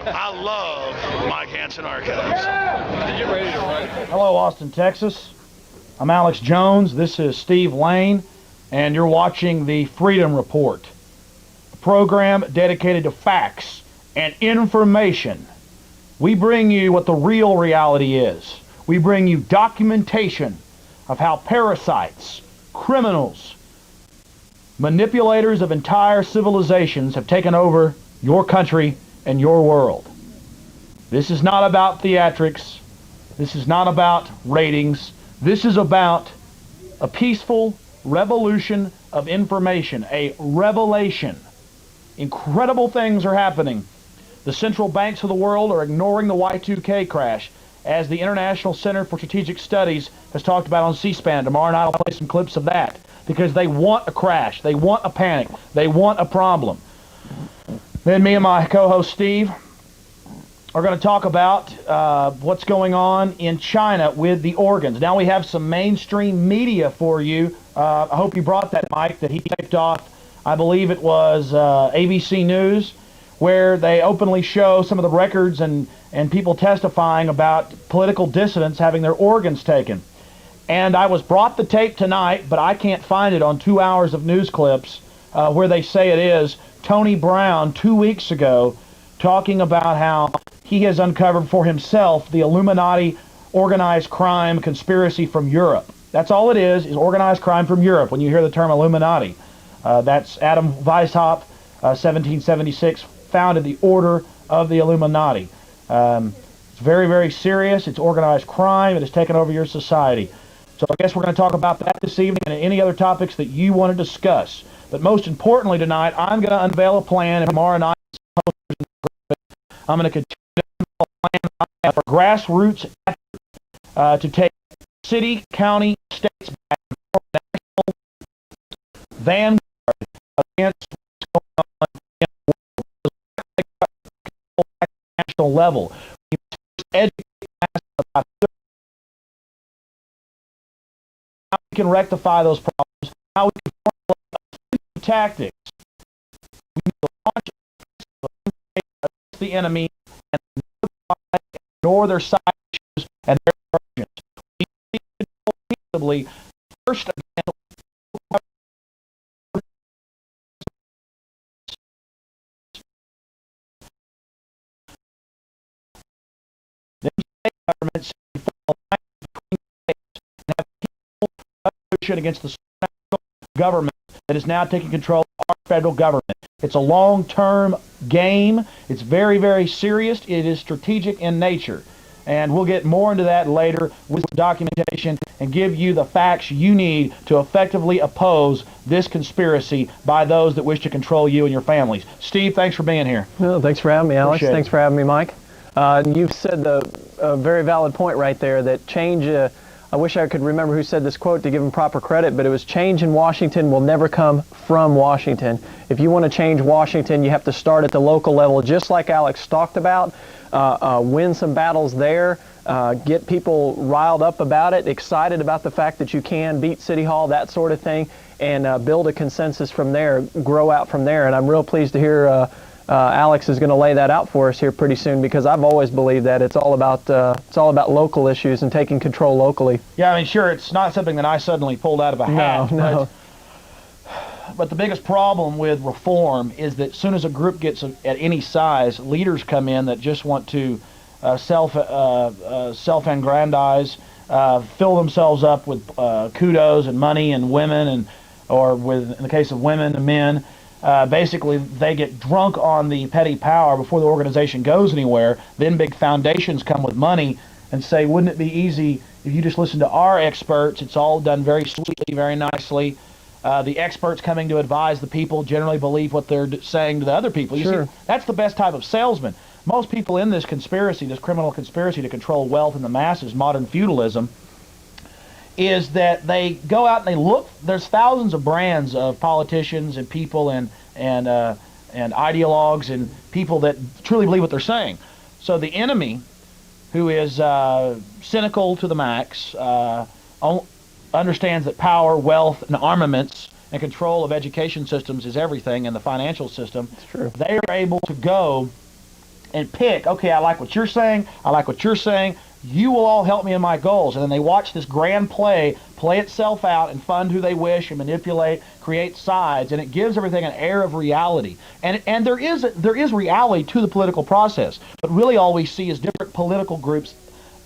I love Mike Hanson Archives. Get ready to run. Hello, Austin, Texas. I'm Alex Jones. This is Steve Lane, and you're watching the Freedom Report, a program dedicated to facts and information. We bring you what the real reality is. We bring you documentation of how parasites, criminals, manipulators of entire civilizations have taken over your country and your world. This is not about theatrics. This is not about ratings. This is about a peaceful revolution of information, a revelation. Incredible things are happening. The central banks of the world are ignoring the Y2K crash, as the International Center for Strategic Studies has talked about on C-SPAN. Tomorrow night I'll play some clips of that, because they want a crash, they want a panic, they want a problem. Then me and my co-host Steve are going to talk about what's going on in China with the organs. Now we have some mainstream media for you. I hope you brought that, Mike, that he taped off. I believe it was ABC News, where they openly show some of the records and people testifying about political dissidents having their organs taken. And I was brought the tape tonight, but I can't find it on 2 hours of news clips where they say it is. Tony Brown, 2 weeks ago, talking about how he has uncovered for himself the Illuminati organized crime conspiracy from Europe. That's all it is organized crime from Europe when you hear the term Illuminati. That's Adam Weishaupt, 1776, founded the Order of the Illuminati. It's very, very serious. It's organized crime. It has taken over your society. So I guess we're going to talk about that this evening and any other topics that you want to discuss. But most importantly tonight, I'm going to unveil a plan, and tomorrow night I'm going to continue to unveil a plan for grassroots effort to take city, county, states back to national vanguard against what's going on in the world. At the national level. We must educate about how we can rectify those problems, how we can formulate tactics. We need to launch against the enemy and ignore their side issues and their arguments. We need to control peaceably first again. Governments against the federal government that is now taking control of our federal government. It's a long-term game. It's very, very serious. It is strategic in nature. And we'll get more into that later with documentation and give you the facts you need to effectively oppose this conspiracy by those that wish to control you and your families. Steve, thanks for being here. Well, thanks for having me, Alex. Appreciate it. Thanks for having me, Mike. You've said a very valid point right there, that change, I wish I could remember who said this quote to give him proper credit, but it was change in Washington will never come from Washington. If you want to change Washington, you have to start at the local level, just like Alex talked about, win some battles there, get people riled up about it, excited about the fact that you can beat City Hall, that sort of thing, and build a consensus from there, grow out from there. And I'm real pleased to hear Alex is going to lay that out for us here pretty soon, because I've always believed that it's all about local issues and taking control locally. Yeah, I mean, sure, it's not something that I suddenly pulled out of a hat. No. But the biggest problem with reform is that as soon as a group gets at any size, leaders come in that just want to self-aggrandize, fill themselves up with kudos and money and women, or in the case of women and men. Basically, they get drunk on the petty power before the organization goes anywhere. Then big foundations come with money and say, wouldn't it be easy if you just listen to our experts? It's all done very sweetly, very nicely. The experts coming to advise the people generally believe what they're saying to the other people. You see, that's the best type of salesman. Most people in this conspiracy, this criminal conspiracy to control wealth in the masses, modern feudalism, is that they go out and they look. There's thousands of brands of politicians and people and ideologues and people that truly believe what they're saying. So the enemy, who is cynical to the max, understands that power, wealth, and armaments and control of education systems is everything, and the financial system. It's true. They are able to go and pick, okay, I like what you're saying, I like what you're saying, you will all help me in my goals. And then they watch this grand play itself out and fund who they wish and manipulate, create sides, and it gives everything an air of reality. And there is reality to the political process, but really all we see is different political groups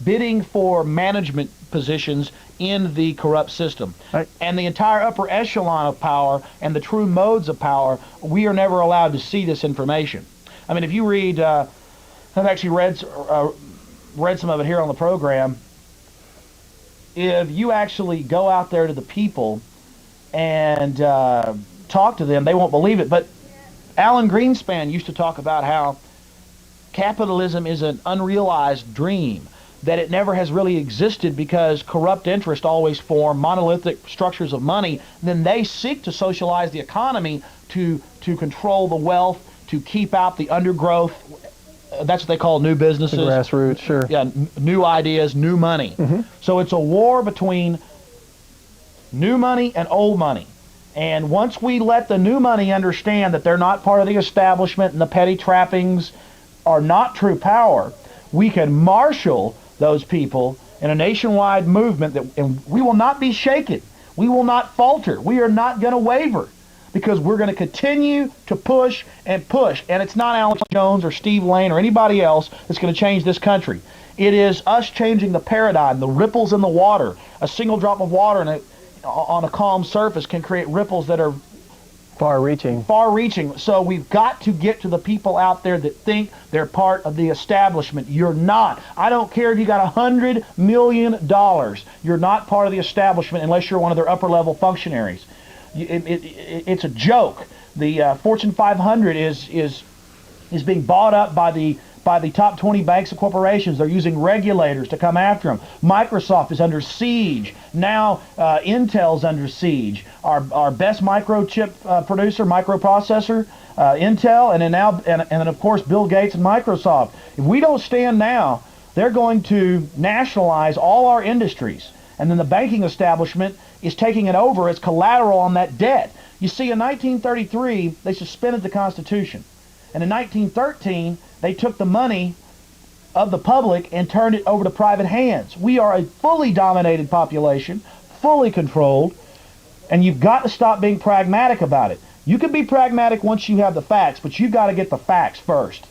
bidding for management positions in the corrupt system. Right. And the entire upper echelon of power and the true modes of power, we are never allowed to see this information. I mean, if you read, I've actually read some of it here on the program. If you actually go out there to the people and talk to them, they won't believe it. But Alan Greenspan used to talk about how capitalism is an unrealized dream, that it never has really existed because corrupt interests always form monolithic structures of money. Then they seek to socialize the economy to control the wealth, to keep out the undergrowth. That's what they call new businesses. The grassroots, sure. Yeah, new ideas, new money. So it's a war between new money and old money. And once we let the new money understand that they're not part of the establishment and the petty trappings are not true power, we can marshal those people in a nationwide movement and we will not be shaken. We will not falter. We are not going to waver, because we're going to continue to push and push. And it's not Alex Jones or Steve Lane or anybody else that's going to change this country. It is us changing the paradigm, the ripples in the water. A single drop of water on a calm surface can create ripples that are far-reaching. So we've got to get to the people out there that think they're part of the establishment. You're not. I don't care if you got $100 million. You're not part of the establishment unless you're one of their upper-level functionaries. It's a joke. The Fortune 500 is being bought up by the top 20 banks and corporations. They're using regulators to come after them. Microsoft is under siege. Now Intel's under siege. Our best microchip producer, microprocessor, Intel, and then of course Bill Gates and Microsoft. If we don't stand now, they're going to nationalize all our industries, and then the banking establishment is taking it over as collateral on that debt. You see, in 1933, they suspended the Constitution. And in 1913, they took the money of the public and turned it over to private hands. We are a fully dominated population, fully controlled, and you've got to stop being pragmatic about it. You can be pragmatic once you have the facts, but you've got to get the facts first.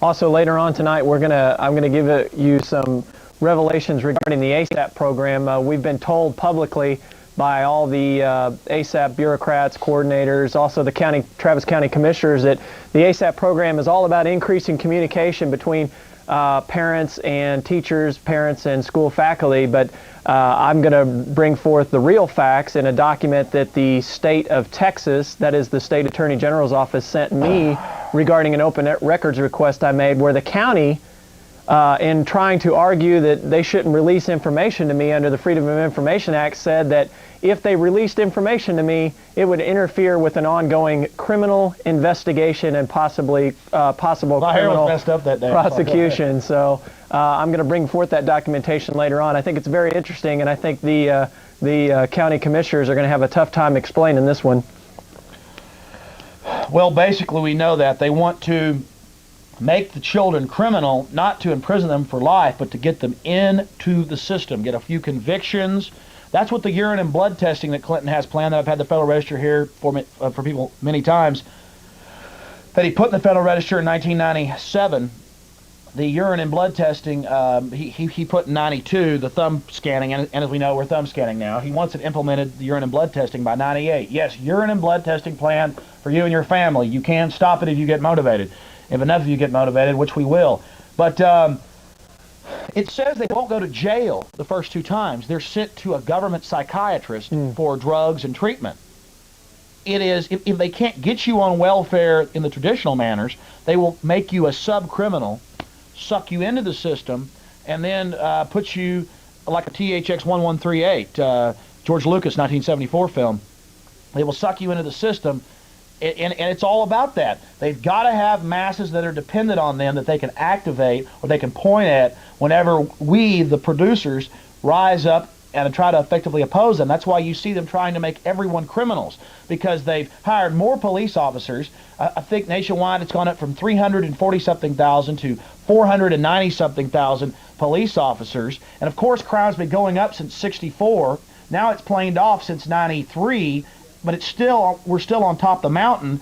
Also, later on tonight, I'm gonna give you some revelations regarding the ASAP program. We've been told publicly by all the ASAP bureaucrats, coordinators, also the Travis County commissioners, that the ASAP program is all about increasing communication between parents and teachers, parents and school faculty. But I'm going to bring forth the real facts in a document that the state of Texas, that is the state attorney general's office, sent me regarding an open records request I made, where the county, in trying to argue that they shouldn't release information to me under the Freedom of Information Act, said that if they released information to me, it would interfere with an ongoing criminal investigation and possibly possible criminal messed up that day. prosecution. So I'm going to bring forth that documentation later on. I think it's very interesting, and I think the county commissioners are going to have a tough time explaining this one. Well, basically, we know that they want to make the children criminal, not to imprison them for life, but to get them into the system, get a few convictions. That's what the urine and blood testing that Clinton has planned, that I've had the Federal Register here for people many times, that he put in the Federal Register in 1997. The urine and blood testing, he put in 92, the thumb scanning, and as we know, we're thumb scanning now. He wants it implemented, the urine and blood testing, by 98. Yes, urine and blood testing plan for you and your family. You can stop it if you get motivated. If enough of you get motivated, which we will. But it says they won't go to jail the first 2 times. They're sent to a government psychiatrist for drugs and treatment. It is, if they can't get you on welfare in the traditional manners, they will make you a sub-criminal, suck you into the system, and then put you like a THX 1138, George Lucas 1974 film. They will suck you into the system. And it's all about that. They've got to have masses that are dependent on them that they can activate or they can point at whenever we, the producers, rise up and try to effectively oppose them. That's why you see them trying to make everyone criminals, because they've hired more police officers. I think nationwide it's gone up from 340-something thousand to 490-something thousand police officers. And of course, crime's been going up since '64. Now it's planed off since '93, but we're still on top of the mountain.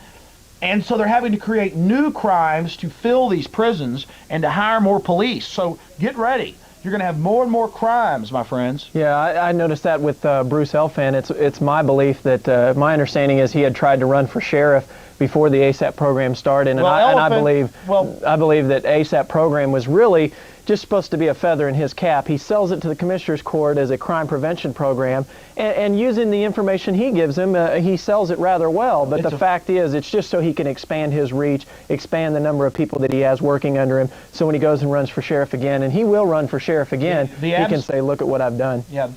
And so they're having to create new crimes to fill these prisons and to hire more police. So get ready. You're going to have more and more crimes, my friends. Yeah, I noticed that with Bruce Elfan. It's my belief that, my understanding is he had tried to run for sheriff before the ASAP program started, and, I believe that ASAP program was really just supposed to be a feather in his cap. He sells it to the Commissioner's Court as a crime prevention program, and using the information he gives him, he sells it rather well. But the fact is, it's just so he can expand his reach, expand the number of people that he has working under him, so when he goes and runs for sheriff again, and he will run for sheriff again, he can say, look at what I've done. Yeah,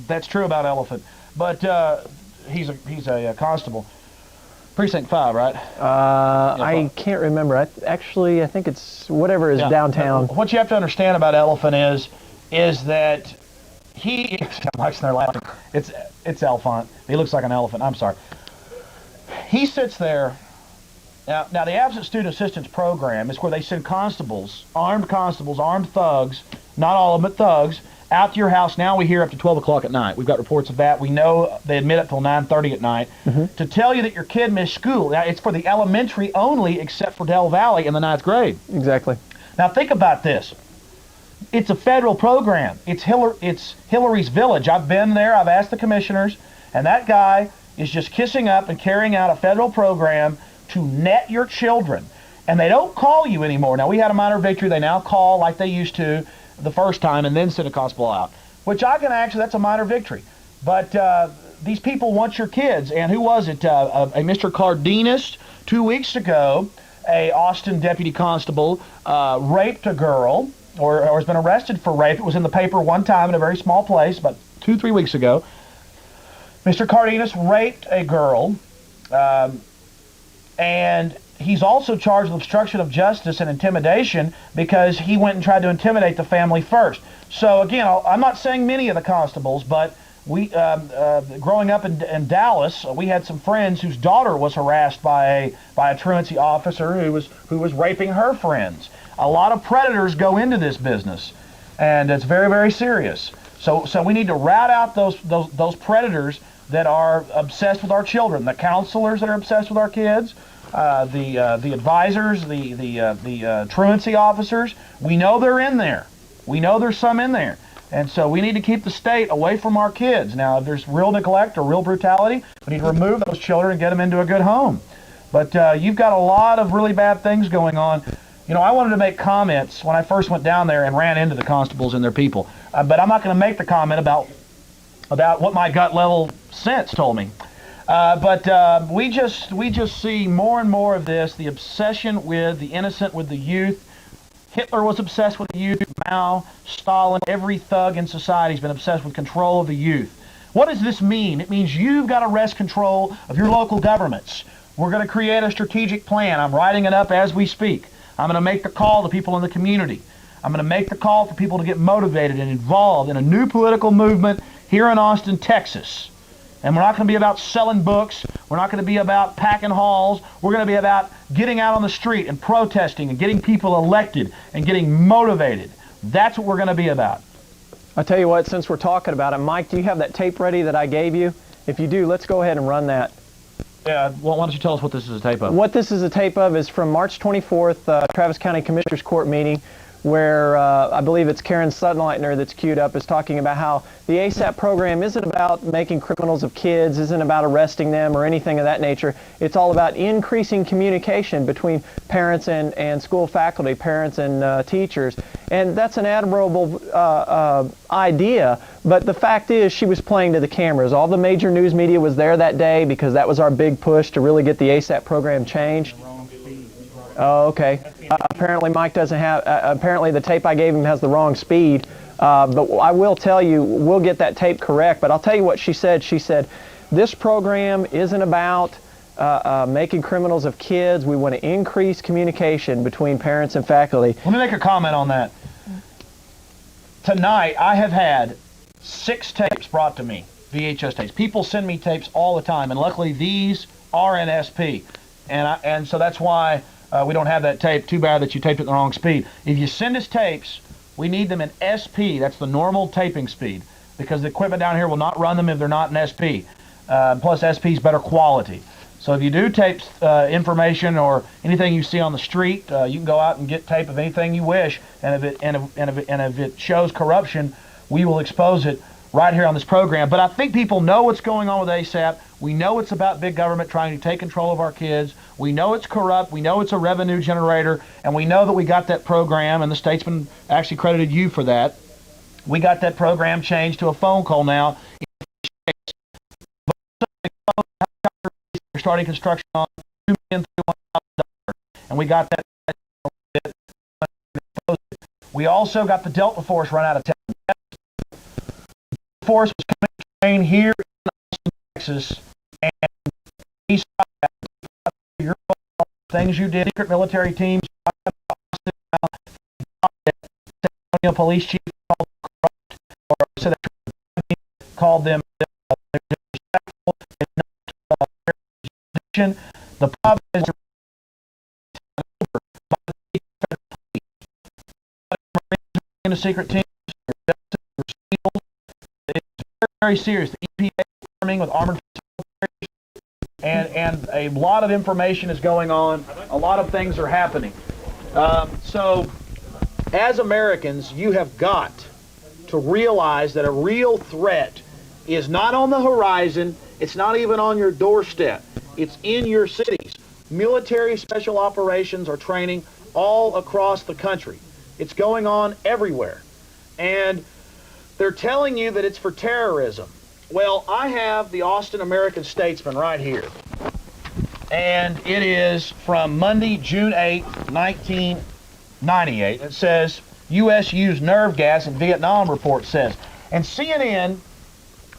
that's true about Elephant. But he's a constable. Precinct 5, right? I can't remember. I think it's whatever is downtown. What you have to understand about Elephant is that Mike's there laughing. It's Elephant. He looks like an elephant. I'm sorry. He sits there. Now the Absent Student Assistance Program is where they send constables, armed thugs, not all of them, but thugs, out to your house. Now we hear up to 12 o'clock at night. We've got reports of that. We know they admit up till 9:30 at night to tell you that your kid missed school. Now, it's for the elementary only, except for Del Valley in the 9th grade. Exactly. Now, think about this. It's a federal program. It's Hillary's Village. I've been there. I've asked the commissioners, and that guy is just kissing up and carrying out a federal program to net your children. And they don't call you anymore. Now, we had a minor victory. They now call like they used to the first time and then send a constable out, which that's a minor victory. But these people want your kids. And who was it? A Mr. Cardenas 2 weeks ago, a Austin deputy constable raped a girl, or has been arrested for rape. It was in the paper one time in a very small place, about 2-3 weeks ago. Mr. Cardenas raped a girl, and he's also charged with obstruction of justice and intimidation because he went and tried to intimidate the family first. So again, I'm not saying many of the constables, but we, growing up in Dallas, we had some friends whose daughter was harassed by a truancy officer who was raping her friends. A lot of predators go into this business, and it's very, very serious. So we need to rout out those predators that are obsessed with our children, the counselors that are obsessed with our kids, the advisors, the truancy officers. We know they're in there. We know there's some in there. And so we need to keep the state away from our kids. Now, if there's real neglect or real brutality, we need to remove those children and get them into a good home. But you've got a lot of really bad things going on. You know, I wanted to make comments when I first went down there and ran into the constables and their people. But I'm not going to make the comment about what my gut level sense told me. But we just see more and more of this, the obsession with the innocent, with the youth. Hitler was obsessed with the youth, Mao, Stalin, every thug in society has been obsessed with control of the youth. What does this mean? It means you've got to wrest control of your local governments. We're going to create a strategic plan. I'm writing it up as we speak. I'm going to make the call to people in the community. I'm going to make the call for people to get motivated and involved in a new political movement here in Austin, Texas. And we're not going to be about selling books. We're not going to be about packing halls. We're going to be about getting out on the street and protesting and getting people elected and getting motivated. That's what we're going to be about. I'll tell you what, since we're talking about it, Mike, do you have that tape ready that I gave you? If you do, let's go ahead and run that. Yeah, well, why don't you tell us what this is a tape of? What this is a tape of is from March 24th, Travis County Commissioners Court meeting, where I believe it's Karen Suttonleitner that's queued up, is talking about how the ASAP program isn't about making criminals of kids, isn't about arresting them or anything of that nature. It's all about increasing communication between parents and school faculty, parents and teachers. And that's an admirable idea, but the fact is she was playing to the cameras. All the major news media was there that day because that was our big push to really get the ASAP program changed. Oh, okay. Apparently Mike doesn't have, apparently the tape I gave him has the wrong speed. But I will tell you, we'll get that tape correct, but I'll tell you what she said. She said, this program isn't about making criminals of kids. We want to increase communication between parents and faculty. Let me make a comment on that. Tonight, I have had 6 tapes brought to me, VHS tapes. People send me tapes all the time, and luckily these are in SP. And so that's why we don't have that tape. Too bad that you taped it at the wrong speed. If you send us tapes, we need them in SP. That's the normal taping speed, because the equipment down here will not run them if they're not in SP. Plus, SP is better quality. So if you do tape information or anything you see on the street, you can go out and get tape of anything you wish. And if it shows corruption, we will expose it right here on this program. But I think people know what's going on with ASAP. We know it's about big government trying to take control of our kids. We know it's corrupt. We know it's a revenue generator. And we know that we got that program, and the state's actually credited you for that. We got that program changed to a phone call now. We're starting construction on $2,301,000, and we got that. We also got the Delta Force run out of town. The Force was coming to train here in Austin, Texas, and your things you did, secret military teams, police chief called them the problem is in the secret teams. It's very serious. The EPA is arming with armored and a lot of information is going on. A lot of things are happening. So, as Americans, you have got to realize that a real threat is not on the horizon. It's not even on your doorstep. It's in your cities. Military special operations are training all across the country. It's going on everywhere. And they're telling you that it's for terrorism. Well, I have the Austin American Statesman right here. And it is from Monday, June 8, 1998. It says, U.S. used nerve gas in Vietnam, report says. And CNN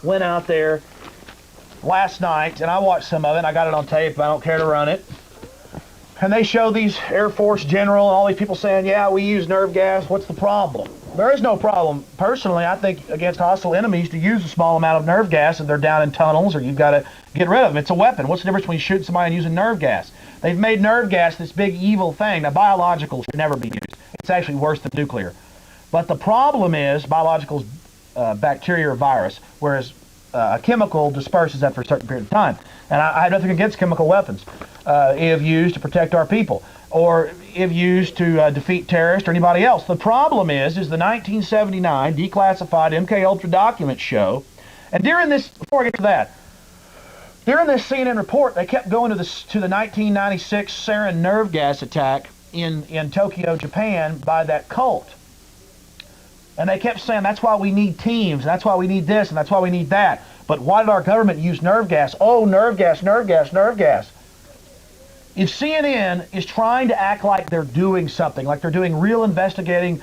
went out there last night, and I watched some of it, and I got it on tape, I don't care to run it. And they show these Air Force general and all these people saying, yeah, we use nerve gas, what's the problem? There is no problem. Personally, I think against hostile enemies to use a small amount of nerve gas if they're down in tunnels or you've got to get rid of them. It's a weapon. What's the difference between shooting somebody and using nerve gas? They've made nerve gas this big evil thing. Now, biological should never be used. It's actually worse than nuclear. But the problem is biological's bacteria or virus, whereas a chemical disperses after a certain period of time. And I have nothing against chemical weapons if used to protect our people or if used to defeat terrorists or anybody else. The problem is the 1979 declassified MK Ultra documents show, and during this, before I get to that, during this CNN report, they kept going to the 1996 sarin nerve gas attack in Tokyo, Japan by that cult. And they kept saying, that's why we need teams, and that's why we need this, and that's why we need that. But why did our government use nerve gas? Oh, nerve gas, nerve gas, nerve gas. If CNN is trying to act like they're doing something, like they're doing real investigative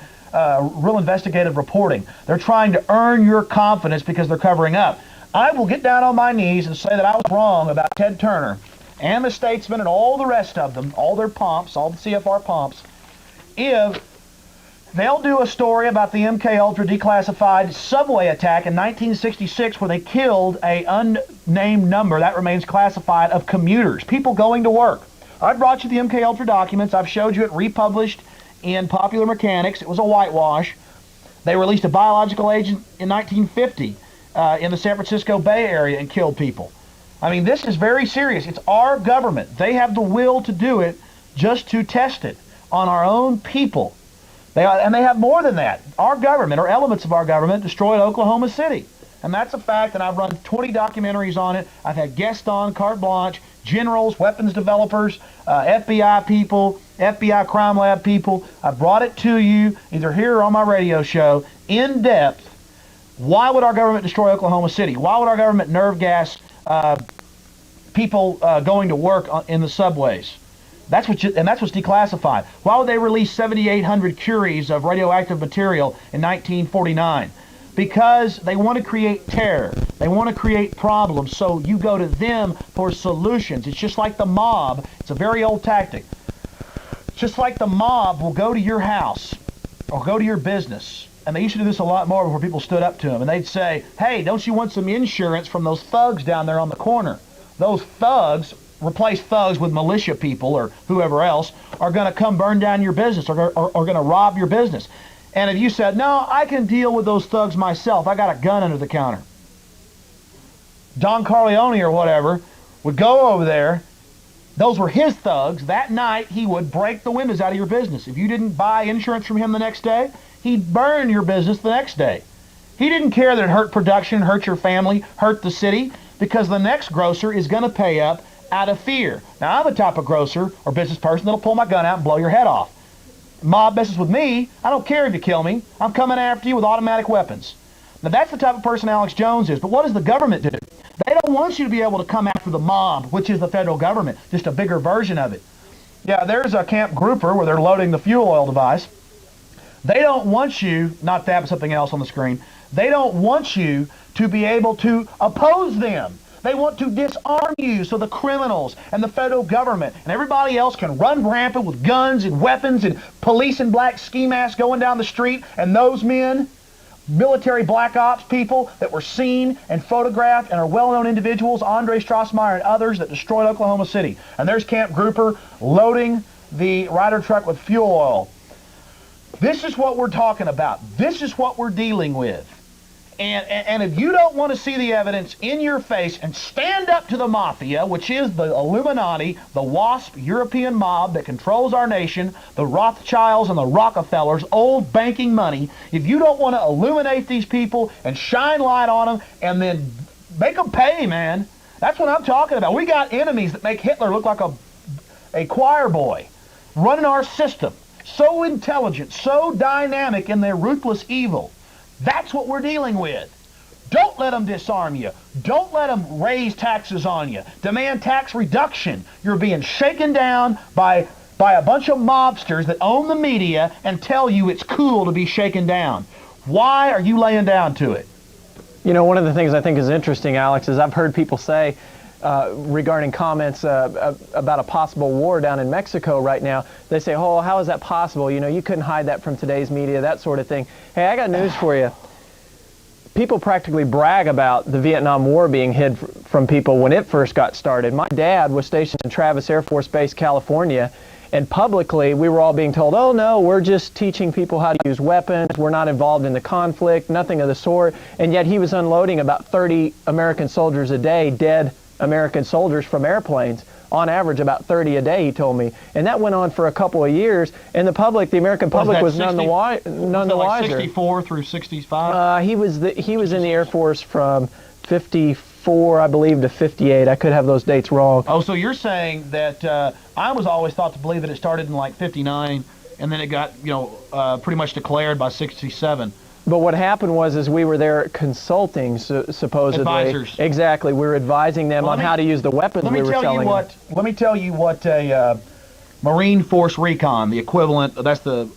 reporting, they're trying to earn your confidence because they're covering up. I will get down on my knees and say that I was wrong about Ted Turner and the Statesman and all the rest of them, all their pomps, all the CFR pomps, if they'll do a story about the MK Ultra declassified subway attack in 1966 where they killed a unnamed number, that remains classified, of commuters, people going to work. I brought you the MK Ultra documents. I've showed you it republished in Popular Mechanics. It was a whitewash. They released a biological agent in 1950 in the San Francisco Bay Area and killed people. I mean, this is very serious. It's our government. They have the will to do it just to test it on our own people. And they have more than that. Our government, or elements of our government, destroyed Oklahoma City. And that's a fact, and I've run 20 documentaries on it. I've had guests on, carte blanche, generals, weapons developers, FBI people, FBI crime lab people. I brought it to you, either here or on my radio show, in depth. Why would our government destroy Oklahoma City? Why would our government nerve gas people going to work in the subways? That's what's declassified. Why would they release 7,800 curies of radioactive material in 1949? Because they want to create terror. They want to create problems, so you go to them for solutions. It's just like the mob. It's a very old tactic. Just like the mob will go to your house or go to your business, and they used to do this a lot more before people stood up to them, and they'd say, hey, don't you want some insurance from those thugs down there on the corner? Those thugs, replace thugs with militia people or whoever else, are going to come burn down your business or going to rob your business. And if you said, no, I can deal with those thugs myself, I got a gun under the counter, Don Corleone or whatever would go over there. Those were his thugs. That night, he would break the windows out of your business. If you didn't buy insurance from him the next day, he'd burn your business the next day. He didn't care that it hurt production, hurt your family, hurt the city, because the next grocer is going to pay up out of fear. Now, I'm the type of grocer or business person that'll pull my gun out and blow your head off. Mob business with me, I don't care if you kill me. I'm coming after you with automatic weapons. Now, that's the type of person Alex Jones is. But what does the government do? They don't want you to be able to come after the mob, which is the federal government, just a bigger version of it. Yeah, there's a Camp Grouper where they're loading the fuel oil device. They don't want you, not that, but something else on the screen. They don't want you to be able to oppose them. They want to disarm you so the criminals and the federal government and everybody else can run rampant with guns and weapons and police in black ski masks going down the street, and those men, military black ops people that were seen and photographed and are well-known individuals, Andre Strassmeyer and others, that destroyed Oklahoma City. And there's Camp Grouper loading the Ritter truck with fuel oil. This is what we're talking about. This is what we're dealing with. And if you don't want to see the evidence in your face and stand up to the mafia, which is the Illuminati, the WASP European mob that controls our nation, the Rothschilds and the Rockefellers, old banking money, if you don't want to illuminate these people and shine light on them and then make them pay, man, that's what I'm talking about. We got enemies that make Hitler look like a choir boy running our system. So intelligent, so dynamic in their ruthless evil. That's what we're dealing with. Don't let them disarm you. Don't let them raise taxes on you. Demand tax reduction. You're being shaken down by a bunch of mobsters that own the media and tell you it's cool to be shaken down. Why are you laying down to it? You know, one of the things I think is interesting, Alex, is I've heard people say regarding comments about a possible war down in Mexico right now. They say, oh, how is that possible? You know, you couldn't hide that from today's media, that sort of thing. Hey, I got news for you. People practically brag about the Vietnam War being hid from people when it first got started. My dad was stationed in Travis Air Force Base, California, and publicly we were all being told, oh no, we're just teaching people how to use weapons, we're not involved in the conflict, nothing of the sort. And yet he was unloading about 30 American soldiers a day, dead American soldiers from airplanes, on average about 30 a day, he told me. And that went on for a couple of years, and the public, the American public, was none the wiser. 64 through 65? He was in the Air Force from 54, I believe, to 58. I could have those dates wrong. Oh, so you're saying that I was always thought to believe that it started in like 59, and then it got, pretty much declared by 67. But what happened was we were there consulting, supposedly. Advisors. Exactly. We were advising them on how to use the weapons we were selling them. Let me tell you what a Marine Force Recon, the equivalent, that's the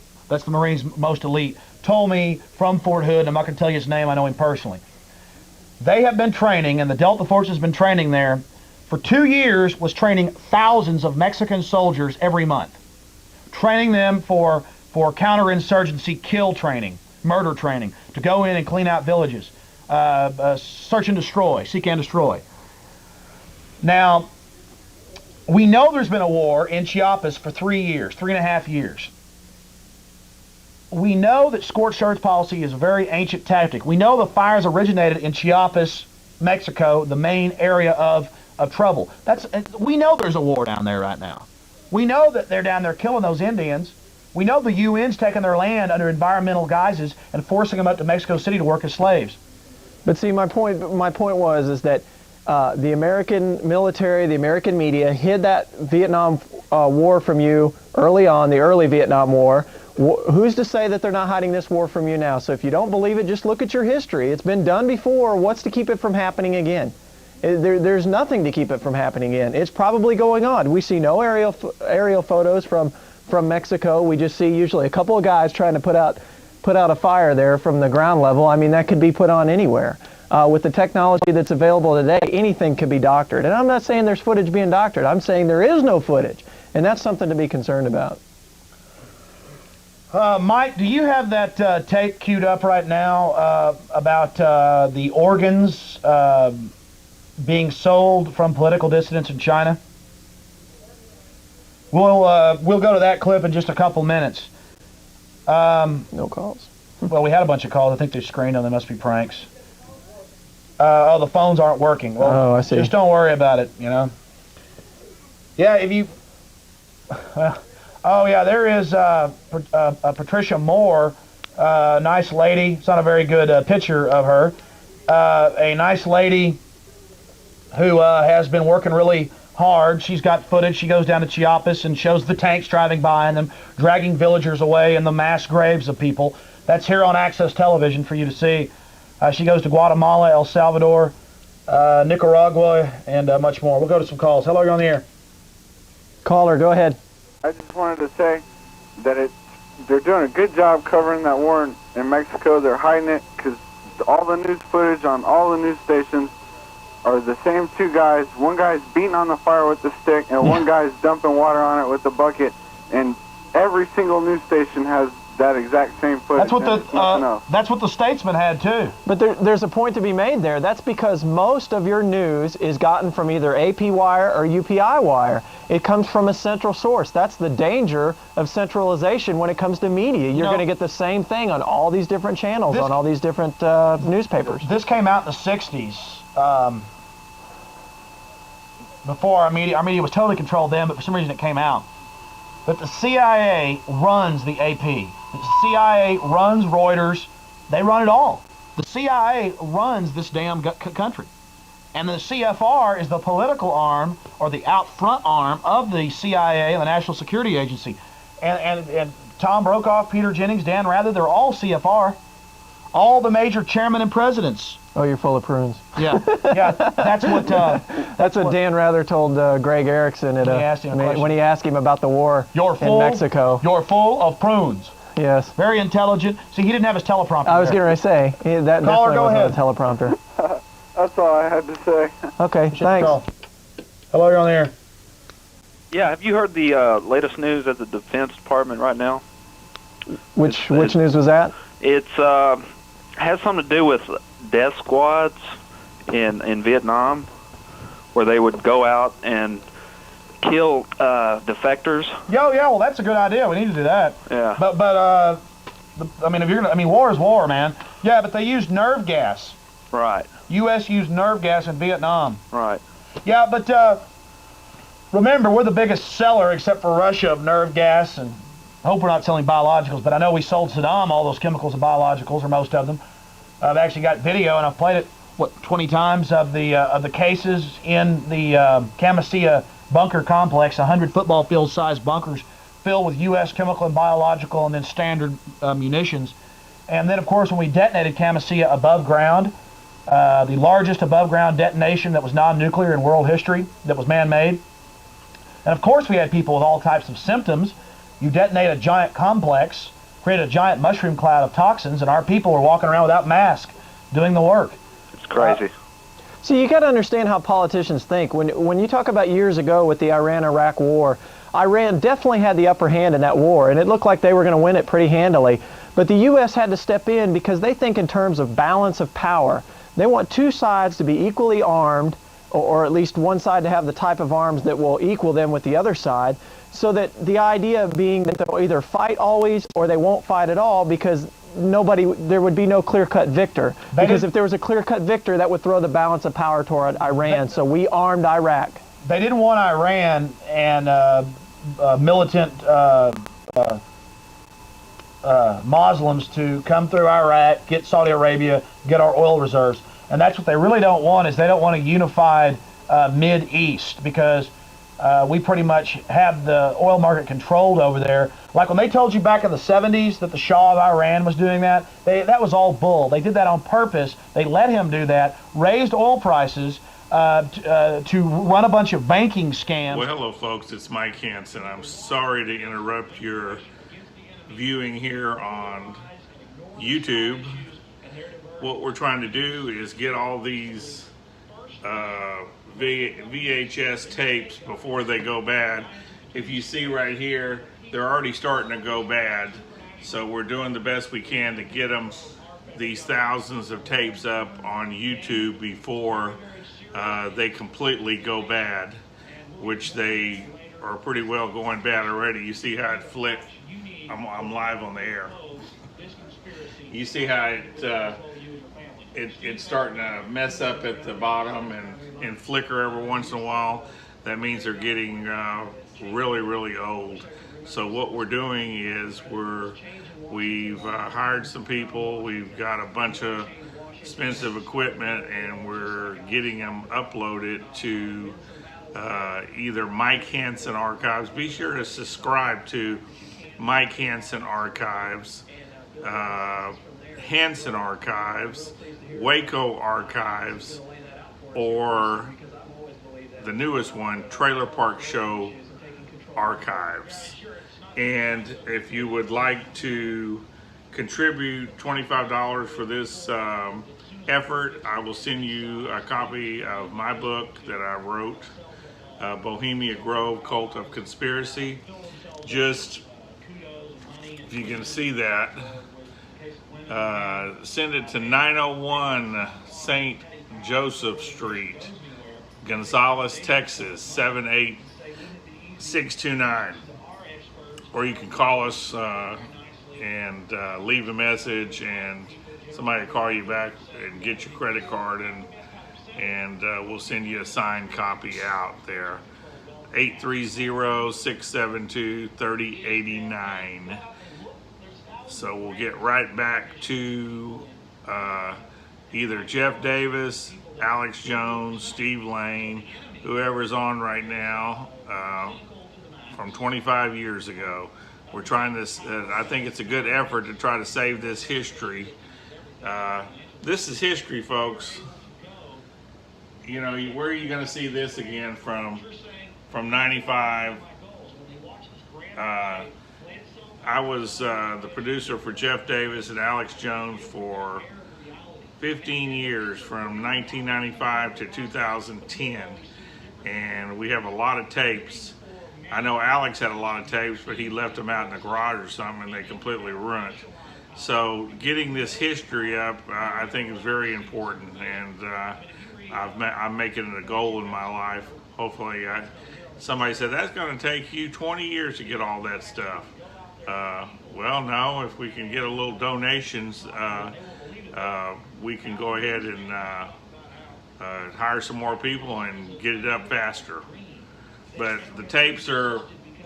Marines' most elite, told me from Fort Hood. I'm not going to tell you his name. I know him personally. They have been training, and the Delta Force has been training there for 2 years, was training thousands of Mexican soldiers every month. Training them for counterinsurgency kill training. Murder training, to go in and clean out villages, search and destroy, seek and destroy. Now, we know there's been a war in Chiapas for 3 years, 3.5 years. We know that scorched earth policy is a very ancient tactic. We know the fires originated in Chiapas, Mexico, the main area of trouble. We know there's a war down there right now. We know that they're down there killing those Indians. We know the UN's taking their land under environmental guises and forcing them up to Mexico City to work as slaves. But see, my point was that the American military, the American media hid that Vietnam War from you early on, the early Vietnam War. Who's to say that they're not hiding this war from you now? So if you don't believe it, just look at your history. It's been done before. What's to keep it from happening again? There's nothing to keep it from happening again. It's probably going on. We see no aerial photos from Mexico. We just see usually a couple of guys trying to put out a fire there from the ground level. I mean, that could be put on anywhere. With the technology that's available today, anything could be doctored. And I'm not saying there's footage being doctored. I'm saying there is no footage. And that's something to be concerned about. Mike, do you have that tape queued up right now about the organs being sold from political dissidents in China? We'll go to that clip in just a couple minutes. No calls. Well, we had a bunch of calls. I think they're screened them. They must be pranks. Oh, the phones aren't working. Well, oh, I see. Just don't worry about it, you know. Yeah, if you... oh, yeah, there is Patricia Moore, nice lady. It's not a very good picture of her. A nice lady who has been working really hard. She's got footage. She goes down to Chiapas and shows the tanks driving by and them dragging villagers away and the mass graves of people. That's here on Access Television for you to see. She goes to Guatemala, El Salvador, Nicaragua, and much more. We'll go to some calls. Hello, you're on the air. Caller, go ahead. I just wanted to say that they're doing a good job covering that war in Mexico. They're hiding it because all the news footage on all the news stations are the same two guys. One guy's beating on the fire with the stick, and one guy's dumping water on it with the bucket. And every single news station has that exact same footage. That's what the Statesman had too. But there's a point to be made there. That's because most of your news is gotten from either AP wire or UPI wire. It comes from a central source. That's the danger of centralization when it comes to media. You're going to get the same thing on all these different channels, on all these different newspapers. This came out in the 60s. Before our media was totally controlled then, but for some reason it came out. But the CIA runs the AP. The CIA runs Reuters. They run it all. The CIA runs this damn country. And the CFR is the political arm, or the out front arm, of the CIA and the National Security Agency. And Tom Brokaw, Peter Jennings, Dan Rather, they're all CFR. All the major chairmen and presidents. Oh, you're full of prunes. Yeah, yeah. That's what. That's what Dan Rather told Greg Erickson at when he asked him about the war in Mexico. You're full of prunes. Yes. Very intelligent. See, he didn't have his teleprompter. I was going to say that Caller, definitely wasn't a teleprompter. That's all I had to say. Okay, thanks. Hello, you're on the air. Yeah, have you heard the latest news at the Defense Department right now? Which news was that? It's has something to do with death squads in Vietnam, where they would go out and kill defectors. Yeah, well, that's a good idea. We need to do that. Yeah. But war is war, man. Yeah, but they used nerve gas. Right. U.S. used nerve gas in Vietnam. Right. Yeah, but remember, we're the biggest seller, except for Russia, of nerve gas, and I hope we're not selling biologicals, but I know we sold Saddam all those chemicals and biologicals, or most of them. I've actually got video, and I've played it, 20 times of the cases in the Camisea bunker complex, 100 football field sized bunkers filled with U.S. chemical and biological and then standard munitions. And then, of course, when we detonated Camisea above ground, the largest above ground detonation that was non-nuclear in world history, that was man-made. And of course we had people with all types of symptoms. You detonate a giant complex, create a giant mushroom cloud of toxins, and our people were walking around without masks doing the work. It's crazy. So you got to understand how politicians think. When you talk about years ago with the Iran-Iraq war, Iran definitely had the upper hand in that war, and it looked like they were going to win it pretty handily. But the U.S. had to step in because they think in terms of balance of power. They want two sides to be equally armed, or at least one side to have the type of arms that will equal them with the other side, so that the idea being that they'll either fight always or they won't fight at all, because there would be no clear-cut victor. Because if there was a clear-cut victor, that would throw the balance of power toward Iran. So we armed Iraq. They didn't want Iran and militant Muslims to come through Iraq, get Saudi Arabia, get our oil reserves. And that's what they really don't want, is they don't want a unified Mid-East, because we pretty much have the oil market controlled over there. Like when they told you back in the 70s that the Shah of Iran was doing that, that was all bull. They did that on purpose. They let him do that, raised oil prices to run a bunch of banking scams. Well, hello folks, it's Mike Hanson. I'm sorry to interrupt your viewing here on YouTube. What we're trying to do is get all these VHS tapes before they go bad. If you see right here, they're already starting to go bad. So we're doing the best we can to get them these thousands of tapes up on YouTube before they completely go bad, which they are pretty well going bad already. You see how it flicked? I'm live on the air. You see how it's starting to mess up at the bottom and flicker every once in a while. That means they're getting really, really old. So what we're doing is we've hired some people. We've got a bunch of expensive equipment, and we're getting them uploaded to either Mike Hanson Archives. Be sure to subscribe to Mike Hanson Archives, Hanson Archives, Waco Archives, or the newest one, Trailer Park Show Archives. And if you would like to contribute $25 for this effort, I will send you a copy of my book that I wrote, Bohemian Grove, Cult of Conspiracy. Just, if you can see that, send it to 901 St. Joseph Street, Gonzales, Texas, 78629. Or you can call us and leave a message, and somebody will call you back and get your credit card, and we'll send you a signed copy out there. 830-672-3089. So we'll get right back to either Jeff Davis, Alex Jones, Steve Lane, whoever's on right now from 25 years ago. We're trying this, I think it's a good effort to try to save this history. This is history, folks. You know, where are you going to see this again from 95? I was the producer for Jeff Davis and Alex Jones for 15 years, from 1995 to 2010, and we have a lot of tapes. I know Alex had a lot of tapes, but he left them out in the garage or something, and they completely ruined. So getting this history up, I think is very important, and I'm making it a goal in my life. Hopefully, somebody said, that's going to take you 20 years to get all that stuff. Well, no, if we can get a little donations, we can go ahead and hire some more people and get it up faster. But the tapes are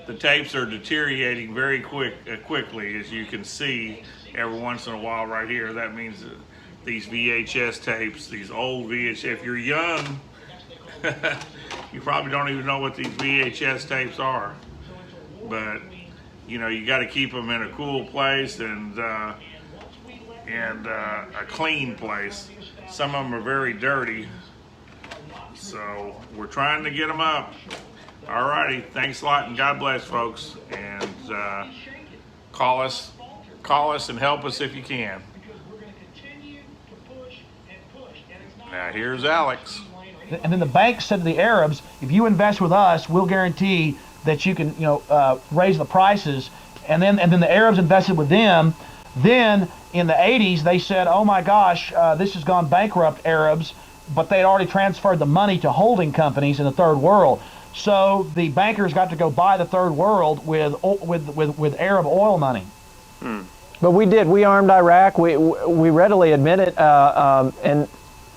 deteriorating very quickly, as you can see every once in a while right here. That means that these VHS tapes, these old VHS, if you're young, you probably don't even know what these VHS tapes are. But you know, you got to keep them in a cool place and a clean place. Some of them are very dirty, so we're trying to get them up. Alrighty, thanks a lot, and God bless, folks. And call us and help us if you can. Now here's Alex. And then the bank said to the Arabs, if you invest with us, we'll guarantee that you can, raise the prices. And then the Arabs invested with them. Then in the 80s, they said, oh my gosh, this has gone bankrupt, Arabs. But they'd already transferred the money to holding companies in the third world. So the bankers got to go buy the third world with Arab oil money. But we did. We armed Iraq. We readily admit it. And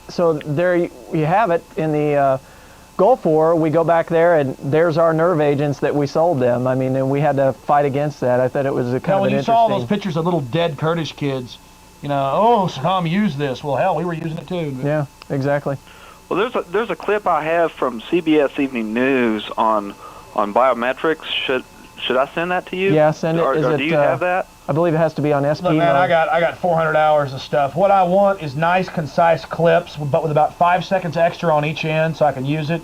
so there you have it. In the Gulf War, we go back there, and there's our nerve agents that we sold them. I mean, and we had to fight against that. I thought it was a kind of an interesting... When you saw those pictures of little dead Kurdish kids, oh, Saddam used this. Well, hell, we were using it too. Yeah, exactly. Well, there's a clip I have from CBS Evening News on biometrics. Should I send that to you? Yeah, send it. Or do you have that? I believe it has to be on SP. Look, man, I got 400 hours of stuff. What I want is nice, concise clips, but with about 5 seconds extra on each end, so I can use it.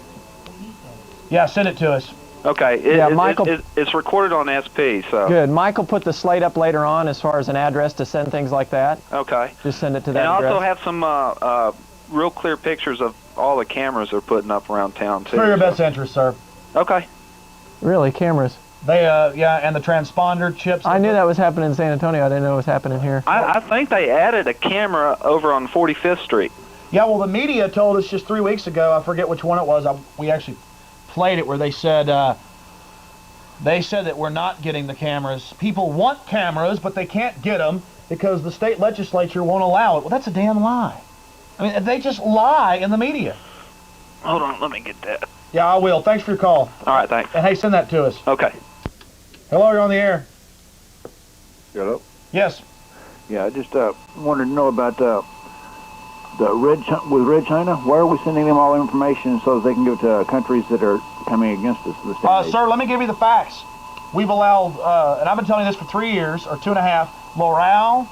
Yeah, send it to us. Okay. Michael, it's recorded on SP, so. Good. Michael put the slate up later on as far as an address to send things like that. Okay. Just send it to that address. And also have some real clear pictures of all the cameras they're putting up around town, too. For your best interest, sir. Okay. Really, cameras? They, yeah, and the transponder chips. I knew that was happening in San Antonio. I didn't know it was happening here. I think they added a camera over on 45th Street. Yeah, well, the media told us just 3 weeks ago, I forget which one it was, we actually played it, where they said that we're not getting the cameras. People want cameras, but they can't get them because the state legislature won't allow it. Well, that's a damn lie. I mean, they just lie in the media. Hold on, let me get that. Yeah, I will. Thanks for your call. All right, thanks. And hey, send that to us. Okay. Hello, you're on the air. Hello? Yes. Yeah, I just wanted to know about the Red China. Why are we sending them all information so that they can go to countries that are coming against us? Sir, let me give you the facts. We've allowed, and I've been telling you this for 3 years, or 2.5, L'Oreal,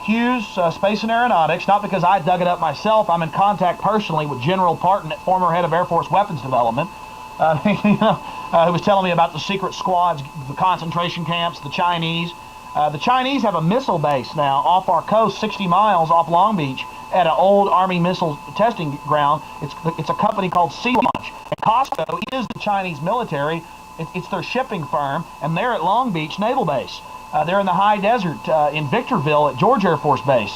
Hughes Space and Aeronautics, not because I dug it up myself. I'm in contact personally with General Parton, former head of Air Force Weapons Development, who was telling me about the secret squads, the concentration camps, the Chinese. The Chinese have a missile base now off our coast, 60 miles off Long Beach, at an old Army missile testing ground. It's a company called Sea Launch. And Costco is the Chinese military. It's their shipping firm, and they're at Long Beach Naval Base. They're in the high desert in Victorville at George Air Force Base.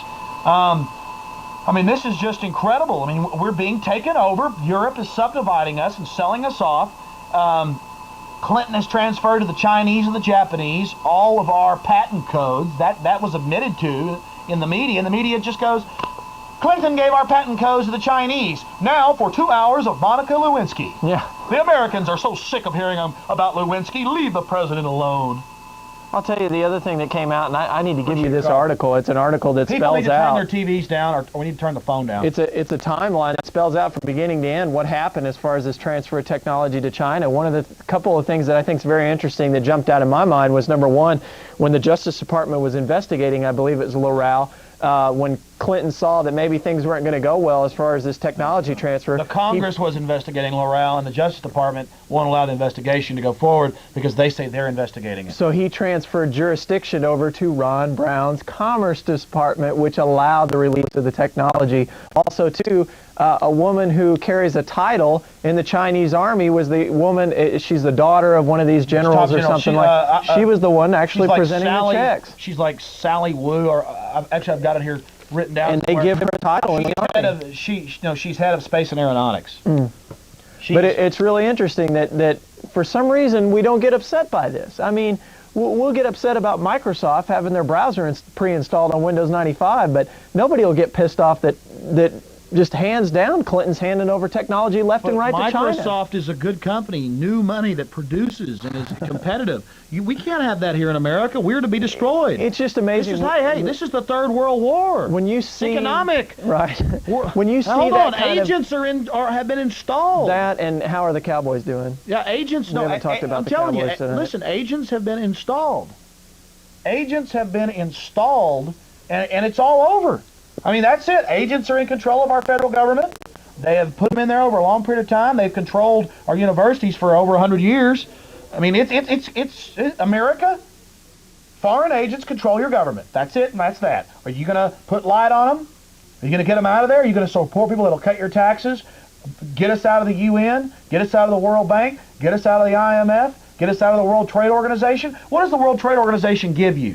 I mean, this is just incredible. I mean, we're being taken over. Europe is subdividing us and selling us off. Clinton has transferred to the Chinese and the Japanese all of our patent codes. That was admitted to in the media, and the media just goes, Clinton gave our patent codes to the Chinese. Now for 2 hours of Monica Lewinsky. Yeah. The Americans are so sick of hearing about Lewinsky. Leave the president alone. I'll tell you the other thing that came out, and I need to give you this article. It's an article that People spells need to out. turn their TVs down, or we need to turn the phone down. It's a timeline that spells out from beginning to end what happened as far as this transfer of technology to China. One of the couple of things that I think is very interesting that jumped out in my mind was, number one, when the Justice Department was investigating, I believe it was L'Oreal, when Clinton saw that maybe things weren't going to go well as far as this technology transfer. The Congress was investigating L'Oreal, and the Justice Department won't allow the investigation to go forward because they say they're investigating it. So he transferred jurisdiction over to Ron Brown's Commerce Department, which allowed the release of the technology. Also, too, a woman who carries a title in the Chinese Army was the woman, she's the daughter of one of these generals or something like that. She was the one actually presenting the checks. She's like Sally Wu, or actually I've got it here written down. And they give her a title in the Army. She's head of Space and Aeronautics. But it's really interesting that for some reason we don't get upset by this. I mean, we'll get upset about Microsoft having their browser pre-installed on Windows 95, but nobody will get pissed off that just hands down Clinton's handing over technology left and right to China. Microsoft is a good company, new money that produces and is competitive. We can't have that here in America. We're to be destroyed. It's just amazing. This is the Third World War. When you see economic, right? When you see hold that on, agents have been installed. That, and how are the Cowboys doing? Yeah, agents. We haven't talked about the Cowboys today. Listen, agents have been installed. Agents have been installed, and it's all over. I mean, that's it. Agents are in control of our federal government. They have put them in there over a long period of time. They've controlled our universities for over 100 years. I mean, it's America. Foreign agents control your government. That's it, and that's that. Are you going to put light on them? Are you going to get them out of there? Are you going to support people that will cut your taxes? Get us out of the UN? Get us out of the World Bank? Get us out of the IMF? Get us out of the World Trade Organization? What does the World Trade Organization give you?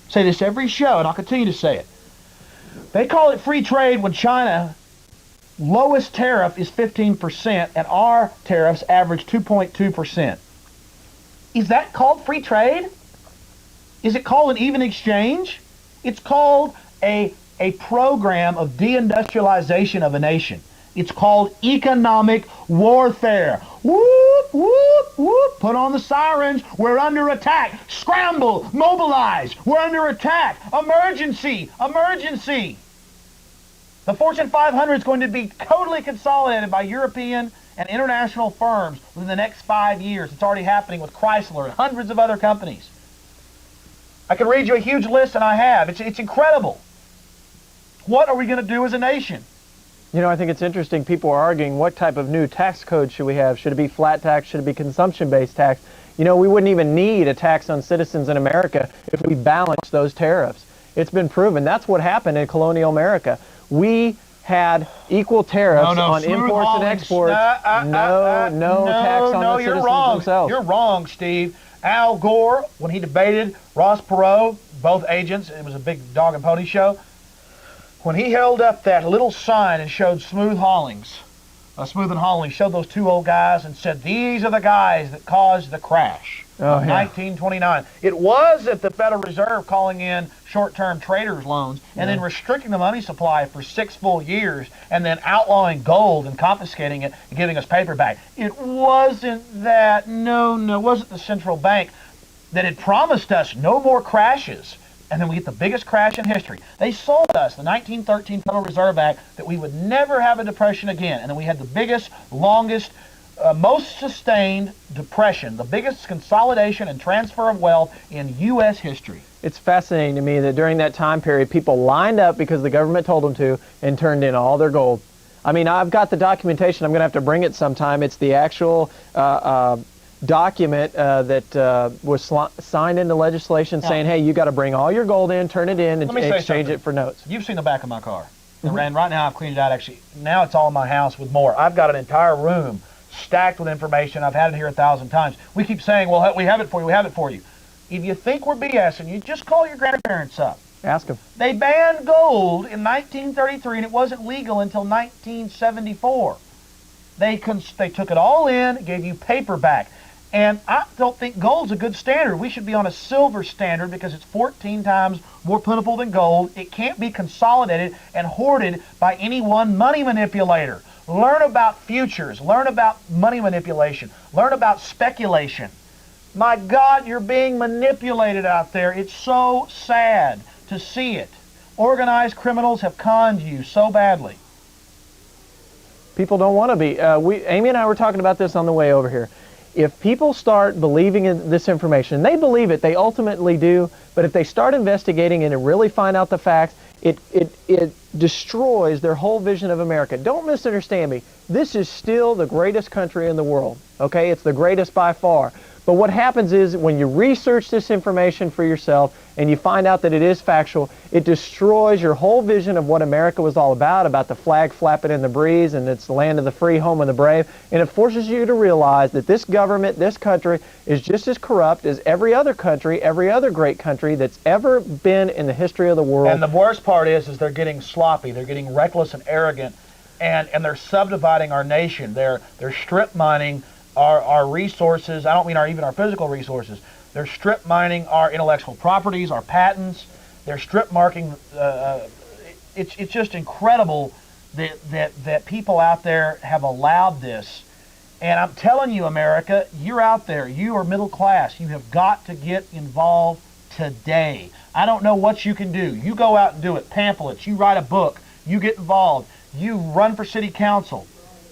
I say this every show, and I'll continue to say it. They call it free trade when China lowest tariff is 15% and our tariffs average 2.2%. Is that called free trade? Is it called an even exchange? It's called a program of deindustrialization of a nation. It's called economic warfare. Whoop, whoop, whoop. Put on the sirens. We're under attack. Scramble. Mobilize. We're under attack. Emergency. Emergency. The Fortune 500 is going to be totally consolidated by European and international firms within the next 5 years. It's already happening with Chrysler and hundreds of other companies. I can read you a huge list, and I have. It's incredible. What are we going to do as a nation? You know, I think it's interesting. People are arguing what type of new tax code should we have? Should it be flat tax? Should it be consumption-based tax? You know, we wouldn't even need a tax on citizens in America if we balanced those tariffs. It's been proven. That's what happened in colonial America. We had equal tariffs on imports and exports. No tax on the citizens themselves. You're wrong, Steve. Al Gore, when he debated Ross Perot, both agents, it was a big dog and pony show, when he held up that little sign and showed Smooth and Hollings, showed those two old guys and said, these are the guys that caused the crash. Oh, yeah. 1929. It was at the Federal Reserve calling in short-term traders loans and then restricting the money supply for 6 full years and then outlawing gold and confiscating it and giving us paper back. It wasn't that, no, it wasn't the central bank that had promised us no more crashes. And then we get the biggest crash in history. They sold us the 1913 Federal Reserve Act that we would never have a depression again. And then we had the biggest, longest, most sustained depression, the biggest consolidation and transfer of wealth in U.S. history. It's fascinating to me that during that time period, people lined up because the government told them to and turned in all their gold. I mean, I've got the documentation. I'm going to have to bring it sometime. It's the actual document that was signed into legislation saying, hey, you got to bring all your gold in, turn it in, and exchange it for notes. You've seen the back of my car. And right now I've cleaned it out, actually. Now it's all in my house with more. I've got an entire room stacked with information. I've had it here 1,000 times. We keep saying, well, we have it for you, we have it for you. If you think we're BSing, you just call your grandparents up. Ask them. They banned gold in 1933, and it wasn't legal until 1974. They took it all in, gave you paper back. And I don't think gold's a good standard. We should be on a silver standard because it's 14 times more plentiful than gold. It can't be consolidated and hoarded by any one money manipulator. Learn about futures. Learn about money manipulation. Learn about speculation. My God, you're being manipulated out there. It's so sad to see it. Organized criminals have conned you so badly. People don't want to be. Amy and I were talking about this on the way over here. If people start believing in this information, they believe it, they ultimately do, but if they start investigating and really find out the facts, it destroys their whole vision of America. Don't misunderstand me. This is still the greatest country in the world, okay? It's the greatest by far. But what happens is when you research this information for yourself and you find out that it is factual, it destroys your whole vision of what America was all about the flag flapping in the breeze and it's the land of the free, home of the brave. And it forces you to realize that this government, this country, is just as corrupt as every other country, every other great country that's ever been in the history of the world. And the worst part is they're getting sloppy, they're getting reckless and arrogant, and they're subdividing our nation. They're strip mining our resources. I don't mean even our physical resources. They're strip mining our intellectual properties, our patents. They're strip marking. It's just incredible that people out there have allowed this. And I'm telling you, America, you're out there. You are middle class. You have got to get involved today. I don't know what you can do. You go out and do it. Pamphlets. You write a book. You get involved. You run for city council.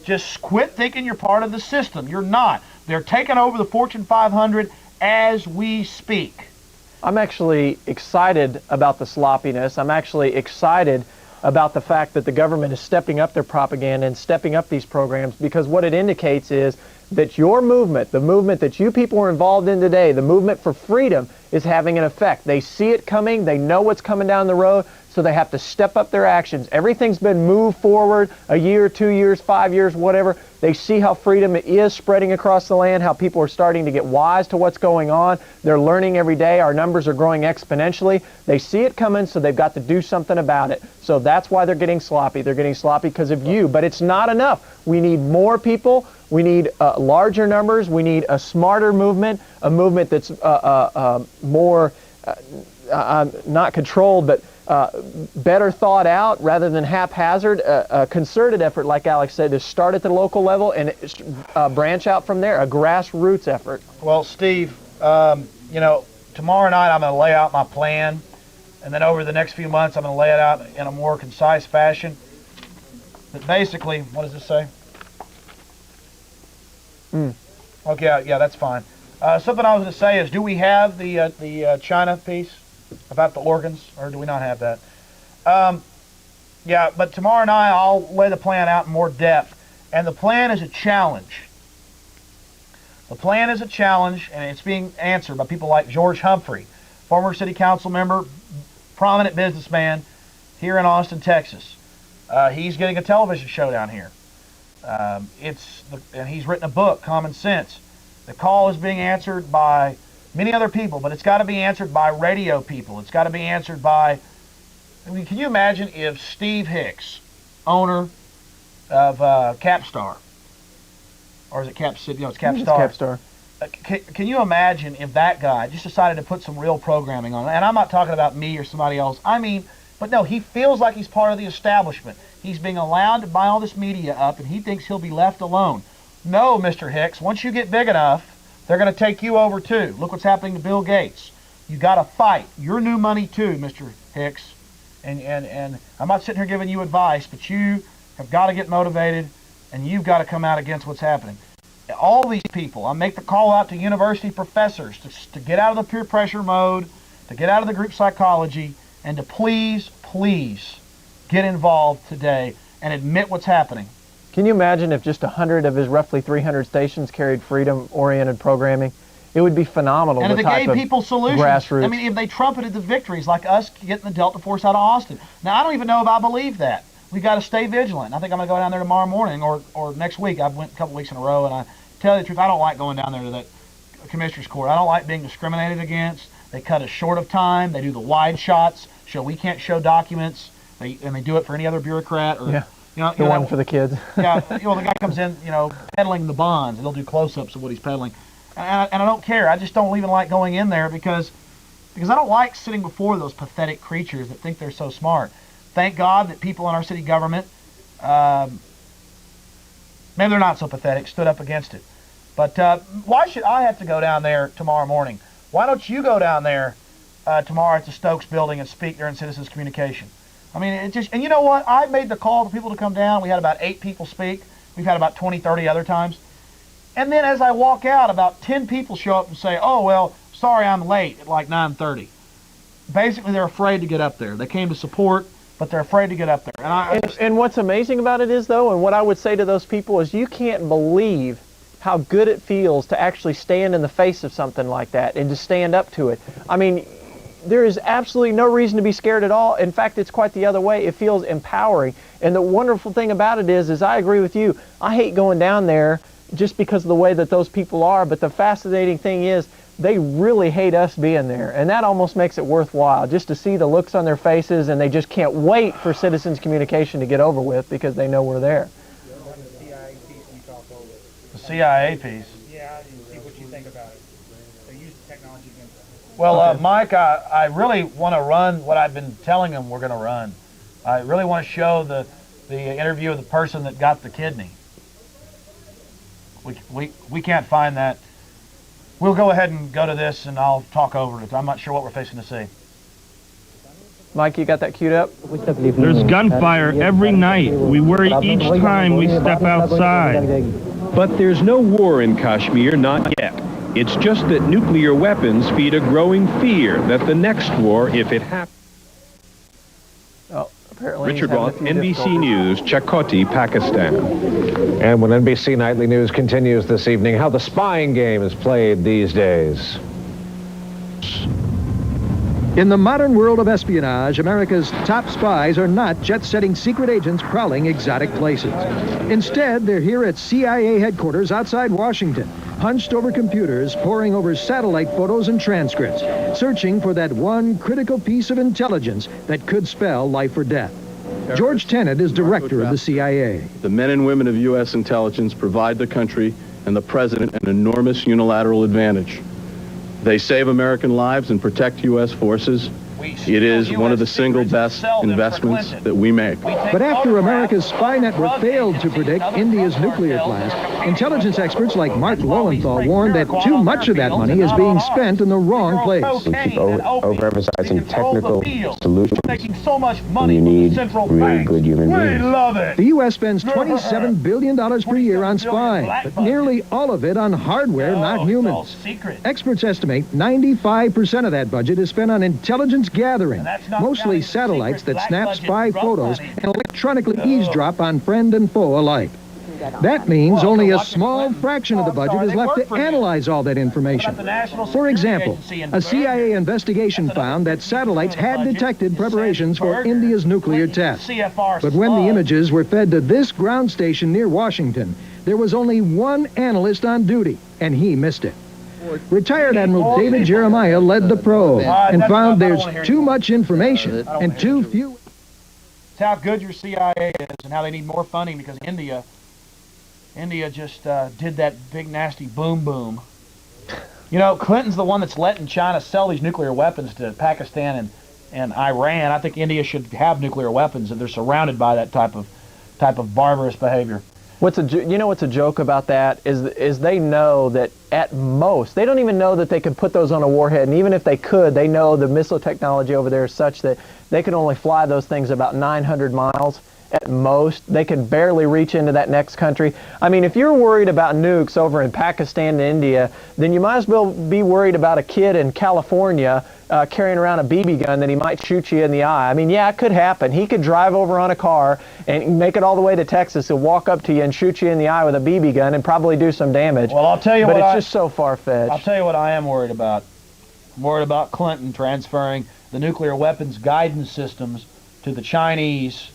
Just quit thinking you're part of the system. You're not. They're taking over the Fortune 500 as we speak. I'm actually excited about the sloppiness. I'm actually excited about the fact that the government is stepping up their propaganda and stepping up these programs, because what it indicates is that your movement, the movement that you people are involved in today, the movement for freedom, is having an effect. They see it coming. They know what's coming down the road. So they have to step up their actions. Everything's been moved forward a year, 2 years, 5 years, whatever. They see how freedom is spreading across the land, how people are starting to get wise to what's going on. They're learning every day. Our numbers are growing exponentially. They see it coming, so they've got to do something about it. So that's why they're getting sloppy. They're getting sloppy because of you. But it's not enough. We need more people. We need larger numbers. We need a smarter movement, a movement that's more not controlled, but better thought out rather than haphazard, a concerted effort, like Alex said, to start at the local level and branch out from there, a grassroots effort. Well, Steve, tomorrow night I'm going to lay out my plan, and then over the next few months I'm going to lay it out in a more concise fashion. But basically, what does this say? Okay, yeah, that's fine. Something I was going to say is, do we have the China piece about the organs, or do we not have that? Yeah, but tomorrow night I'll lay the plan out in more depth, and the plan is a challenge. The plan is a challenge, and it's being answered by people like George Humphrey, former city council member, prominent businessman here in Austin, Texas. He's getting a television show down here. And he's written a book, Common Sense. The call is being answered by many other people, but it's got to be answered by radio people. It's got to be answered by, I mean, can you imagine if Steve Hicks, owner of Capstar, or is it Cap City? No, it's Capstar. It's Capstar. Can you imagine if that guy just decided to put some real programming on it? And I'm not talking about me or somebody else. I mean, but no, he feels like he's part of the establishment. He's being allowed to buy all this media up, and he thinks he'll be left alone. No, Mr. Hicks, once you get big enough, they're going to take you over too. Look what's happening to Bill Gates. You got to fight. Your new money too, Mr. Hicks. And I'm not sitting here giving you advice, but you have got to get motivated, and you've got to come out against what's happening. All these people, I make the call out to university professors to get out of the peer pressure mode, to get out of the group psychology, and to please get involved today and admit what's happening. Can you imagine if just 100 of his roughly 300 stations carried freedom-oriented programming? It would be phenomenal. And if it gave people solutions, grassroots. I mean, if they trumpeted the victories like us getting the Delta Force out of Austin. Now, I don't even know if I believe that. We got to stay vigilant. I think I'm going to go down there tomorrow morning or next week. I've went a couple weeks in a row, and I tell you the truth, I don't like going down there to that commissioner's court. I don't like being discriminated against. They cut us short of time. They do the wide shots, so we can't show documents. And they do it for any other bureaucrat or the one for the kids. Yeah, the guy comes in, peddling the bonds, and they'll do close-ups of what he's peddling. And I don't care. I just don't even like going in there because I don't like sitting before those pathetic creatures that think they're so smart. Thank God that people in our city government, maybe they're not so pathetic, stood up against it. But why should I have to go down there tomorrow morning? Why don't you go down there tomorrow at the Stokes building and speak during Citizens Communication? I mean, and you know what? I made the call to people to come down. We had about 8 people speak. We've had about 20, 30 other times. And then as I walk out, about 10 people show up and say, oh, well, sorry I'm late at like 9:30. Basically, they're afraid to get up there. They came to support, but they're afraid to get up there. And what's amazing about it is, though, and what I would say to those people is you can't believe how good it feels to actually stand in the face of something like that and to stand up to it. I mean, there is absolutely no reason to be scared at all. In fact, it's quite the other way. It feels empowering. And the wonderful thing about it is I agree with you. I hate going down there just because of the way that those people are, but the fascinating thing is they really hate us being there, and that almost makes it worthwhile just to see the looks on their faces, and they just can't wait for Citizens Communication to get over with because they know we're there. The CIA piece? Yeah, and see what you think about it. They use the technology against us. Well, Mike, I really want to run what I've been telling them we're going to run. I really want to show the interview of the person that got the kidney. We can't find that. We'll go ahead and go to this, and I'll talk over it. I'm not sure what we're facing to see. Mike, you got that queued up? There's gunfire every night. We worry each time we step outside. But there's no war in Kashmir, not yet. It's just that nuclear weapons feed a growing fear that the next war, if it happens... Richard Roth, NBC News, Chakoti, Pakistan. And when NBC Nightly News continues this evening, how the spying game is played these days. In the modern world of espionage, America's top spies are not jet-setting secret agents prowling exotic places. Instead, they're here at CIA headquarters outside Washington, hunched over computers, poring over satellite photos and transcripts, searching for that one critical piece of intelligence that could spell life or death. George Tenet is director of the CIA. The men and women of U.S. intelligence provide the country and the president an enormous unilateral advantage. They save American lives and protect U.S. forces. It is one of the single best investments that we make. But after America's spy network failed to predict India's nuclear blast, intelligence experts like Mark Lowenthal warned that too much of that money is being spent in the wrong place. We keep overemphasizing technical solutions, and you need really good human beings. The U.S. spends $27 billion per year on spying, but nearly all of it on hardware, not humans. Experts estimate 95% of that budget is spent on intelligence gathering, mostly satellites that snap spy photos and electronically eavesdrop on friend and foe alike. That means only a small fraction of the budget is left to analyze all that information. For example, a CIA investigation found that satellites had detected preparations for India's nuclear test. But when the images were fed to this ground station near Washington, there was only one analyst on duty, and he missed it. Retired Admiral David Jeremiah led the probe and found there's too much information and too few. It's how good your CIA is and how they need more funding because India just did that big nasty boom boom. You know, Clinton's the one that's letting China sell these nuclear weapons to Pakistan and Iran. I think India should have nuclear weapons, and they're surrounded by that type of barbarous behavior. What's a joke about that is they know that at most they don't even know that they could put those on a warhead, and even if they could, they know the missile technology over there is such that they can only fly those things about 900 miles. At most, they can barely reach into that next country. I mean, if you're worried about nukes over in Pakistan and India, then you might as well be worried about a kid in California carrying around a BB gun that he might shoot you in the eye. I mean, yeah, it could happen. He could drive over on a car and make it all the way to Texas and walk up to you and shoot you in the eye with a BB gun and probably do some damage. Well, I'll tell you but it's just so far-fetched. I'll tell you what I am worried about. I'm worried about Clinton transferring the nuclear weapons guidance systems to the Chinese,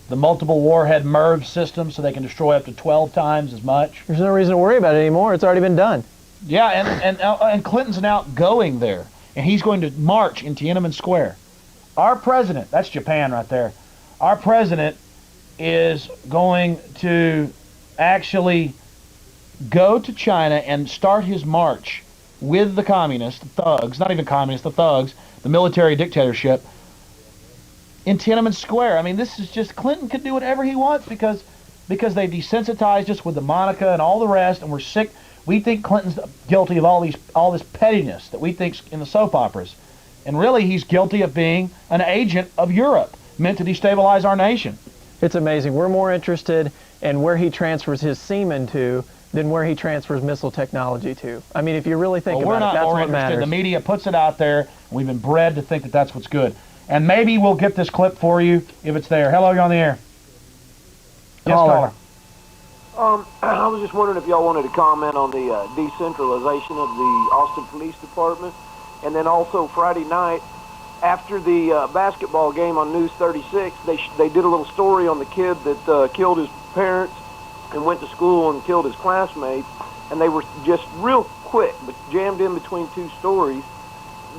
the multiple warhead MIRV system so they can destroy up to 12 times as much. There's no reason to worry about it anymore. It's already been done. Yeah, and Clinton's now going there, and he's going to march in Tiananmen Square. Our president, that's Japan right there, our president is going to actually go to China and start his march with the communists, the thugs, not even communists, the thugs, the military dictatorship, in Tiananmen Square. I mean, this is just, Clinton could do whatever he wants because they desensitized us with the Monica and all the rest, and we're sick. We think Clinton's guilty of all this pettiness that we think's in the soap operas. And really, he's guilty of being an agent of Europe, meant to destabilize our nation. It's amazing. We're more interested in where he transfers his semen to than where he transfers missile technology to. I mean, if you really think about it, that's what matters. The media puts it out there, and we've been bred to think that that's what's good. And maybe we'll get this clip for you if it's there. Hello, you're on the air. Yes, caller. I was just wondering if y'all wanted to comment on the decentralization of the Austin Police Department. And then also Friday night, after the basketball game on News 36, they did a little story on the kid that killed his parents and went to school and killed his classmates. And they were just real quick, but jammed in between two stories.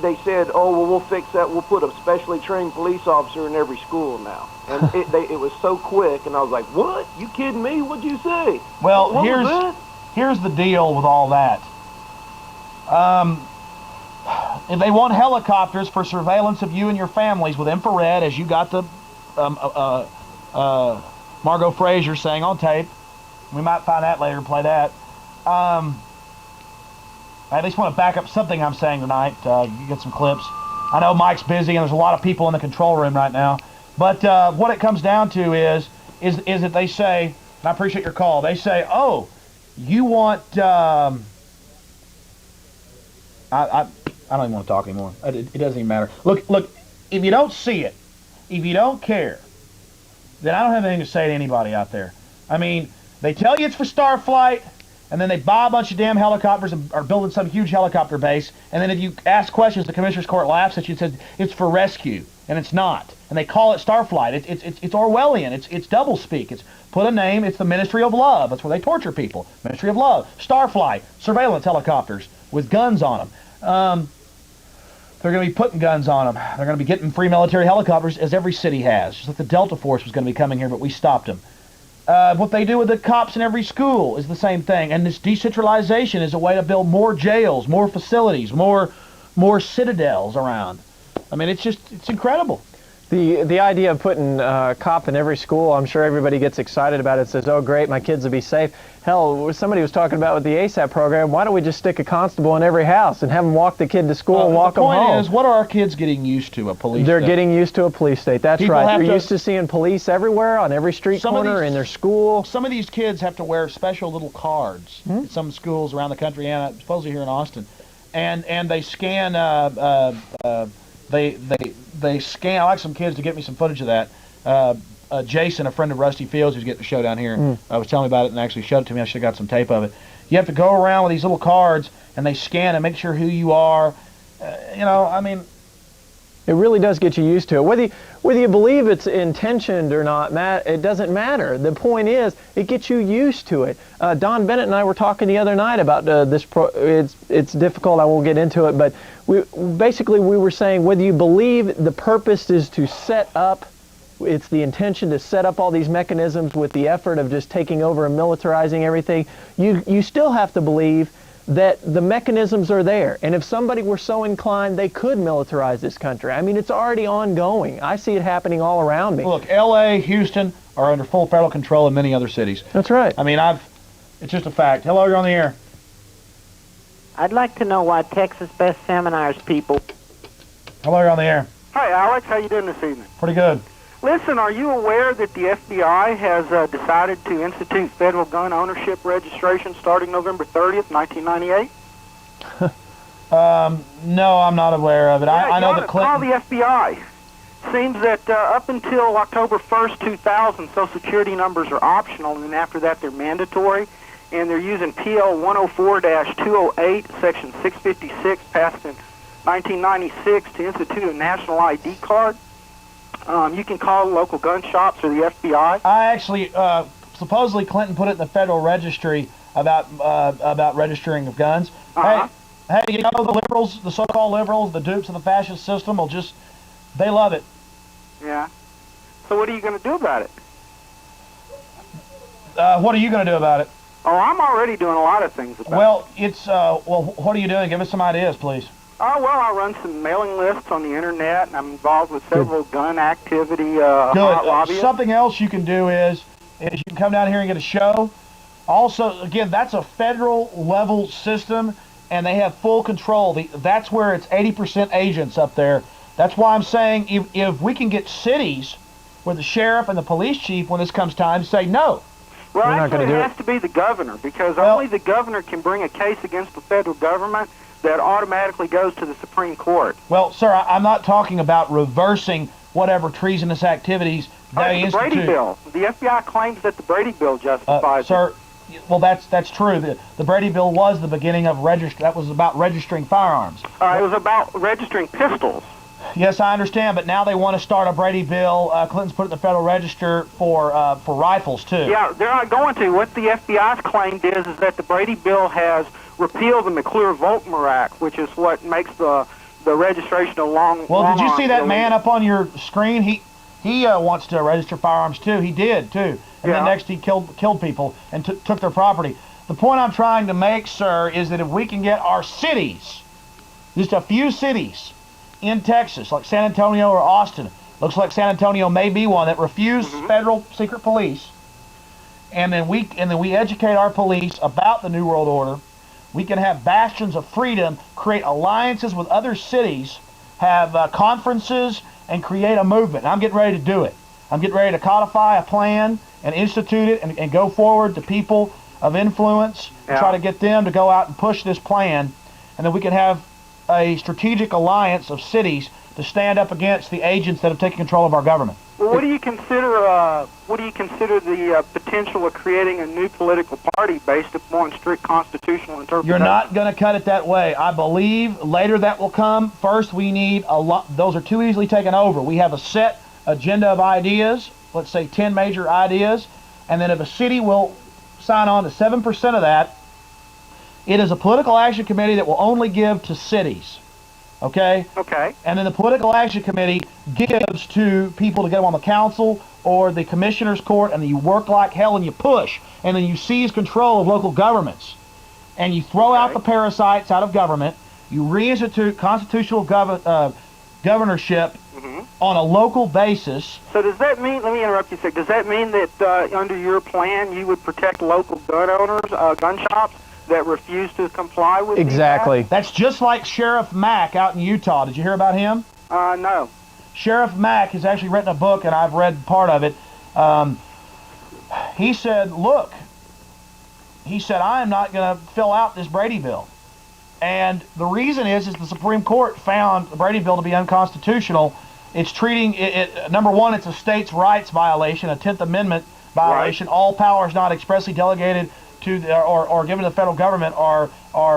They said, oh, well, we'll fix that. We'll put a specially trained police officer in every school now. And it was so quick, and I was like, what? You kidding me? What'd you say? Well, what here's the deal with all that. If they want helicopters for surveillance of you and your families with infrared, as you got the Margot Frazier saying on tape, we might find that later and play that. I at least want to back up something I'm saying tonight. You get some clips. I know Mike's busy and there's a lot of people in the control room right now. But what it comes down to is that they say, and I appreciate your call, they say, oh, you want, I don't even want to talk anymore. It doesn't even matter. Look, if you don't see it, if you don't care, then I don't have anything to say to anybody out there. I mean, they tell you it's for Starflight, and then they buy a bunch of damn helicopters and are building some huge helicopter base, and then if you ask questions, the Commissioner's Court laughs at you and says it's for rescue, and it's not. And they call it Starflight. It's Orwellian. It's doublespeak. It's put a name. It's the Ministry of Love. That's where they torture people. Ministry of Love. Starflight. Surveillance helicopters with guns on them. They're going to be putting guns on them. They're going to be getting free military helicopters, as every city has. Just like the Delta Force was going to be coming here, but we stopped them. What they do with the cops in every school is the same thing. And this decentralization is a way to build more jails, more facilities, more citadels around. I mean, it's incredible. The idea of putting a cop in every school, I'm sure everybody gets excited about it, says, oh great, my kids will be safe. Hell, somebody was talking about with the ASAP program, why don't we just stick a constable in every house and have them walk the kid to school and walk them home? The point is, what are our kids getting used to, a police They're state? getting used to a police state, that's People right. They're used to seeing police everywhere, on every street corner, in their school. Some of these kids have to wear special little cards at some schools around the country, and supposedly here in Austin. And they scan, they scan. I like some kids to get me some footage of that. Jason, a friend of Rusty Fields, who's getting the show down here, was telling me about it and actually showed it to me. I should have got some tape of it. You have to go around with these little cards, and they scan and make sure who you are. You know, I mean, It really does get you used to it. Whether you believe it's intentioned or not, it doesn't matter. The point is, it gets you used to it. Don Bennett and I were talking the other night about this. It's difficult. I won't get into it, but we were saying whether you believe the purpose is to set up, it's the intention to set up all these mechanisms with the effort of just taking over and militarizing everything. You still have to believe that the mechanisms are there, and if somebody were so inclined, they could militarize this country. I mean, it's already ongoing. I see it happening all around me. Look, L.A., Houston are under full federal control, and many other cities. That's right. I mean, it's just a fact. Hello, you're on the air. I'd like to know why Texas Best Seminars people. Hello, you're on the air. Hi, Alex. How you doing this evening? Pretty good. Listen, are you aware that the FBI has decided to institute federal gun ownership registration starting November 30th, 1998? No, I'm not aware of it. I know that Clinton... Call the FBI. Seems that up until October 1st, 2000, Social Security numbers are optional, and after that they're mandatory. And they're using PL 104-208, Section 656, passed in 1996, to institute a national ID card. You can call local gun shops or the FBI. I actually, supposedly Clinton put it in the Federal Registry about registering of guns. Hey, you know, the liberals, the so-called liberals, the dupes of the fascist system they love it. Yeah. So what are you going to do about it? What are you going to do about it? Oh, I'm already doing a lot of things about it. Well, what are you doing? Give us some ideas, please. Oh, well, I run some mailing lists on the internet, and I'm involved with several gun activity lobbyists. Something else you can do is you can come down here and get a show. Also, again, that's a federal level system, and they have full control. That's where it's 80% agents up there. That's why I'm saying if we can get cities where the sheriff and the police chief, when this comes time, say no. Well, actually, it has to be the governor, because only the governor can bring a case against the federal government that automatically goes to the Supreme Court. Well, sir, I'm not talking about reversing whatever treasonous activities they institute. The Brady Bill. The FBI claims that the Brady Bill justifies sir, well, that's true. The Brady Bill was the beginning of that was about registering firearms. It was about registering pistols. Yes, I understand, but now they want to start a Brady Bill. Clinton's put it in the Federal Register for rifles, too. Yeah, they're not going to. What the FBI's claimed is that the Brady Bill has repealed the McClure-Volkmer Act, which is what makes the registration a long. Well, did you see that man up on your screen? He wants to register firearms, too. He did, too. And then next he killed people and took their property. The point I'm trying to make, sir, is that if we can get our cities, just a few cities, in Texas, like San Antonio or Austin. Looks like San Antonio may be one that refused federal secret police. And then we educate our police about the New World Order. We can have bastions of freedom, create alliances with other cities, have conferences, and create a movement. And I'm getting ready to do it. I'm getting ready to codify a plan and institute it and go forward to people of influence, try to get them to go out and push this plan. And then we can have a strategic alliance of cities to stand up against the agents that have taken control of our government. Well, what do you consider the potential of creating a new political party based upon strict constitutional interpretation? You're not going to cut it that way. I believe later that will come. First, we need a lot. Those are too easily taken over. We have a set agenda of ideas, let's say 10 major ideas, and then if a city will sign on to 7% of that, it is a political action committee that will only give to cities, okay? Okay. And then the political action committee gives to people to get them on the council or the commissioner's court, and then you work like hell and you push, and then you seize control of local governments. And you throw out the parasites out of government, you reinstitute constitutional governorship on a local basis. So does that mean, let me interrupt you a second, does that mean that under your plan you would protect local gun owners, gun shops, that refuse to comply with Exactly. That's just like Sheriff Mack out in Utah. Did you hear about him? No. Sheriff Mack has actually written a book, and I've read part of it. He said, look, I am not going to fill out this Brady Bill. And the reason is the Supreme Court found the Brady Bill to be unconstitutional. It's treating it, number one, it's a states' rights violation, a 10th Amendment violation. Right. All powers not expressly delegated to or given to the federal government are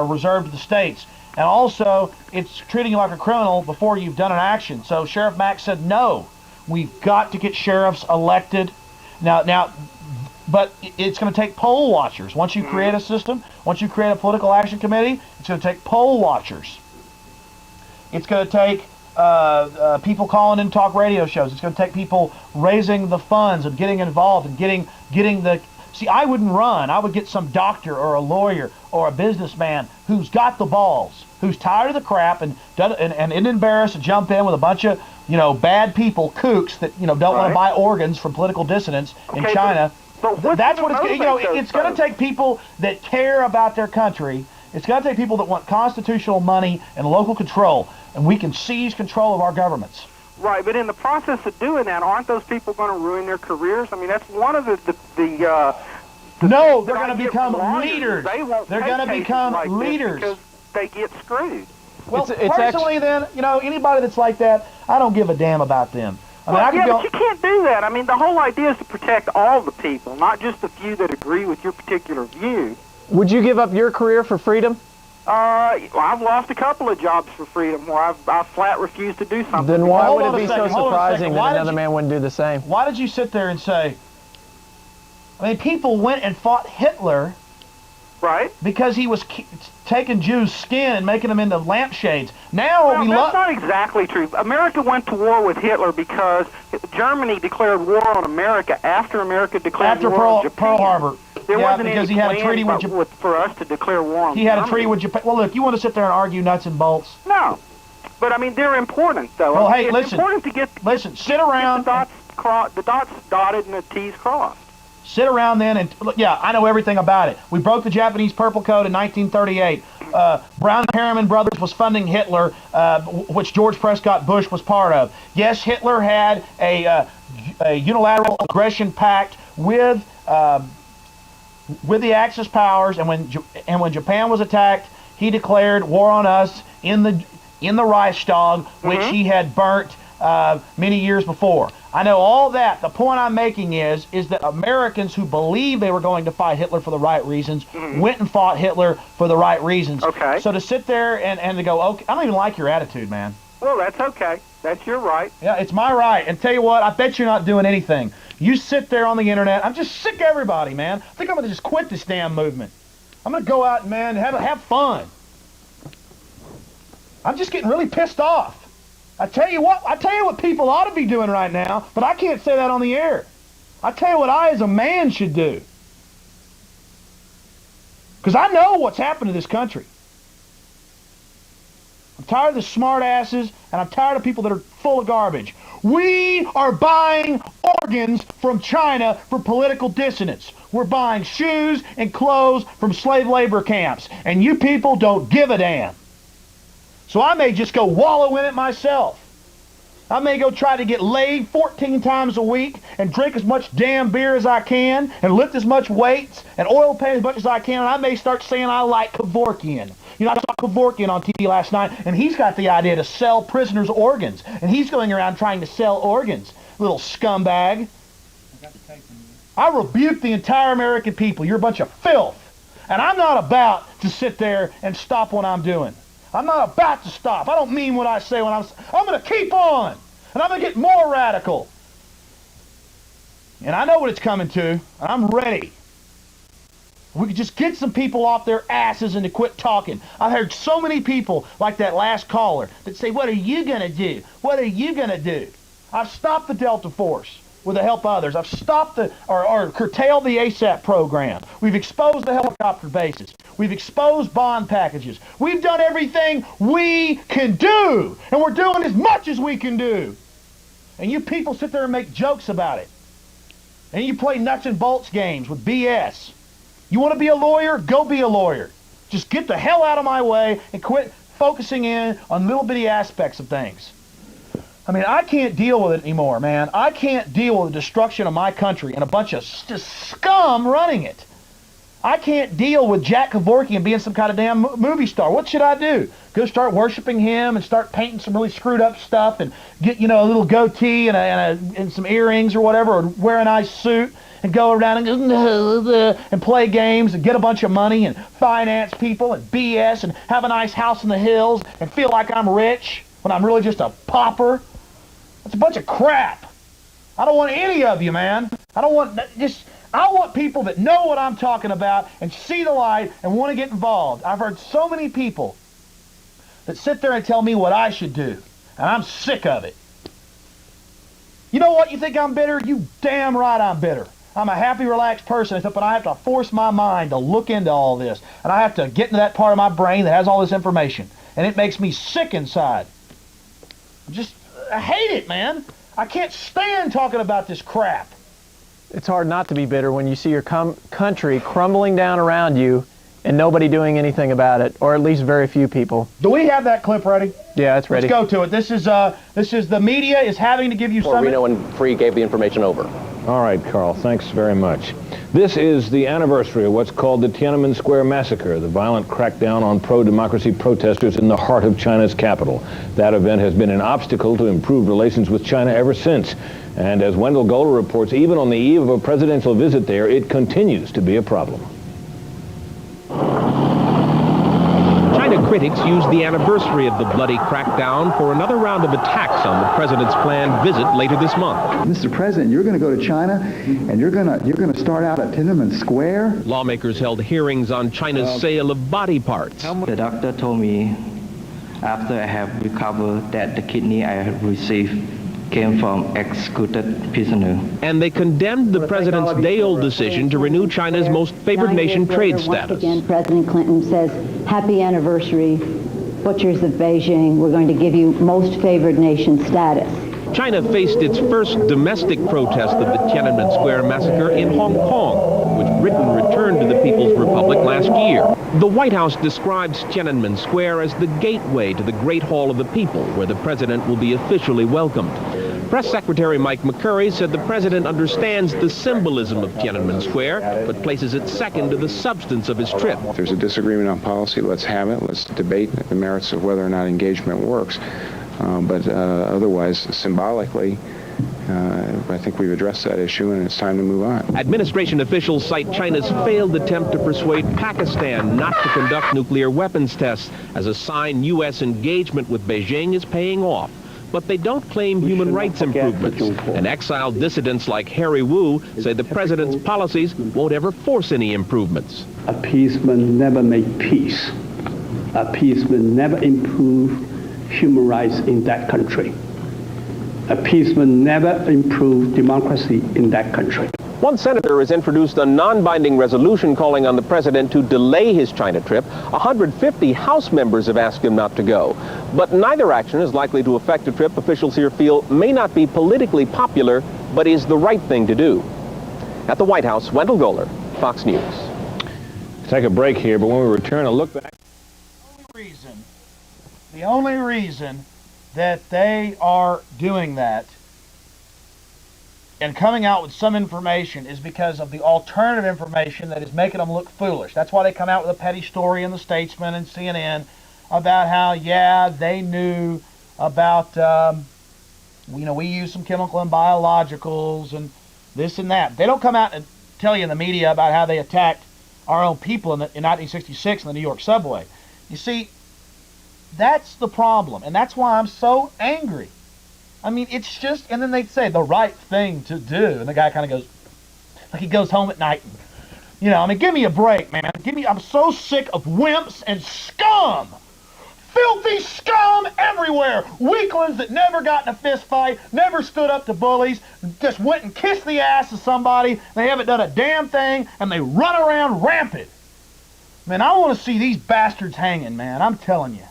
reserved to the states. And also, it's treating you like a criminal before you've done an action. So Sheriff Mack said, no, we've got to get sheriffs elected. Now, but it's going to take poll watchers. Once you create a system, once you create a political action committee, it's going to take poll watchers. It's going to take people calling in talk radio shows. It's going to take people raising the funds and getting involved and getting the... See, I wouldn't run. I would get some doctor or a lawyer or a businessman who's got the balls, who's tired of the crap and isn't embarrassed to jump in with a bunch of, bad people, kooks that, don't want to buy organs from political dissidents in China. But that's what it's going to take people that care about their country. It's going to take people that want constitutional money and local control, and we can seize control of our governments. Right, but in the process of doing that, aren't those people going to ruin their careers? I mean, that's one of the no, they're going to become leaders. They're going to become leaders because they get screwed. Well, personally, then, anybody that's like that, I don't give a damn about them. But you can't do that. I mean, the whole idea is to protect all the people, not just the few that agree with your particular view. Would you give up your career for freedom? I've lost a couple of jobs for freedom where I've flat refused to do something. Then why would it be so surprising that another man wouldn't do the same? Why did you sit there and say, people went and fought Hitler, right? Because he was taking Jews' skin and making them into lampshades. Now that's not exactly true. America went to war with Hitler because Germany declared war on America after America declared war on Japan. Pearl Harbor. There wasn't because any he had a treaty with for us to declare war on He had a treaty with Japan. Well, look, you want to sit there and argue nuts and bolts? No. But, I mean, they're important, though. Well, hey, it's important to get sit around. The dots dotted and the T's crossed. Sit around then and, I know everything about it. We broke the Japanese Purple Code in 1938. Brown Harriman Brothers was funding Hitler, which George Prescott Bush was part of. Yes, Hitler had a unilateral aggression pact with the Axis powers, and when Japan was attacked, he declared war on us in the Reichstag, which he had burnt many years before. I know all that. The point I'm making is that Americans who believe they were going to fight Hitler for the right reasons went and fought Hitler for the right reasons. Okay. So to sit there and to go, okay, I don't even like your attitude, man. Well, that's okay. That's your right. Yeah, it's my right. And tell you what, I bet you're not doing anything. You sit there on the internet. I'm just sick of everybody, man. I think I'm going to just quit this damn movement. I'm going to go out and, man, have fun. I'm just getting really pissed off. I tell you what people ought to be doing right now, but I can't say that on the air. I tell you what I, as a man, should do. Because I know what's happened to this country. I'm tired of the smart asses, and I'm tired of people that are full of garbage. We are buying organs from China for political dissidents. We're buying shoes and clothes from slave labor camps, and you people don't give a damn. So I may just go wallow in it myself. I may go try to get laid 14 times a week and drink as much damn beer as I can and lift as much weights and oil paint as much as I can, and I may start saying I like Kevorkian. I saw Kevorkian on TV last night, and he's got the idea to sell prisoners' organs, and he's going around trying to sell organs. Little scumbag. I rebuke the entire American people. You're a bunch of filth. And I'm not about to sit there and stop what I'm doing. I'm not about to stop. I don't mean what I say when I'm going to keep on. And I'm going to get more radical. And I know what it's coming to. And I'm ready. We could just get some people off their asses and to quit talking. I've heard so many people, like that last caller, that say, what are you going to do? What are you going to do? I've stopped the Delta Force with the help of others. I've stopped or curtailed the ASAP program. We've exposed the helicopter bases. We've exposed bond packages. We've done everything we can do. And we're doing as much as we can do. And you people sit there and make jokes about it. And you play nuts and bolts games with BS. You want to be a lawyer? Go be a lawyer. Just get the hell out of my way and quit focusing in on little bitty aspects of things. I mean, I can't deal with it anymore, man. I can't deal with the destruction of my country and a bunch of just scum running it. I can't deal with Jack Kevorkian being some kind of damn movie star. What should I do? Go start worshiping him and start painting some really screwed up stuff and get, a little goatee and some earrings or whatever, or wear a nice suit and go around and play games and get a bunch of money and finance people and BS and have a nice house in the hills and feel like I'm rich when I'm really just a pauper. That's a bunch of crap. I don't want any of you, man. I want people that know what I'm talking about and see the light and want to get involved. I've heard so many people that sit there and tell me what I should do, and I'm sick of it. You know what? You think I'm bitter? You damn right I'm bitter. I'm a happy, relaxed person, but I have to force my mind to look into all this, and I have to get into that part of my brain that has all this information, and it makes me sick inside. I hate it, man. I can't stand talking about this crap. It's hard not to be bitter when you see your country crumbling down around you and nobody doing anything about it, or at least very few people. Do we have that clip ready? Yeah, it's ready. Let's go to it. This is the media is having to give you some. Reno and Free gave the information over. All right, Carl, thanks very much. This is the anniversary of what's called the Tiananmen Square Massacre, the violent crackdown on pro-democracy protesters in the heart of China's capital. That event has been an obstacle to improved relations with China ever since. And as Wendell Goler reports, even on the eve of a presidential visit there, it continues to be a problem. China critics used the anniversary of the bloody crackdown for another round of attacks on the president's planned visit later this month. Mr. President, you're going to go to China, and you're going to start out at Tiananmen Square. Lawmakers held hearings on China's sale of body parts. The doctor told me after I have recovered that the kidney I have received came from executed prisoner. And they condemned the president's day-old decision to renew China's most favored nation trade status. Once again, President Clinton says, happy anniversary, butchers of Beijing, we're going to give you most favored nation status. China faced its first domestic protest of the Tiananmen Square massacre in Hong Kong, which Britain returned to the People's Republic last year. The White House describes Tiananmen Square as the gateway to the Great Hall of the People, where the president will be officially welcomed. Press Secretary Mike McCurry said the president understands the symbolism of Tiananmen Square, but places it second to the substance of his trip. If there's a disagreement on policy, let's have it. Let's debate the merits of whether or not engagement works. But otherwise, symbolically, I think we've addressed that issue, and it's time to move on. Administration officials cite China's failed attempt to persuade Pakistan not to conduct nuclear weapons tests as a sign U.S. engagement with Beijing is paying off. But they don't claim human rights improvements. And exiled dissidents like Harry Wu say the president's policies won't ever force any improvements. Appeasement never make peace. Appeasement never improve human rights in that country. Appeasement never improve democracy in that country. One senator has introduced a non-binding resolution calling on the president to delay his China trip. 150 House members have asked him not to go. But neither action is likely to affect a trip officials here feel may not be politically popular, but is the right thing to do. At the White House, Wendell Goler, Fox News. Take a break here, but when we return, a look back. The only reason that they are doing that and coming out with some information is because of the alternative information that is making them look foolish. That's why they come out with a petty story in the Statesman and CNN about how, yeah, they knew about, we use some chemical and biologicals and this and that. They don't come out and tell you in the media about how they attacked our own people in 1966 in the New York subway. You see, that's the problem, and that's why I'm so angry. I mean, it's just, and then they say the right thing to do, and the guy kind of goes, like he goes home at night. And, give me a break, man. I'm so sick of wimps and scum. Filthy scum everywhere. Weaklings that never got in a fist fight, never stood up to bullies, just went and kissed the ass of somebody. They haven't done a damn thing, and they run around rampant. Man, I want to see these bastards hanging, man. I'm telling you.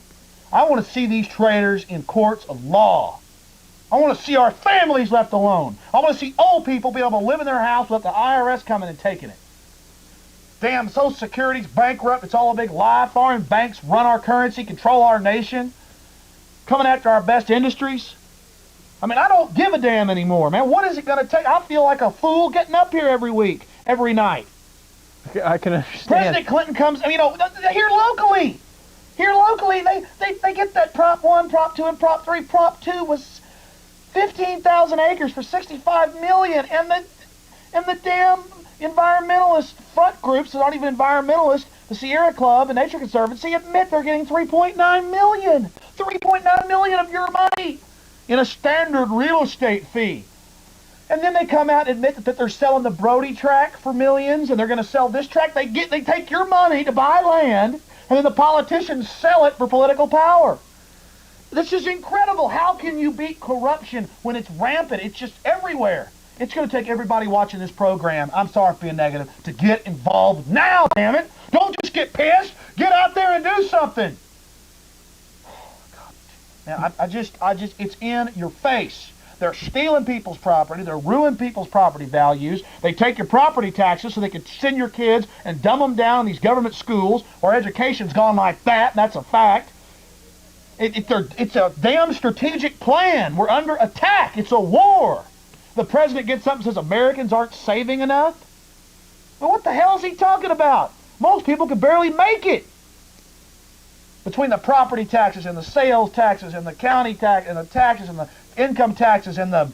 I want to see these traitors in courts of law. I want to see our families left alone. I want to see old people be able to live in their house without the IRS coming and taking it. Damn, Social Security's bankrupt. It's all a big lie. Foreign banks run our currency, control our nation, coming after our best industries. I mean, I don't give a damn anymore, man. What is it going to take? I feel like a fool getting up here every week, every night. I can understand. President Clinton comes, here locally. Here locally, they get that Prop 1, Prop 2, and Prop 3. Prop 2 was 15,000 acres for $65 million, and And the damn environmentalist front groups that aren't even environmentalists, the Sierra Club and Nature Conservancy, admit they're getting $3.9 million. $3.9 million of your money in a standard real estate fee. And then they come out and admit that they're selling the Brody tract for millions, and they're going to sell this tract. They take your money to buy land, and then the politicians sell it for political power. This is incredible. How can you beat corruption when it's rampant? It's just everywhere. It's going to take everybody watching this program, I'm sorry for being negative, to get involved now, damn it. Don't just get pissed. Get out there and do something. Man, I just, it's in your face. They're stealing people's property. They're ruining people's property values. They take your property taxes so they can send your kids and dumb them down in these government schools where education's gone like that, and that's a fact. It's a damn strategic plan. We're under attack. It's a war. The president gets up and says Americans aren't saving enough. Well, what the hell is he talking about? Most people can barely make it. Between the property taxes and the sales taxes and the county tax and the taxes and the income taxes and the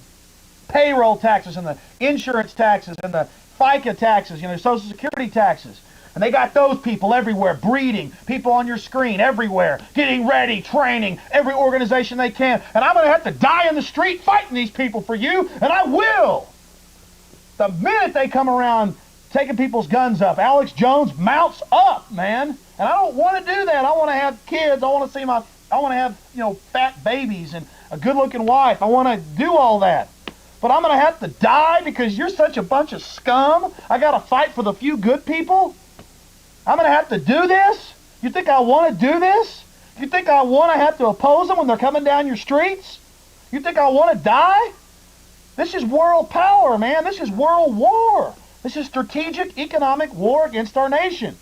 payroll taxes and the insurance taxes and the FICA taxes, Social Security taxes. And they got those people everywhere, breeding, people on your screen everywhere, getting ready, training, every organization they can. And I'm going to have to die in the street fighting these people for you, and I will. The minute they come around taking people's guns up, Alex Jones mounts up, man. And I don't want to do that. I want to have kids. I want to have, fat babies and a good-looking wife. I want to do all that. But I'm going to have to die because you're such a bunch of scum? I got to fight for the few good people? I'm going to have to do this? You think I want to do this? You think I want to have to oppose them when they're coming down your streets? You think I want to die? This is world power, man. This is world war. This is strategic economic war against our nation.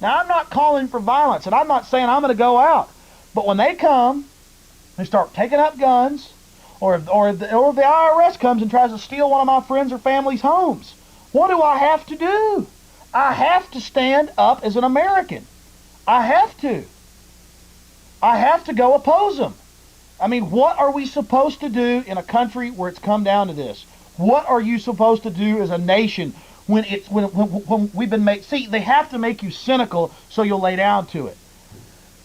Now, I'm not calling for violence, and I'm not saying I'm going to go out. But when they come and start taking up guns, or if the IRS comes and tries to steal one of my friends or family's homes, what do I have to do? I have to stand up as an American. I have to. I have to go oppose them. I mean, what are we supposed to do in a country where it's come down to this? What are you supposed to do as a nation when we've been made? See, they have to make you cynical so you'll lay down to it.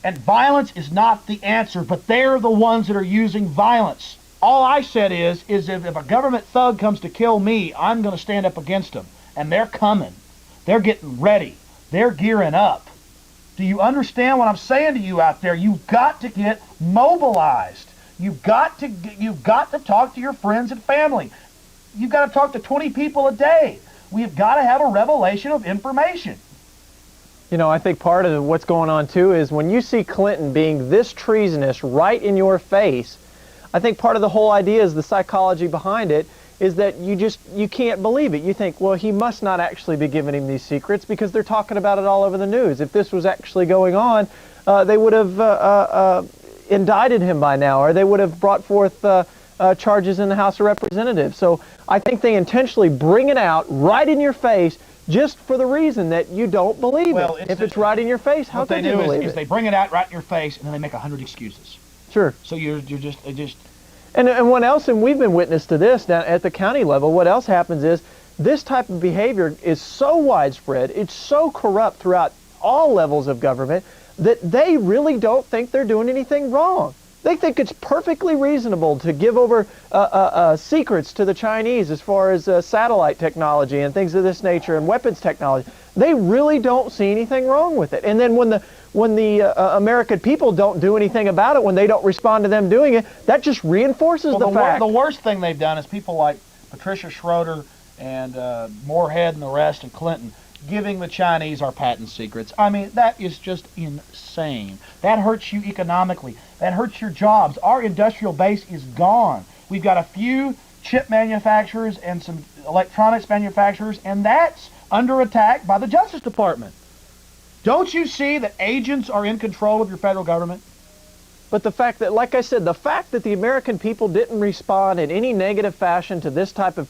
And violence is not the answer, but they're the ones that are using violence. All I said is if a government thug comes to kill me, I'm going to stand up against them. And they're coming. They're getting ready. They're gearing up. Do you understand what I'm saying to you out there? You've got to get mobilized. You've got to talk to your friends and family. You've got to talk to 20 people a day. We've got to have a revelation of information. I think part of what's going on too is when you see Clinton being this treasonous right in your face, I think part of the whole idea is the psychology behind it is that you can't believe it. You think, well, he must not actually be giving him these secrets because they're talking about it all over the news. If this was actually going on, they would have indicted him by now, or they would have brought forth charges in the House of Representatives. So I think they intentionally bring it out right in your face just for the reason that you don't believe it. If it's right in your face, how can you believe it? What they do is they bring it out right in your face, and then they make 100 excuses. Sure. So you're just... And what else, and we've been witness to this down at the county level, what else happens is this type of behavior is so widespread, it's so corrupt throughout all levels of government that they really don't think they're doing anything wrong. They think it's perfectly reasonable to give over secrets to the Chinese as far as satellite technology and things of this nature and weapons technology. They really don't see anything wrong with it. And then when the American people don't do anything about it, when they don't respond to them doing it, that just reinforces the fact. The worst thing they've done is people like Patricia Schroeder and Moorhead and the rest and Clinton giving the Chinese our patent secrets. I mean, that is just insane. That hurts you economically. That hurts your jobs. Our industrial base is gone. We've got a few chip manufacturers and some electronics manufacturers, and that's under attack by the Justice Department. Don't you see that agents are in control of your federal government? But the fact that, like I said, the fact that the American people didn't respond in any negative fashion to this type of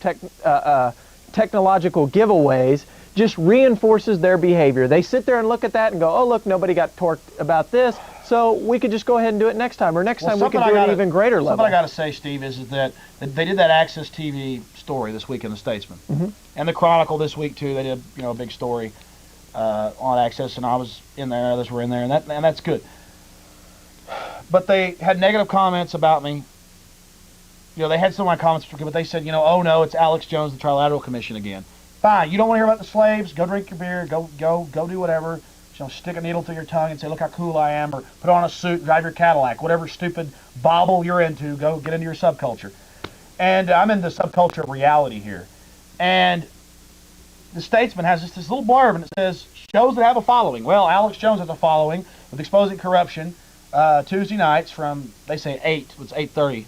technological giveaways just reinforces their behavior. They sit there and look at that and go, oh, look, nobody got torqued about this, So we could just go ahead and do it next time, or next time we could do it at an even greater level. Something I got to say, Steve, is that they did that Access TV story this week in the Statesman, and the Chronicle this week too. They did a big story on Access, and I was in there, others were in there, and that's good. But they had negative comments about me. They had some of my comments, but they said, oh no, it's Alex Jones, the Trilateral Commission again. Fine, you don't want to hear about the slaves? Go drink your beer. Go do whatever. Stick a needle through your tongue and say, look how cool I am, or put on a suit and drive your Cadillac. Whatever stupid bauble you're into, go get into your subculture. And I'm in the subculture of reality here. And the Statesman has this little blurb, and it says, shows that have a following. Well, Alex Jones has a following with Exposing Corruption Tuesday nights from, they say 8, it's 8:30,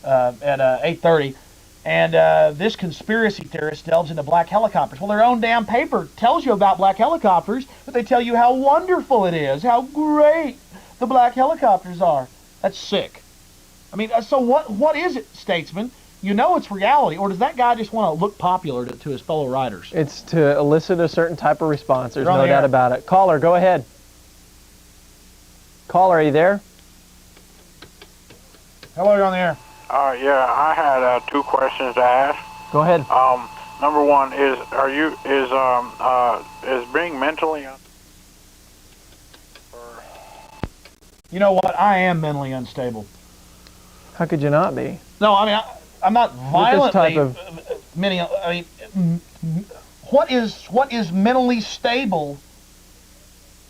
at 8:30. And this conspiracy theorist delves into black helicopters. Well, their own damn paper tells you about black helicopters, but they tell you how wonderful it is, how great the black helicopters are. That's sick. I mean, so what is it, Statesman? It's reality, or does that guy just want to look popular to his fellow writers? It's to elicit a certain type of response. There's no doubt about it. Caller, go ahead. Caller, are you there? Hello, you're on the air. Yeah, I had 2 questions to ask. Go ahead. Number one is being mentally You know what? I am mentally unstable. How could you not be? No, I mean I'm not violently. What is mentally stable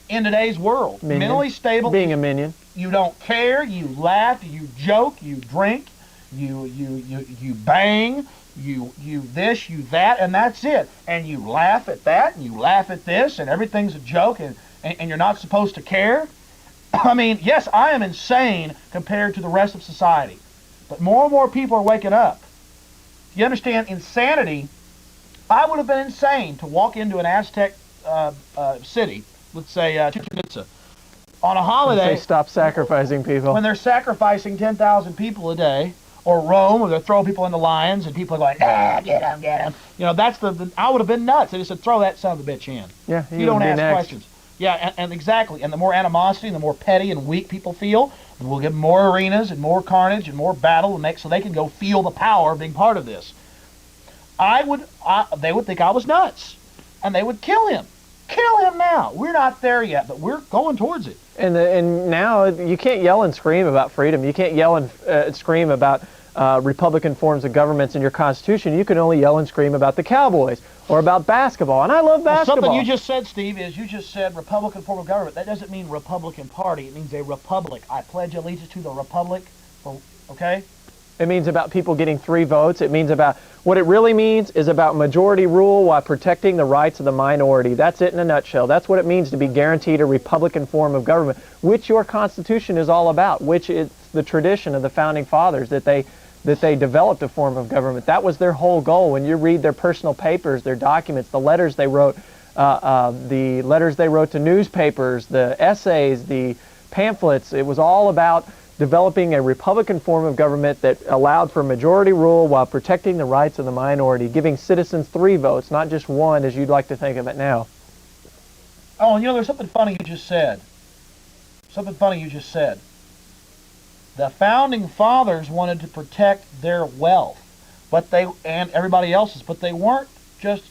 in today's world? Minion. Mentally stable. Being a minion. You don't care. You laugh. You joke. You drink. You bang, you this, you that, and that's it. And you laugh at that, and you laugh at this, and everything's a joke, and you're not supposed to care. I mean, yes, I am insane compared to the rest of society, but more and more people are waking up. You understand insanity? I would have been insane to walk into an Aztec city, let's say Chichen Itza, on a holiday. Say stop sacrificing people. When they're sacrificing 10,000 people a day. Or Rome, where they're throwing people into lions, and people are going, get them. That's I would have been nuts. They just said, throw that son of a bitch in. Yeah, you don't ask questions. Yeah, and exactly. And the more animosity and the more petty and weak people feel, we'll give them more arenas and more carnage and more battle, so they can go feel the power of being part of this. They would think I was nuts, and they would kill him. Kill him now. We're not there yet, but we're going towards it. And now you can't yell and scream about freedom. You can't yell and scream about Republican forms of governments in your Constitution. You can only yell and scream about the Cowboys or about basketball. And I love basketball. Something you just said, Steve, is you just said Republican form of government. That doesn't mean Republican Party. It means a republic. I pledge allegiance to the republic. Okay? It means about people getting 3 votes. It means about, what it really means is about majority rule while protecting the rights of the minority. That's it in a nutshell. That's what it means to be guaranteed a Republican form of government, which your Constitution is all about, which is the tradition of the Founding Fathers, that they developed a form of government. That was their whole goal. When you read their personal papers, their documents, the letters they wrote to newspapers, the essays, the pamphlets, it was all about developing a Republican form of government that allowed for majority rule while protecting the rights of the minority, giving citizens 3 votes, not just 1 as you'd like to think of it now. Oh, and there's something funny you just said. The Founding Fathers wanted to protect their wealth, and everybody else's, but they weren't just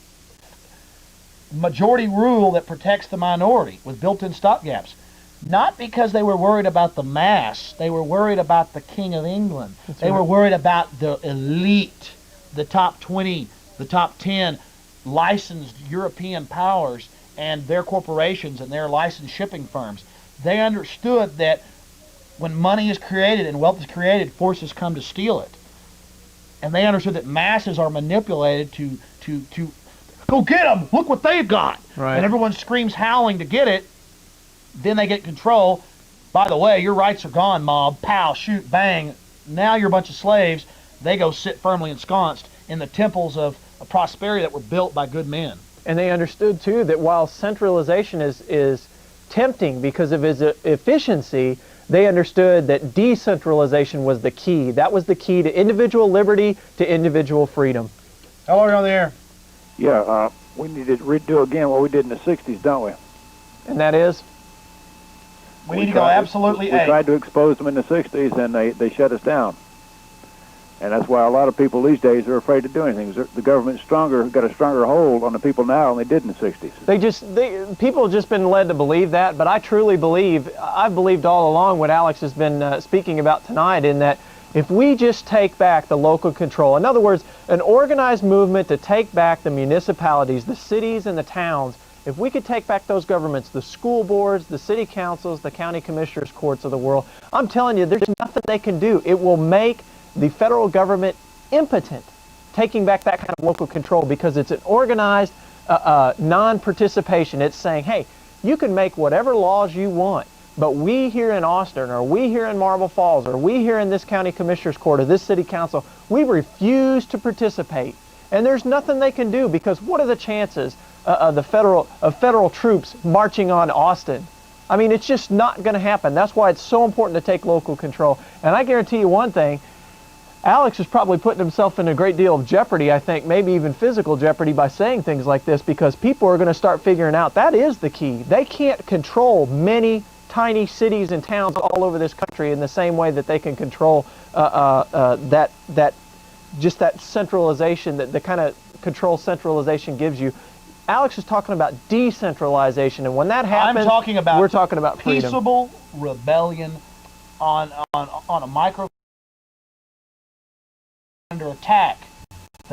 majority rule that protects the minority with built-in stopgaps. Not because they were worried about the mass. They were worried about the King of England. They were worried about the elite, the top 20, the top 10 licensed European powers and their corporations and their licensed shipping firms. They understood that when money is created and wealth is created, forces come to steal it. And they understood that masses are manipulated to go get them. Look what they've got. Right. And everyone screams howling to get it. Then they get control. By the way, your rights are gone, mob. Pow, shoot, bang. Now you're a bunch of slaves. They go sit firmly ensconced in the temples of prosperity that were built by good men. And they understood, too, that while centralization is tempting because of its efficiency, they understood that decentralization was the key. That was the key to individual liberty, to individual freedom. Hello, you're on the air. Yeah, we need to redo again what we did in the 60s, don't we? And that is? We need to go absolutely We A. tried to expose them in the 60s, and they shut us down. And that's why a lot of people these days are afraid to do anything. The government's got a stronger hold on the people now than they did in the 60s. People have just been led to believe that, but I truly believe, I've believed all along what Alex has been speaking about tonight, in that if we just take back the local control, in other words, an organized movement to take back the municipalities, the cities and the towns, if we could take back those governments, the school boards, the city councils, the county commissioners' courts of the world, I'm telling you, there's nothing they can do. It will make the federal government impotent, taking back that kind of local control, because it's an organized non-participation. It's saying, hey, you can make whatever laws you want, but we here in Austin, or we here in Marble Falls, or we here in this county commissioner's court, or this city council, we refuse to participate. And there's nothing they can do, because what are the chances of federal troops marching on Austin? I mean, it's just not going to happen. That's why it's so important to take local control. And I guarantee you one thing, Alex is probably putting himself in a great deal of jeopardy, I think, maybe even physical jeopardy, by saying things like this, because people are going to start figuring out that is the key. They can't control many tiny cities and towns all over this country in the same way that they can control that centralization, that the kind of control centralization gives you. Alex is talking about decentralization, and when that happens, I'm talking about we're talking about freedom. Peaceable rebellion on a micro under attack.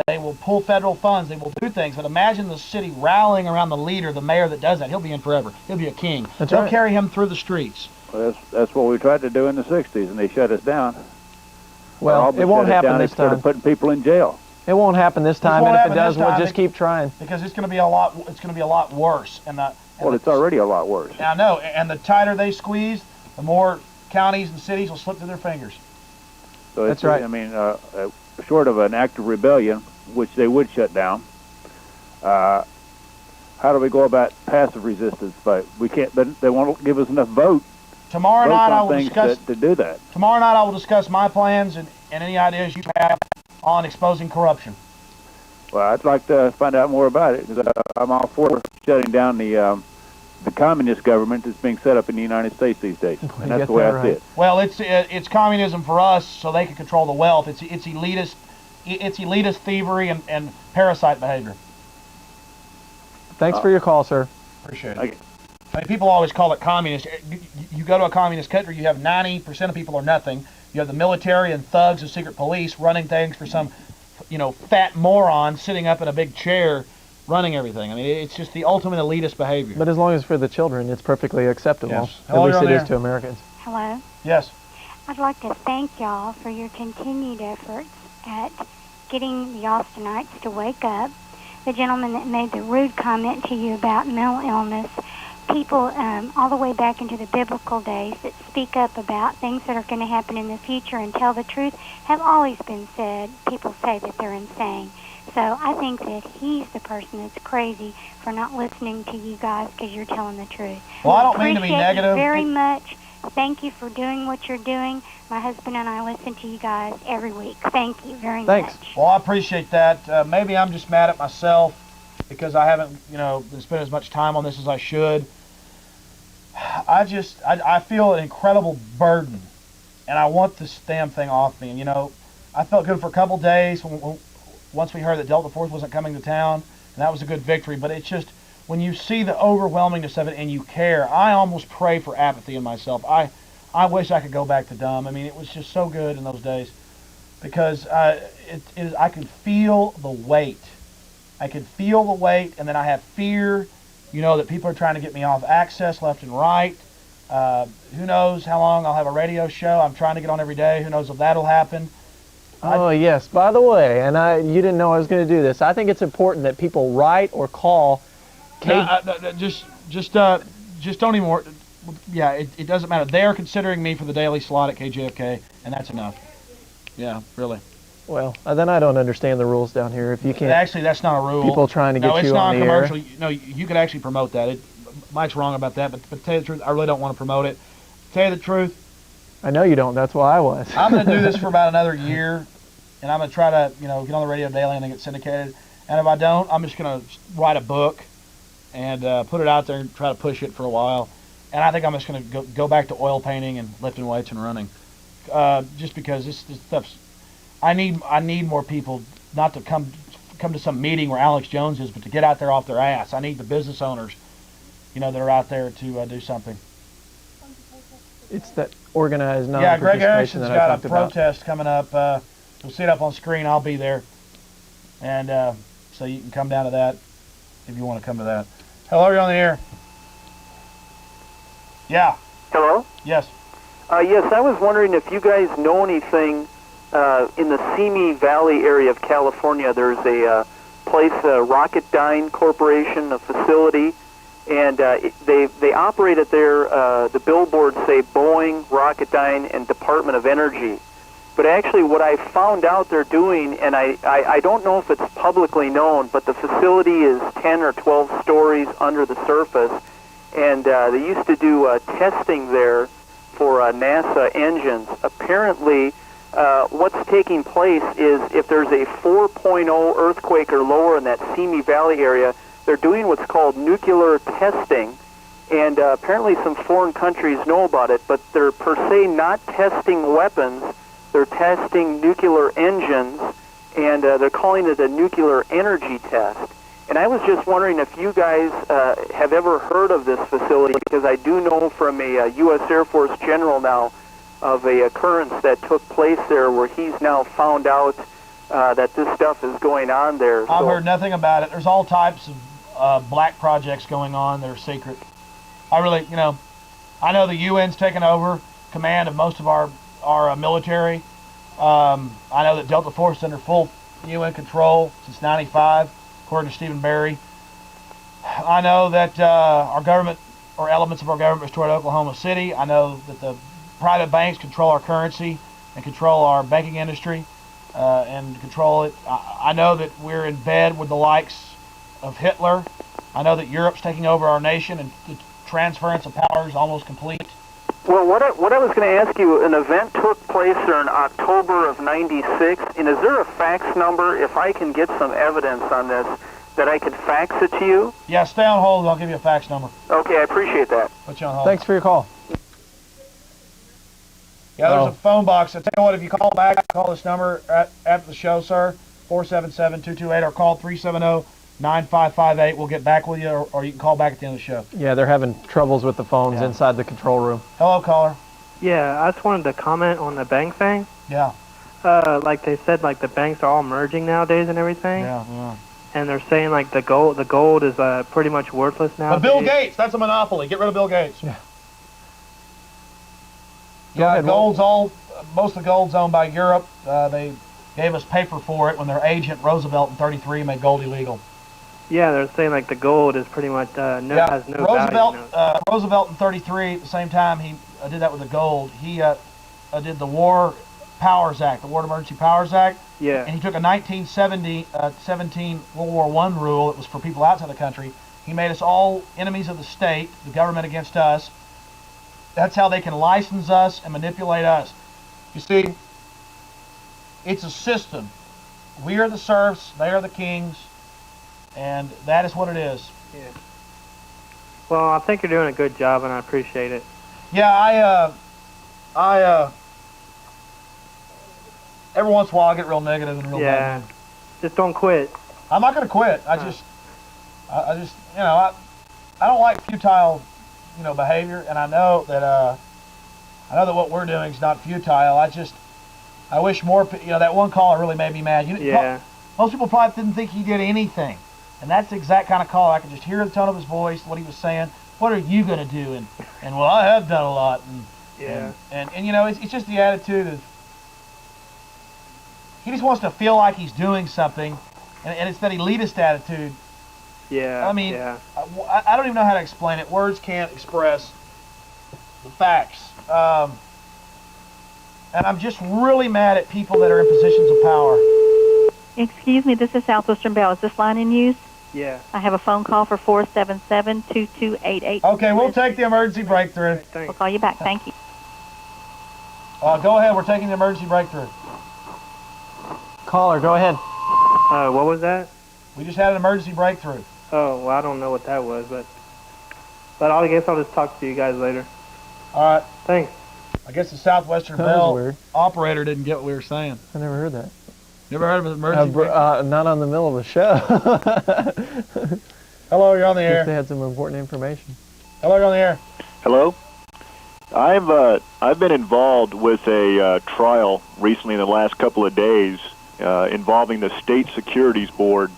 They will pull federal funds. They will do things. But imagine the city rallying around the leader, the mayor that does that. He'll be in forever. He'll be a king. They'll carry him through the streets. Well, that's what we tried to do in the 60s, and they shut us down. Well, it won't happen this time. Started putting people in jail. It won't happen this time, and if it does, we'll just keep trying. Because it's going to be a lot. It's going to be a lot worse. Well, it's already a lot worse. I know. And the tighter they squeeze, the more counties and cities will slip through their fingers. So that's right. I mean, short of an act of rebellion, which they would shut down, how do we go about passive resistance? But we can't. They won't give us enough votes. Tomorrow night I will discuss to do that. Tomorrow night I will discuss my plans and any ideas you have on exposing corruption. Well, I'd like to find out more about it, because I'm all for shutting down the communist government that's being set up in the United States these days. And that's the way I see it. Well, it's communism for us, so they can control the wealth. It's elitist thievery and parasite behavior. Thanks for your call, sir. Appreciate it. Okay. I mean, people always call it communist. You go to a communist country, you have 90% of people are nothing. You have the military and thugs and secret police running things for some, fat moron sitting up in a big chair running everything. I mean, it's just the ultimate elitist behavior. But as long as for the children, it's perfectly acceptable. Yes. At least it is to Americans. Hello? Yes. I'd like to thank y'all for your continued efforts at getting the Austinites to wake up. The gentleman that made the rude comment to you about mental illness, people all the way back into the biblical days that speak up about things that are going to happen in the future and tell the truth have always been said. People say that they're insane. So I think that he's the person that's crazy for not listening to you guys because you're telling the truth. Well, I don't mean to be negative. You very much. Thank you for doing what you're doing. My husband and I listen to you guys every week. Thank you very much. Well, I appreciate that. Maybe I'm just mad at myself because I haven't, been spending as much time on this as I should. I feel an incredible burden, and I want this damn thing off me. And, I felt good for a couple days once we heard that Delta Force wasn't coming to town, and that was a good victory. But it's just, when you see the overwhelmingness of it and you care, I almost pray for apathy in myself. I wish I could go back to dumb. I mean, it was just so good in those days because I could feel the weight. I could feel the weight, and then I have fear, that people are trying to get me off access left and right. Who knows how long I'll have a radio show. I'm trying to get on every day. Who knows if that'll happen. Oh, yes. By the way, and you didn't know I was going to do this, I think it's important that people write or call just don't even worry. Yeah, it doesn't matter. They are considering me for the daily slot at KJFK, and that's enough. Yeah, really. Well, then I don't understand the rules down here. If you can't... Actually, that's not a rule. People trying to get you on the air. No, it's non-commercial. No, you could actually promote that. Mike's wrong about that, but to tell you the truth, I really don't want to promote it. To tell you the truth... I know you don't. That's why I was. I'm going to do this for about another year, and I'm going to try to, get on the radio daily and then get syndicated. And if I don't, I'm just going to write a book and put it out there and try to push it for a while. and I think I'm just going to go back to oil painting and lifting weights and running, just because this stuff's. I need more people, not to come to some meeting where Alex Jones is, but to get out there off their ass. I need the business owners, that are out there to do something. It's that organized Yeah, Greg non-participation Erickson's that I got talked a about. protest coming up. You'll see it up on screen. I'll be there, and so you can come down to that if you want to come to that. Hello, you're on the air. Yeah. Hello? Yes. Yes, I was wondering if you guys know anything in the Simi Valley area of California. There's a place, Rocketdyne Corporation, a facility, and they operate it there. The billboards say Boeing, Rocketdyne, and Department of Energy. But actually what I found out they're doing, and I don't know if it's publicly known, but the facility is 10 or 12 stories under the surface, and they used to do testing there for NASA engines. Apparently, what's taking place is if there's a 4.0 earthquake or lower in that Simi Valley area, they're doing what's called nuclear testing, and apparently some foreign countries know about it, but they're per se not testing weapons. They're testing nuclear engines, and they're calling it a nuclear energy test. And I was just wondering if you guys have ever heard of this facility, because I do know from a U.S. Air Force general now of a occurrence that took place there where he's now found out that this stuff is going on there. I've heard nothing about it. There's all types of black projects going on that are secret. I really, I know the UN's taken over command of most of our military. I know that Delta Force is under full UN control since '95, according to Stephen Barry. I know that our government, or elements of our government, destroyed Oklahoma City. I know that the private banks control our currency and control our banking industry and control it. I know that we're in bed with the likes of Hitler. I know that Europe's taking over our nation, and the transference of power is almost complete. Well, what I was going to ask you, an event took place there in October of '96, and is there a fax number, if I can get some evidence on this, that I could fax it to you? Yeah, stay on hold and I'll give you a fax number. Okay, I appreciate that. Put you on hold. Thanks for your call. Yeah, there's a phone box. I tell you what, if you call back, call this number after the show, sir, 477-228, or call 370-9558. We'll get back with you, or you can call back at the end of the show. Yeah, they're having troubles with the phones inside the control room. Hello, caller. Yeah, I just wanted to comment on the bank thing. Yeah. Like they said, like the banks are all merging nowadays and everything. Yeah. And they're saying like the gold is pretty much worthless now. But Bill Gates, that's a monopoly. Get rid of Bill Gates. Yeah. Yeah, most of the gold's owned by Europe. They gave us paper for it when their agent Roosevelt in '33 made gold illegal. Yeah, they're saying like the gold is pretty much has no value. Roosevelt in '33, at the same time he did that with the gold. He did the War Powers Act, the War Emergency Powers Act. Yeah. And he took a 1917 World War I rule that was for people outside the country. He made us all enemies of the state, the government against us. That's how they can license us and manipulate us. You see, it's a system. We are the serfs, they are the kings, and that is what it is. Yeah. Well, I think you're doing a good job, and I appreciate it. Yeah, every once in a while I get real negative and real bad. Just don't quit. I'm not going to quit. I just, I don't like futile, behavior, and I know that what we're doing is not futile. I wish more. That one caller really made me mad. Most people probably didn't think he did anything, and that's the exact kind of call. I could just hear the tone of his voice, what he was saying. What are you going to do? And well, I have done a lot. And it's just the attitude of he just wants to feel like he's doing something, and it's that elitist attitude. Yeah. I mean, I don't even know how to explain it. Words can't express the facts. And I'm just really mad at people that are in positions of power. Excuse me, this is Southwestern Bell. Is this line in use? Yeah. I have a phone call for 477-2288. Okay, we'll take the emergency breakthrough. We'll call you back. Thank you. Go ahead. We're taking the emergency breakthrough. Caller, go ahead. What was that? We just had an emergency breakthrough. Oh, well, I don't know what that was, but... But I guess I'll just talk to you guys later. All right. Thanks. I guess the Southwestern That was Bell weird. operator didn't get what we were saying. I never heard that. Never heard of an emergency? Not on the middle of a show. Hello, you're on the air. They had some important information. Hello, you're on the air. Hello. I've been involved with a trial recently in the last couple of days involving the State Securities Board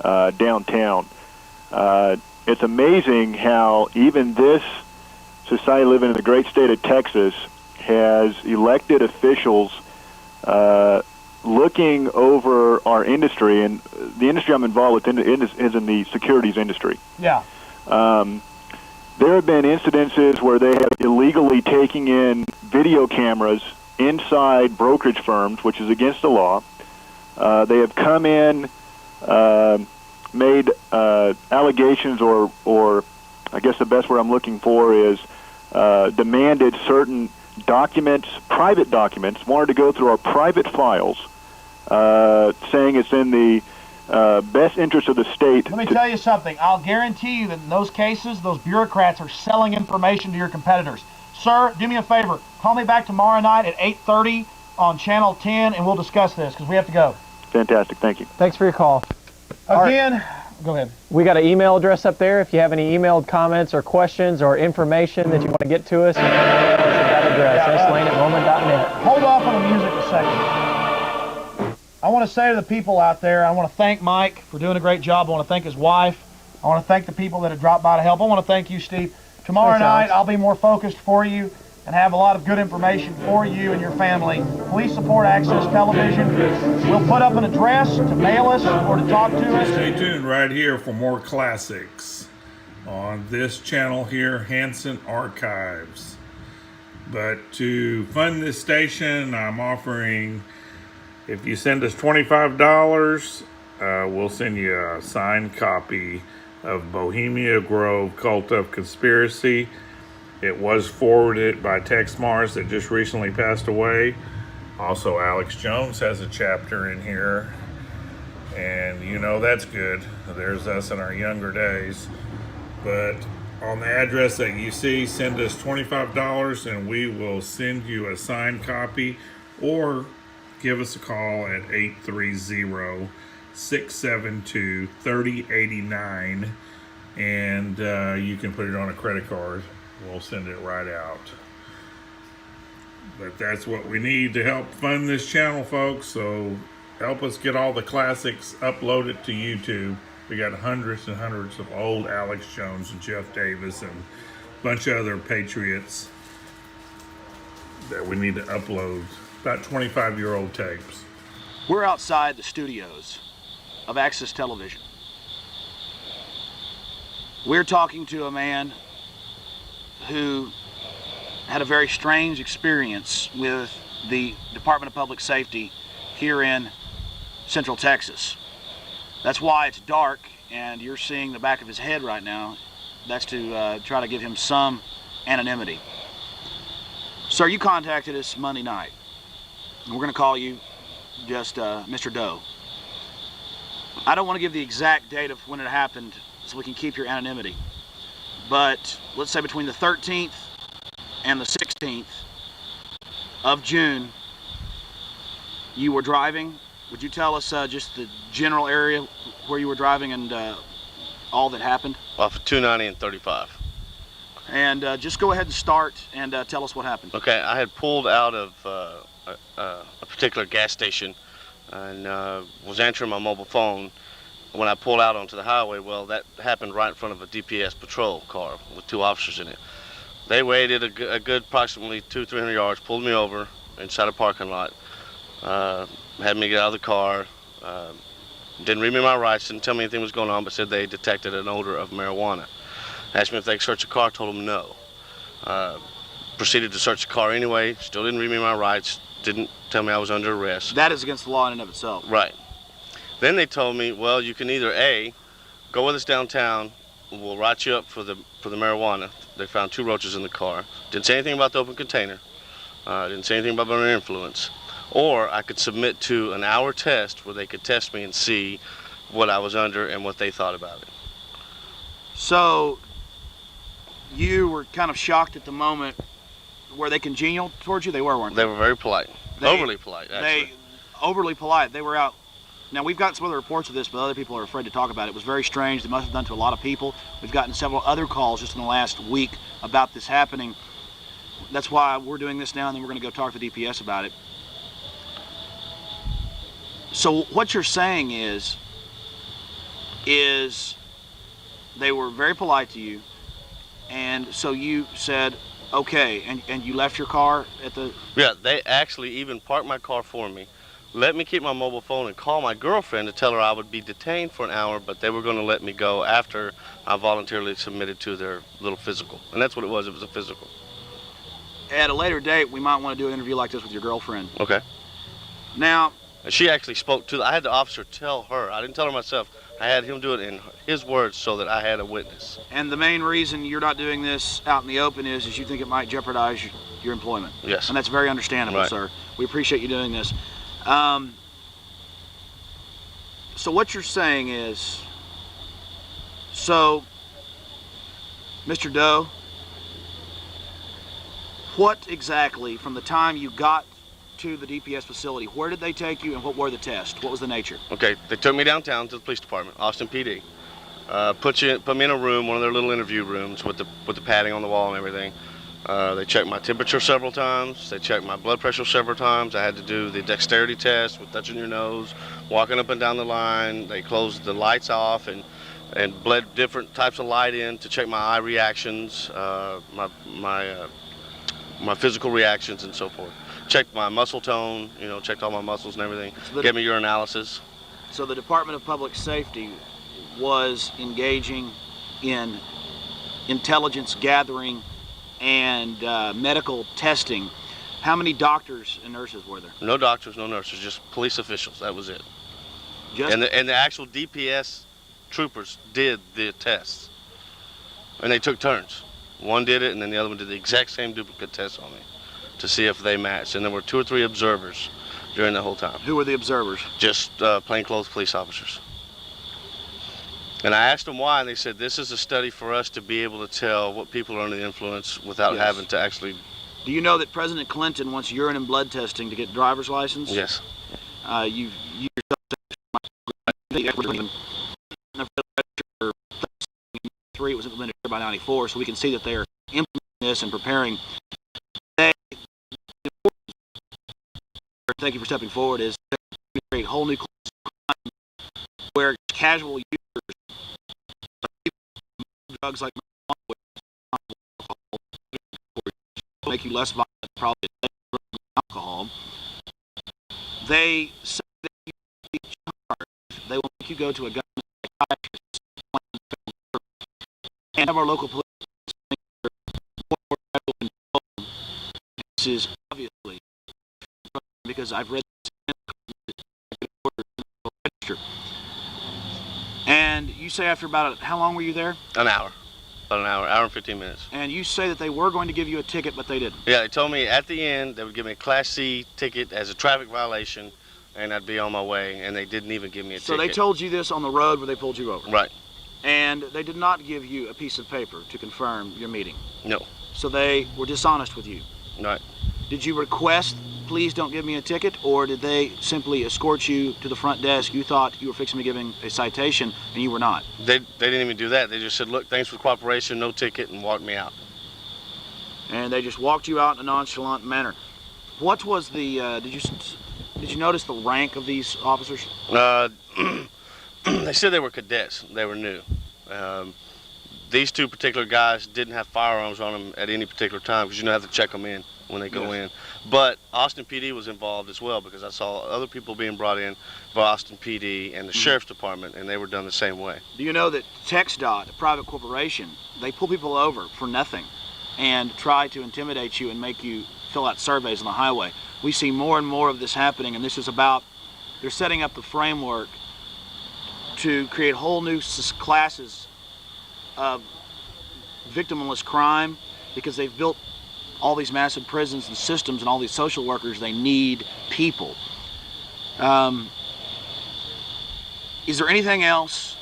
downtown. It's amazing how even this society living in the great state of Texas has elected officials looking over our industry, and the industry I'm involved with is in the securities industry. Yeah. There have been incidences where they have illegally taken in video cameras inside brokerage firms, which is against the law. They have come in, made allegations, or I guess the best word I'm looking for is demanded certain documents, private documents, wanted to go through our private files, saying it's in the best interest of the state. Let me tell you something. I'll guarantee you that in those cases, those bureaucrats are selling information to your competitors. Sir, do me a favor. Call me back tomorrow night at 8:30 on Channel 10, and we'll discuss this, because we have to go. Fantastic. Thank you. Thanks for your call. Again, go ahead. We got an email address up there. If you have any emailed comments or questions or information that you want to get to us, that address, slane@roman.net. Hold off on the music a second. I want to say to the people out there, I want to thank Mike for doing a great job. I want to thank his wife. I want to thank the people that have dropped by to help. I want to thank you, Steve. Tomorrow night, I'll be more focused for you and have a lot of good information for you and your family. Please support Access Television. We'll put up an address to mail us or to talk to us. Stay tuned right here for more classics on this channel here, Hanson Archives. But to fund this station, I'm offering, if you send us $25, we'll send you a signed copy of Bohemian Grove, Cult of Conspiracy. It was forwarded by Tex Mars that just recently passed away. Also, Alex Jones has a chapter in here. And you know that's good. There's us in our younger days. But on the address that you see, send us $25 and we will send you a signed copy, or give us a call at 830-672-3089 and you can put it on a credit card. We'll send it right out. But that's what we need to help fund this channel, folks. So help us get all the classics uploaded to YouTube. We got hundreds and hundreds of old Alex Jones and Jeff Davis and a bunch of other patriots that we need to upload. About 25-year-old tapes. We're outside the studios of Access Television. We're talking to a man who had a very strange experience with the Department of Public Safety here in Central Texas. That's why it's dark and you're seeing the back of his head right now. That's to try to give him some anonymity. Sir, you contacted us Monday night. And we're going to call you just Mr. Doe. I don't want to give the exact date of when it happened so we can keep your anonymity. But let's say between the 13th and the 16th of June, you were driving. Would you tell us just the general area where you were driving and all that happened? Off of 290 and 35. And just go ahead and start and tell us what happened. Okay, I had pulled out of a particular gas station and was answering my mobile phone. When I pulled out onto the highway, well, that happened right in front of a DPS patrol car with 2 officers in it. They waited a good approximately 200-300 yards, pulled me over inside a parking lot, had me get out of the car, didn't read me my rights, didn't tell me anything was going on, but said they detected an odor of marijuana. Asked me if they could search the car, told them no. Proceeded to search the car anyway, still didn't read me my rights, didn't tell me I was under arrest. That is against the law in and of itself. Right. Then they told me, well, you can either A, go with us downtown, we'll write you up for the marijuana. They found 2 roaches in the car. Didn't say anything about the open container. Didn't say anything about under influence. Or I could submit to an hour test where they could test me and see what I was under and what they thought about it. So you were kind of shocked at the moment. Were they congenial towards you? They were, weren't they? They were very polite. Overly polite, actually. Overly polite. They were out. Now, we've got some other reports of this, but other people are afraid to talk about it. It was very strange. They must have done to a lot of people. We've gotten several other calls just in the last week about this happening. That's why we're doing this now, and then we're going to go talk to the DPS about it. So what you're saying is they were very polite to you, and so you said, okay, and you left your car at the... Yeah, they actually even parked my car for me, let me keep my mobile phone and call my girlfriend to tell her I would be detained for an hour, but they were going to let me go after I voluntarily submitted to their little physical. And that's what it was a physical. At a later date, we might want to do an interview like this with your girlfriend. Okay. Now... She actually spoke to, I had the officer tell her, I didn't tell her myself, I had him do it in his words so that I had a witness. And the main reason you're not doing this out in the open is you think it might jeopardize your employment. Yes. And that's very understandable, right. Sir. We appreciate you doing this. So what you're saying is, so, Mr. Doe, what exactly, from the time you got to the DPS facility, where did they take you and what were the tests? What was the nature? Okay, they took me downtown to the police department, Austin PD. Put me in a room, one of their little interview rooms with the padding on the wall and everything. They checked my temperature several times. They checked my blood pressure several times. I had to do the dexterity test with touching your nose, walking up and down the line. They closed the lights off and bled different types of light in to check my eye reactions, my physical reactions and so forth. Checked my muscle tone, checked all my muscles and everything. So gave me urinalysis. So the Department of Public Safety was engaging in intelligence gathering and medical testing. How many doctors and nurses were there? No doctors, no nurses, just police officials. That was it. And the actual DPS troopers did the tests, and they took turns. One did it, and then the other one did the exact same duplicate test on me to see if they matched. And there were 2 or 3 observers during the whole time. Who were the observers? Just plainclothes police officers. And I asked them why, and they said, this is a study for us to be able to tell what people are under the influence without having to actually... Do you know that President Clinton wants urine and blood testing to get driver's license? Yes. You yourself... It was implemented by 94, so we can see that they're implementing this and preparing. Thank you for stepping forward. Is create whole new crime where casual users of drugs like make you less violent, probably alcohol. They say that you will be charged. They will make you go to a government psychiatrist and have our local police. This is obviously because I've read this. And you say after about how long were you there? An hour. About an hour and 15 minutes. And you say that they were going to give you a ticket, but they didn't. Yeah, they told me at the end they would give me a Class C ticket as a traffic violation, and I'd be on my way, and they didn't even give me a ticket. So they told you this on the road where they pulled you over? Right. And they did not give you a piece of paper to confirm your meeting? No. So they were dishonest with you? Right. Did you request, please don't give me a ticket, or did they simply escort you to the front desk? You thought you were fixing to be giving a citation, and you were not? They didn't even do that. They just said, look, thanks for cooperation, no ticket, and walked me out. And they just walked you out in a nonchalant manner. What was the, did you notice the rank of these officers? They said they were cadets. They were new. These 2 particular guys didn't have firearms on them at any particular time because you have to check them in when they go in. But Austin PD was involved as well because I saw other people being brought in by Austin PD and the Sheriff's Department, and they were done the same way. Do you know that TxDOT, a private corporation, they pull people over for nothing and try to intimidate you and make you fill out surveys on the highway? We see more and more of this happening, and this is about, they're setting up the framework to create whole new classes of victimless crime because they've built all these massive prisons and systems and all these social workers. They need people. Is there anything else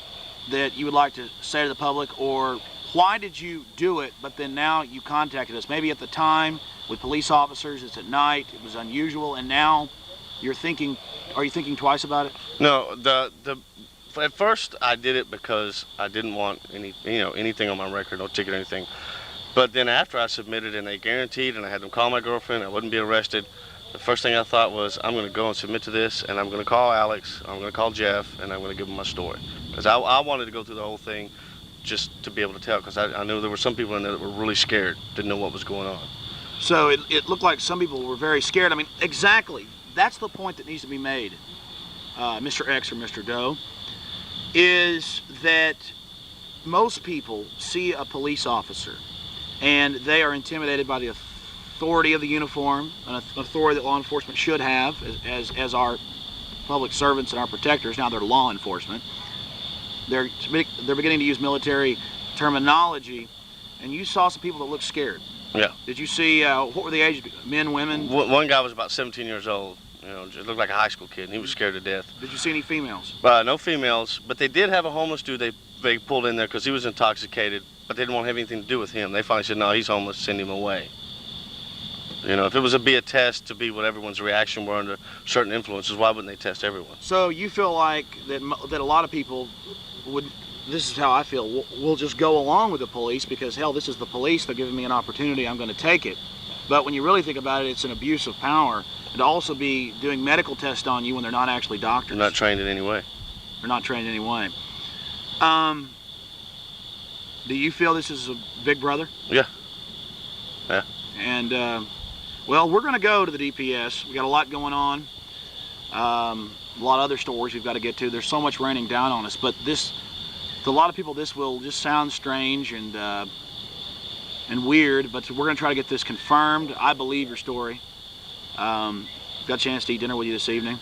that you would like to say to the public or why did you do it, but then now you contacted us? Maybe at the time with police officers, it's at night, it was unusual, and now you're thinking, are you thinking twice about it? No, at first I did it because I didn't want anything on my record, no ticket or anything. But then after I submitted and they guaranteed and I had them call my girlfriend, I wouldn't be arrested, the first thing I thought was, I'm going to go and submit to this, and I'm going to call Alex, I'm going to call Jeff, and I'm going to give them my story. Because I wanted to go through the whole thing just to be able to tell, because I knew there were some people in there that were really scared, didn't know what was going on. So it looked like some people were very scared. I mean, exactly. That's the point that needs to be made, Mr. X or Mr. Doe, is that most people see a police officer and they are intimidated by the authority of the uniform, an authority that law enforcement should have as our public servants and our protectors. Now they're law enforcement. They're beginning to use military terminology, and you saw some people that looked scared. Yeah. Did you see, what were the ages? Men, women? One guy was about 17 years old. Just looked like a high school kid, and he was scared to death. Did you see any females? No females, but they did have a homeless dude they pulled in there because he was intoxicated, but they didn't want to have anything to do with him. They finally said, no, he's homeless, send him away. If it was be a test to be what everyone's reaction were under certain influences, why wouldn't they test everyone? So you feel like that a lot of people would, this is how I feel, we'll just go along with the police because, hell, this is the police, they're giving me an opportunity, I'm going to take it. But when you really think about it, it's an abuse of power, and to also be doing medical tests on you when they're not actually doctors. They're not trained in any way. They're not trained in any way. Do you feel this is a big brother? Yeah. Yeah. And, well, we're going to go to the DPS. We got a lot going on. A lot of other stories we've got to get to. There's so much raining down on us, but this, to a lot of people, this will just sound strange and weird, but we're going to try to get this confirmed. I believe your story. Got a chance to eat dinner with you this evening.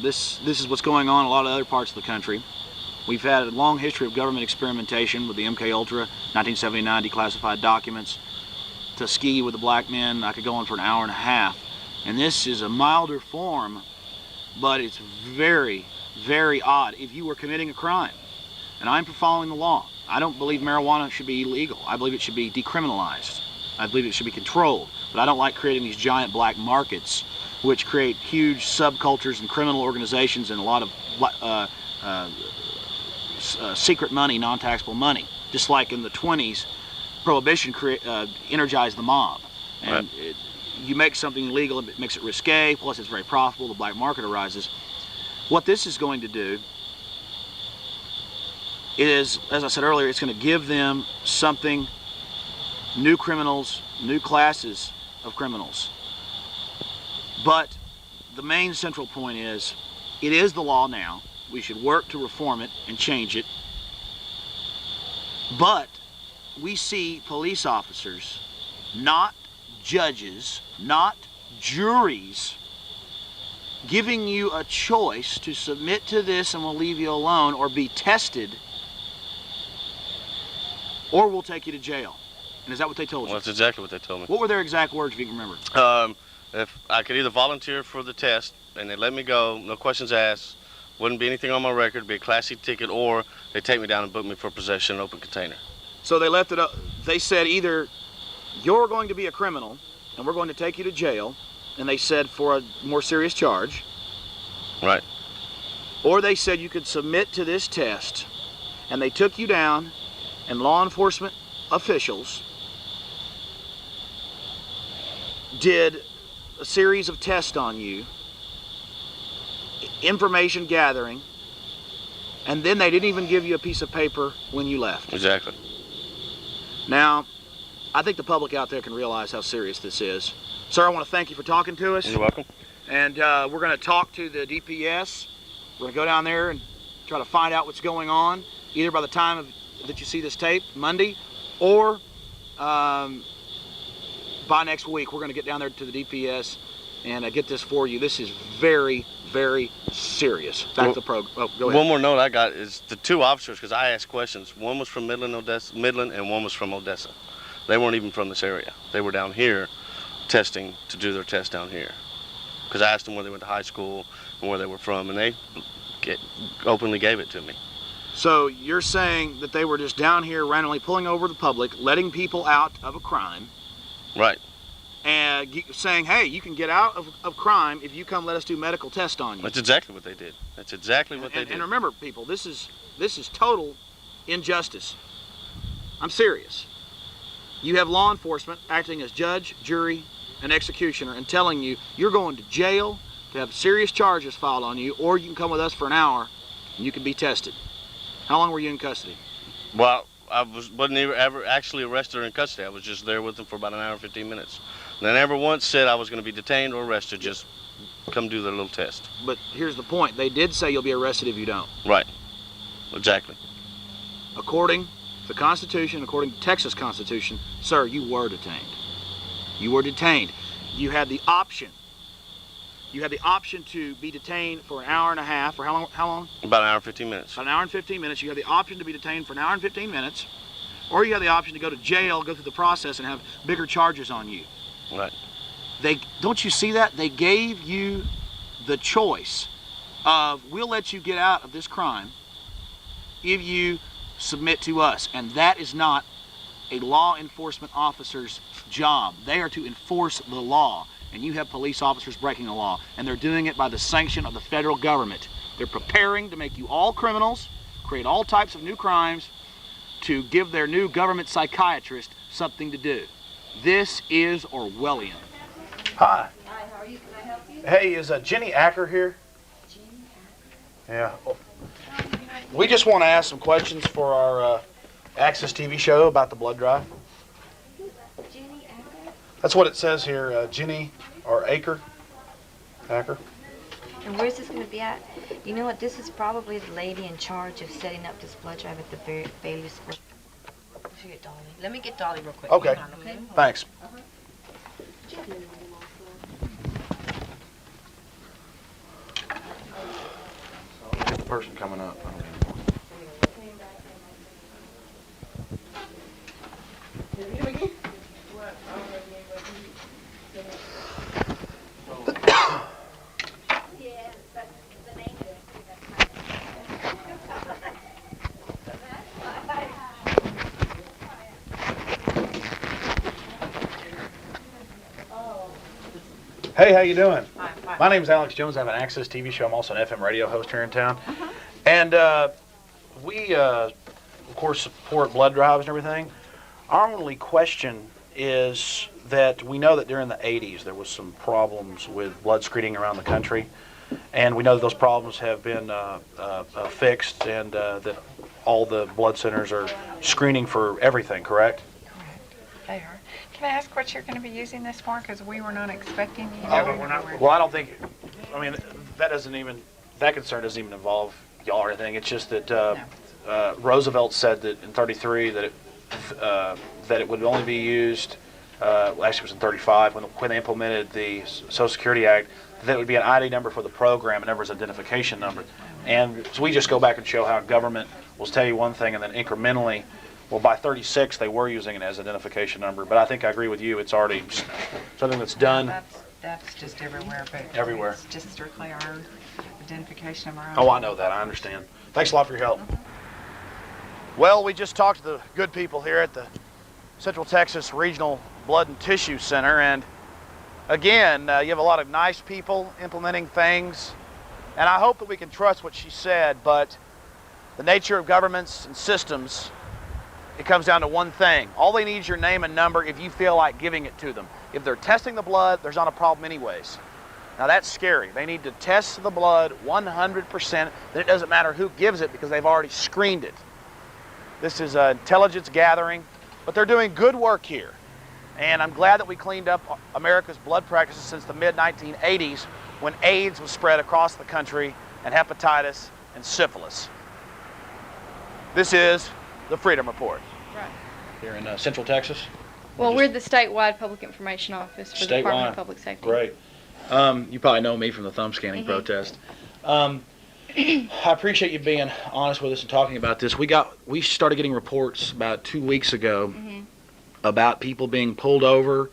This is what's going on in a lot of other parts of the country. We've had a long history of government experimentation with the MK Ultra, 1979 declassified documents, Tuskegee with the black men. I could go on for an hour and a half. And this is a milder form, but it's very, very odd. If you were committing a crime, and I'm for following the law, I don't believe marijuana should be illegal. I believe it should be decriminalized. I believe it should be controlled. But I don't like creating these giant black markets which create huge subcultures and criminal organizations and a lot of secret money, non-taxable money. Just like in the 20s, Prohibition energized the mob. And right. You make something illegal, it makes it risque, plus it's very profitable, the black market arises. What this is going to do is, as I said earlier, it's going to give them something, new criminals, new classes of criminals. But the main central point is, it is the law now. We should work to reform it and change it. But we see police officers, not judges, not juries, giving you a choice to submit to this and we'll leave you alone, or be tested, or we'll take you to jail. And is that what they told you? Well, that's exactly what they told me. What were their exact words, if you can remember? If I could either volunteer for the test and they let me go, no questions asked, wouldn't be anything on my record, be a Class C ticket, or they take me down and book me for possession of an open container. So they left it up. They said either you're going to be a criminal and we're going to take you to jail, and they said for a more serious charge. Right. Or they said you could submit to this test, and they took you down, and law enforcement officials did a series of tests on you, information gathering, and then they didn't even give you a piece of paper when you left. Exactly. Now, I think the public out there can realize how serious this is. Sir, I want to thank you for talking to us. You're welcome. And we're going to talk to the DPS. We're going to go down there and try to find out what's going on, either by the time that you see this tape, Monday, or by next week. We're going to get down there to the DPS and get this for you. This is very, very serious. Back to the program. Oh, go ahead. One more note I got is the two officers, because I asked questions. One was from Midland, and one was from Odessa. They weren't even from this area. They were down here testing to do their test down here. Because I asked them where they went to high school and where they were from, and they openly gave it to me. So you're saying that they were just down here randomly pulling over the public, letting people out of a crime. Right. And saying, hey, you can get out of crime if you come let us do medical tests on you. That's exactly what they did. That's exactly what they did. And remember, people, this is total injustice. I'm serious. You have law enforcement acting as judge, jury, and executioner and telling you you're going to jail to have serious charges filed on you, or you can come with us for an hour and you can be tested. How long were you in custody? Well, I wasn't ever actually arrested or in custody. I was just there with them for about an hour and 15 minutes. And they never once said I was going to be detained or arrested, just come do their little test. But here's the point. They did say you'll be arrested if you don't. Right. Exactly. According to the Constitution, according to Texas Constitution, sir, you were detained. You were detained. You had the option. You had the option to be detained for an hour and a half, or how long? About an hour and 15 minutes. About an hour and 15 minutes. You had the option to be detained for an hour and 15 minutes, or you had the option to go to jail, go through the process, and have bigger charges on you. Right. Don't you see that? They gave you the choice of, we'll let you get out of this crime if you submit to us. And that is not a law enforcement officer's job. They are to enforce the law. And you have police officers breaking the law. And they're doing it by the sanction of the federal government. They're preparing to make you all criminals, create all types of new crimes, to give their new government psychiatrist something to do. This is Orwellian. Hi. Hi, how are you? Can I help you? Hey, is Jenny Acker here? Jenny Yeah. We just want to ask some questions for our Access TV show about the blood drive. Jenny Acker? That's what it says here, Jenny or Acker. Acker. And where's this going to be at? You know what? This is probably the lady in charge of setting up this blood drive at the Bailey Square. Get Dolly. Let me get Dolly real quick. Okay. Hang on, okay? Thanks. Get the person coming up. Hey, how you doing? Fine. My name's Alex Jones. I have an Access TV show. I'm also an FM radio host here in town. And we, of course, support blood drives and everything. Our only question is that we know that during the 80s there was some problems with blood screening around the country. And we know that those problems have been fixed and that all the blood centers are screening for everything, correct? They are. Can I ask what you're going to be using this for? Because we were not expecting you. Well, I don't think, I mean, that concern doesn't even involve y'all or anything. It's just that Roosevelt said that in 33 that it would only be used, actually it was in 35 when they implemented the Social Security Act, that it would be an ID number for the program and never as identification number. And so we just go back and show how government will tell you one thing and then incrementally, well, by 36 they were using it as identification number. But I think I agree with you. It's already something that's done. That's just everywhere, but everywhere. It's just strictly our identification of our own. Oh, I know that. I understand. Thanks a lot for your help. Well, we just talked to the good people here at the Central Texas Regional Blood and Tissue Center, and again, you have a lot of nice people implementing things, and I hope that we can trust what she said, but the nature of governments and systems, it comes down to one thing. All they need is your name and number if you feel like giving it to them. If they're testing the blood, there's not a problem anyways. Now that's scary. They need to test the blood 100%, then it doesn't matter who gives it because they've already screened it. This is intelligence gathering, but they're doing good work here. And I'm glad that we cleaned up America's blood practices since the mid-1980s when AIDS was spread across the country and hepatitis and syphilis. This is the Freedom Report. Right. Here in Central Texas? Well, we're the statewide public information office for the Department of Public Safety. Great. You probably know me from the thumb scanning protest. I appreciate you being honest with us and talking about this. We started getting reports about 2 weeks ago about people being pulled over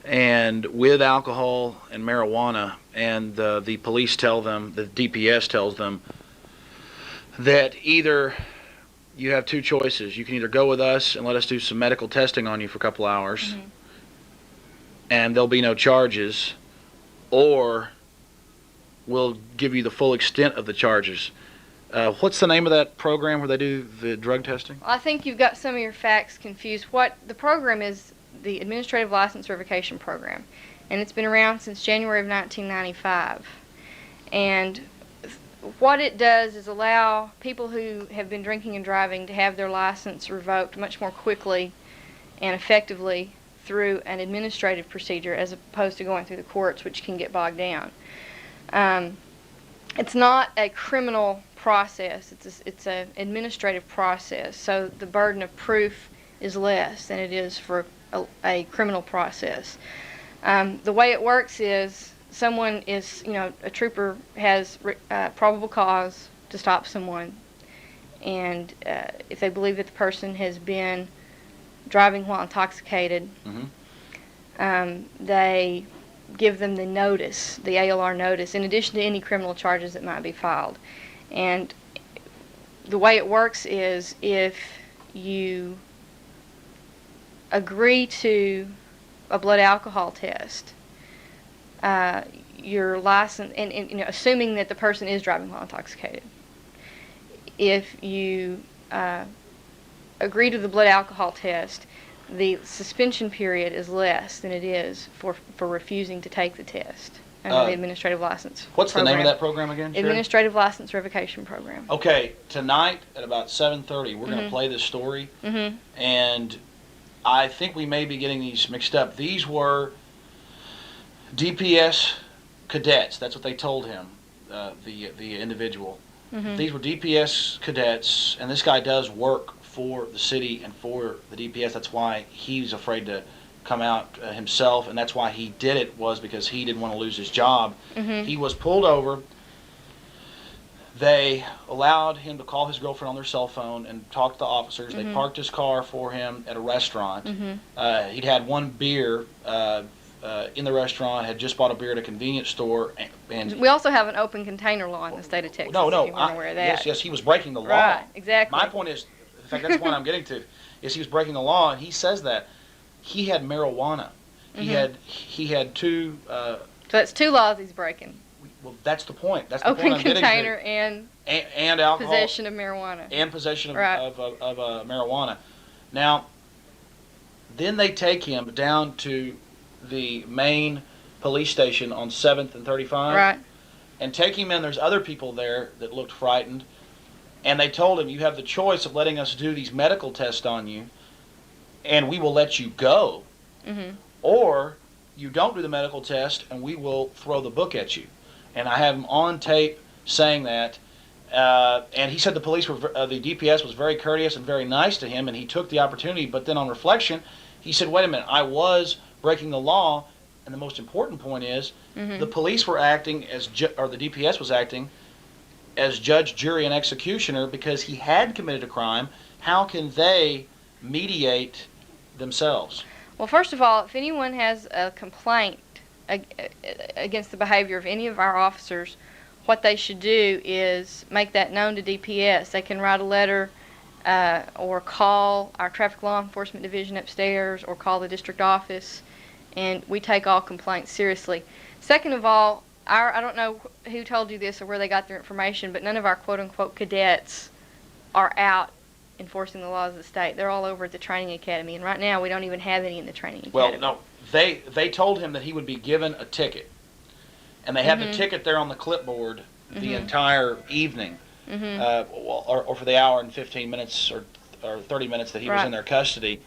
and with alcohol and marijuana, and the police tell them, the DPS tells them, that either you have two choices. You can either go with us and let us do some medical testing on you for a couple hours, and there'll be no charges, or we'll give you the full extent of the charges. What's the name of that program where they do the drug testing? I think you've got some of your facts confused. What the program is, the Administrative License Revocation Program, and it's been around since January of 1995. And what it does is allow people who have been drinking and driving to have their license revoked much more quickly and effectively through an administrative procedure as opposed to going through the courts, which can get bogged down. It's not a criminal process. It's an administrative process, so the burden of proof is less than it is for a criminal process. The way it works is someone is, a trooper has probable cause to stop someone, and if they believe that the person has been driving while intoxicated, they give them the notice, the ALR notice, in addition to any criminal charges that might be filed. And the way it works is if you agree to a blood alcohol test, your license, and assuming that the person is driving while intoxicated, if you agree to the blood alcohol test, the suspension period is less than it is for refusing to take the test under the administrative license. What's program. the name of that program again, Sherry? Administrative License Revocation Program. Okay, tonight at about 7:30, we're going to play this story, and I think we may be getting these mixed up. These were DPS cadets. That's what they told him, the individual. These were DPS cadets, and this guy does work for the city and for the DPS. That's why he's afraid to come out himself, and that's why he did it, was because he didn't want to lose his job. He was pulled over. They allowed him to call his girlfriend on their cell phone and talk to the officers. They parked his car for him at a restaurant. He'd had one beer in the restaurant, had just bought a beer at a convenience store. And we also have an open container law in the state of Texas. No, if you weren't aware of that. Yes, he was breaking the law. Right, exactly. My point is, in fact, that's the point I'm getting to, is he was breaking the law, and he says that he had marijuana. He had two. So that's two laws he's breaking. Well, that's the point. That's the open point I'm getting to. container and alcohol, possession of marijuana. And possession of marijuana. Now, then they take him down to the main police station on 7th and 35. Right. And take him in. There's other people there that looked frightened. And they told him, you have the choice of letting us do these medical tests on you, and we will let you go. Or you don't do the medical test, and we will throw the book at you. And I have him on tape saying that. And he said the police were, the DPS was very courteous and very nice to him, and he took the opportunity. But then on reflection, he said, wait a minute, I was breaking the law. And the most important point is the police were acting as, or the DPS was acting as judge, jury, and executioner because he had committed a crime. How can they mediate themselves? Well, first of all, if anyone has a complaint against the behavior of any of our officers, what they should do is make that known to DPS. They can write a letter or call our traffic law enforcement division upstairs or call the district office, and we take all complaints seriously. Second of all, I don't know who told you this or where they got their information, but none of our quote-unquote cadets are out enforcing the laws of the state. They're all over at the training academy, and right now we don't even have any in the training academy. Well, no, they told him that he would be given a ticket, and they had the ticket there on the clipboard the entire evening, or for the hour and 15 minutes or 30 minutes that he was in their custody.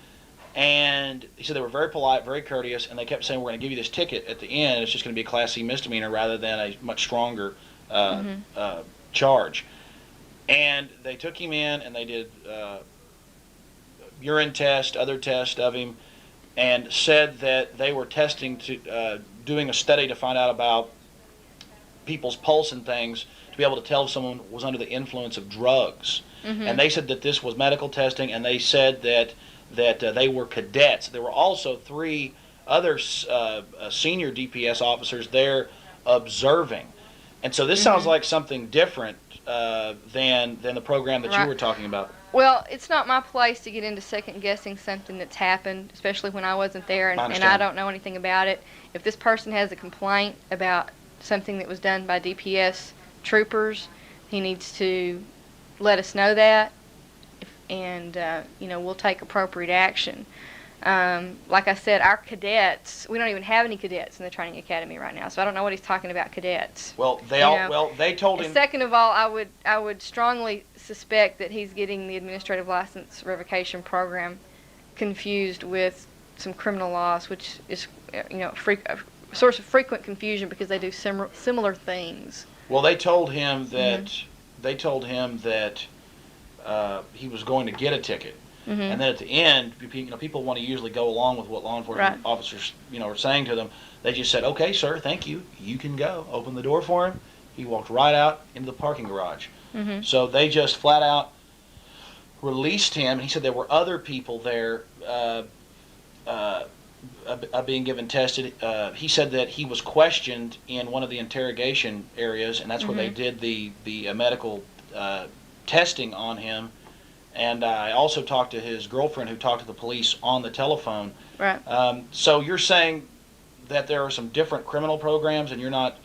And he said they were very polite, very courteous, and they kept saying, we're going to give you this ticket at the end. It's just going to be a Class C misdemeanor rather than a much stronger charge. And they took him in, and they did urine test, other tests of him, and said that they were testing, doing a study to find out about people's pulse and things to be able to tell if someone was under the influence of drugs. And they said that this was medical testing, and they said that they were cadets. There were also 3 other senior DPS officers there observing. And so this sounds like something different than the program that you were talking about. Well, it's not my place to get into second guessing something that's happened, especially when I wasn't there and I don't know anything about it. If this person has a complaint about something that was done by DPS troopers, he needs to let us know that, and we'll take appropriate action. Like I said, our cadets, we don't even have any cadets in the training academy right now, so I don't know what he's talking about cadets. Well, they told him. Second of all, I would strongly suspect that he's getting the administrative license revocation program confused with some criminal laws, which is a source of frequent confusion because they do similar things. Well, they told him that he was going to get a ticket. Mm-hmm. And then at the end, people want to usually go along with what law enforcement officers, are saying to them. They just said, "Okay, sir, thank you. You can go." Open the door for him. He walked right out into the parking garage. Mm-hmm. So they just flat out released him. He said there were other people there being given tested. He said that he was questioned in one of the interrogation areas, and that's where they did the medical testing on him. And I also talked to his girlfriend who talked to the police on the telephone. Right. So you're saying that there are some different criminal programs and you're not...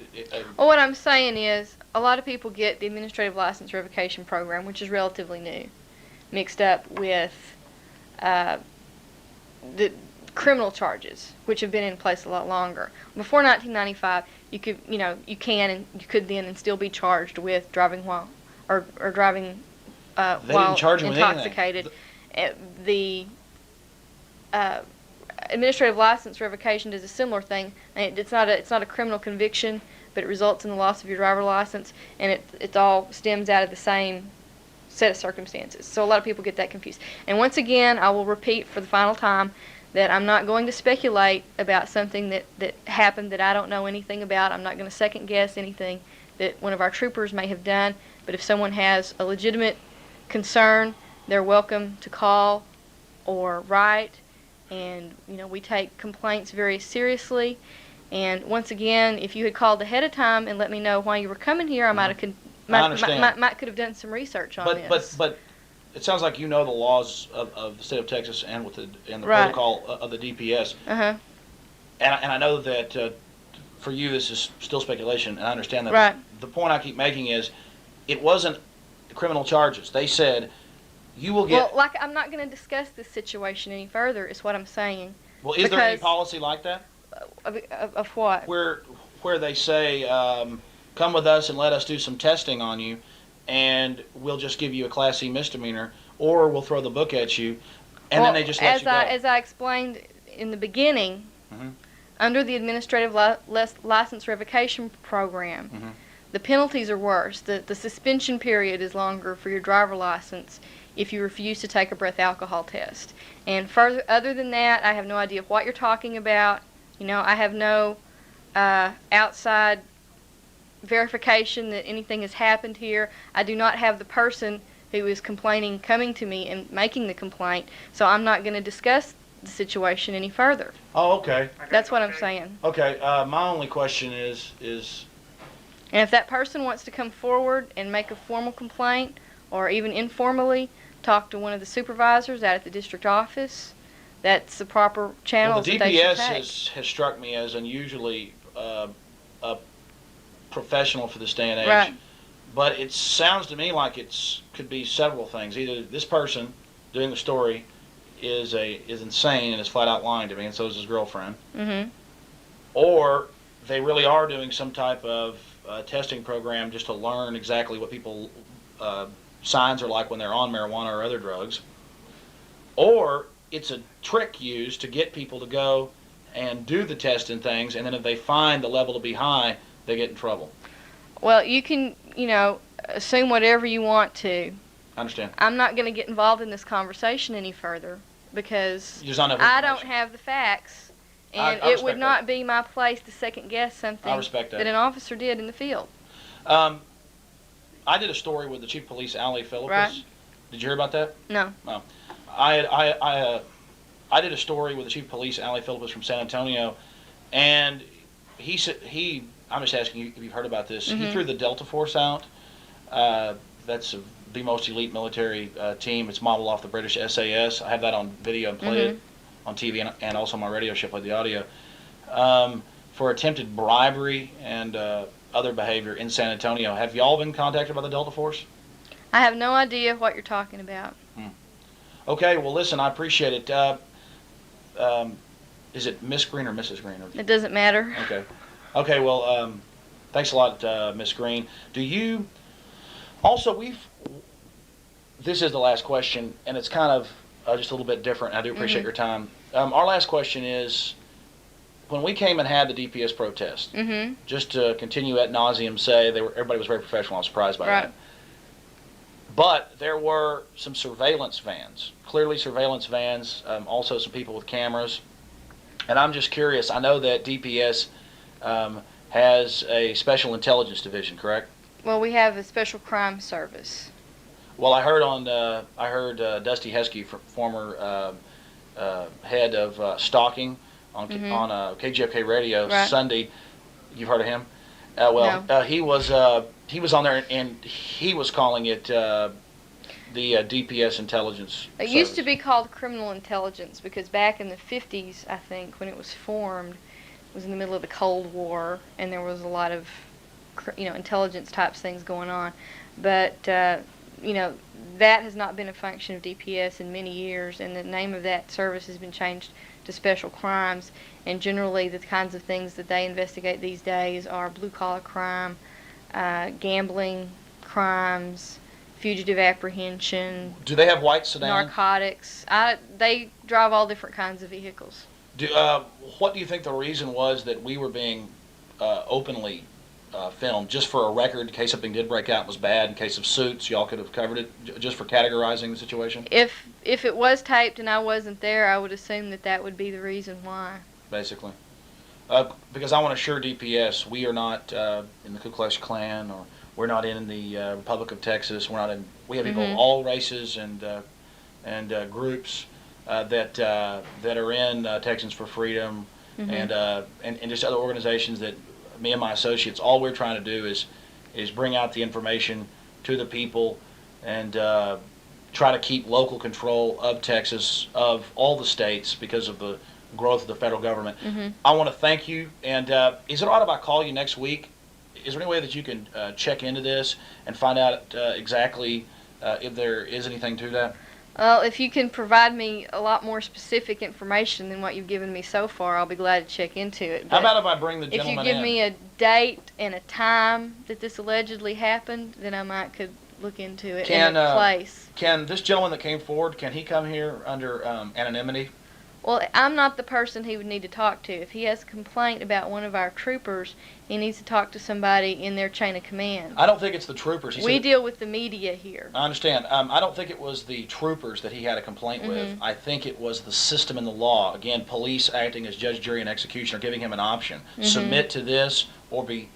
Well, what I'm saying is a lot of people get the administrative license revocation program, which is relatively new, mixed up with the criminal charges, which have been in place a lot longer. Before 1995, you could then and still be charged with driving while or driving while intoxicated. The administrative license revocation does a similar thing. It's not a criminal conviction, but it results in the loss of your driver license, and it all stems out of the same set of circumstances. So a lot of people get that confused. And once again, I will repeat for the final time that I'm not going to speculate about something that happened that I don't know anything about. I'm not going to second guess anything that one of our troopers may have done. But if someone has a legitimate concern, they're welcome to call or write, and we take complaints very seriously. And once again, if you had called ahead of time and let me know why you were coming here, I might could have done some research on this. But it sounds like you know the laws of the state of Texas and the protocol of the DPS. Uh-huh. And I know that for you this is still speculation, and I understand that. Right. The point I keep making is it wasn't criminal charges. They said you will get... Well, I'm not going to discuss this situation any further, is what I'm saying. Well, is there any policy like that? Of what? Where they say, come with us and let us do some testing on you, and we'll just give you a Class C misdemeanor, or we'll throw the book at you, and then they just let you go. As I explained in the beginning, under the administrative license revocation program, the penalties are worse. The suspension period is longer for your driver license if you refuse to take a breath alcohol test. And further, other than that, I have no idea what you're talking about. I have no outside verification that anything has happened here. I do not have the person who is complaining coming to me and making the complaint, so I'm not going to discuss the situation any further. Oh, okay. That's what I'm saying. Okay, my only question is... And if that person wants to come forward and make a formal complaint, or even informally talk to one of the supervisors out at the district office, that's the proper channel that they should take. Well, the DPS has struck me as unusually professional for this day and age. Right. But it sounds to me like could be several things. Either this person doing the story is insane and is flat out lying to me, and so is his girlfriend. Mm-hmm. Or they really are doing some type of testing program just to learn exactly what people signs are like when they're on marijuana or other drugs. Or it's a trick used to get people to go and do the test and things, and then if they find the level to be high, they get in trouble. Well, you can, assume whatever you want to. I understand. I'm not going to get involved in this conversation any further because I don't have the facts, and it would not be my place to second guess something that an officer did in the field. I did a story with the Chief of Police, Ali Philippus. Right. Did you hear about that? No. No. I did a story with the Chief of Police, Ali Philippus from San Antonio, and he said I'm just asking you if you've heard about this. Mm-hmm. He threw the Delta Force out That's the most elite military team. It's modeled off the British SAS. I have that on video and played it on TV and also on my radio show, played the audio. For attempted bribery and other behavior in San Antonio. Have y'all been contacted by the Delta Force? I have no idea what you're talking about. Okay, well, listen, I appreciate it. Is it Miss Green or Mrs. Green? It doesn't matter. Okay. Okay, well, thanks a lot, Miss Green. Do you... Also, this is the last question, and it's kind of just a little bit different. I do appreciate your time. Our last question is, when we came and had the DPS protest, just to continue ad nauseum say, everybody was very professional. I was surprised by that. But there were some surveillance vans, clearly surveillance vans, also some people with cameras. And I'm just curious, I know that DPS has a special intelligence division, correct? Well, we have a special crime service. Well, I heard Dusty Heskey, former head of stalking on KGFK Radio Sunday. You've heard of him? No. He was on there, and he was calling it the DPS intelligence. It used to be called criminal intelligence because back in the 50s, I think, when it was formed, it was in the middle of the Cold War, and there was a lot of intelligence types things going on. But that has not been a function of DPS in many years, and the name of that service has been changed to special crimes. And generally, the kinds of things that they investigate these days are blue-collar crime, gambling crimes, fugitive apprehension. Do they have white sedans? Narcotics. They drive all different kinds of vehicles. What do you think the reason was that we were being openly filmed, just for a record, in case something did break out and was bad, in case of suits, y'all could have covered it, just for categorizing the situation? If it was taped and I wasn't there, I would assume that would be the reason why. Basically. Because I want to assure DPS, we are not in the Ku Klux Klan, or we're not in the Republic of Texas. We're not in. We have people of all races and groups that are in Texans for Freedom and just other organizations that me and my associates. All we're trying to do is bring out the information to the people and try to keep local control of Texas, of all the states, because of the growth of the federal government. I want to thank you. And is it all right if I call you next week? Is there any way that you can check into this and find out exactly if there is anything to that? Well, if you can provide me a lot more specific information than what you've given me so far, I'll be glad to check into it. How about if I bring the gentleman in? If you give me a date and a time that this allegedly happened, then I could look into it and a place. Can this gentleman that came forward, can he come here under anonymity? Well, I'm not the person he would need to talk to. If he has a complaint about one of our troopers, he needs to talk to somebody in their chain of command. I don't think it's the troopers. We deal with the media here. I understand. I don't think it was the troopers that he had a complaint with. I think it was the system and the law. Again, police acting as judge, jury, and executioner, giving him an option. Submit to this or be...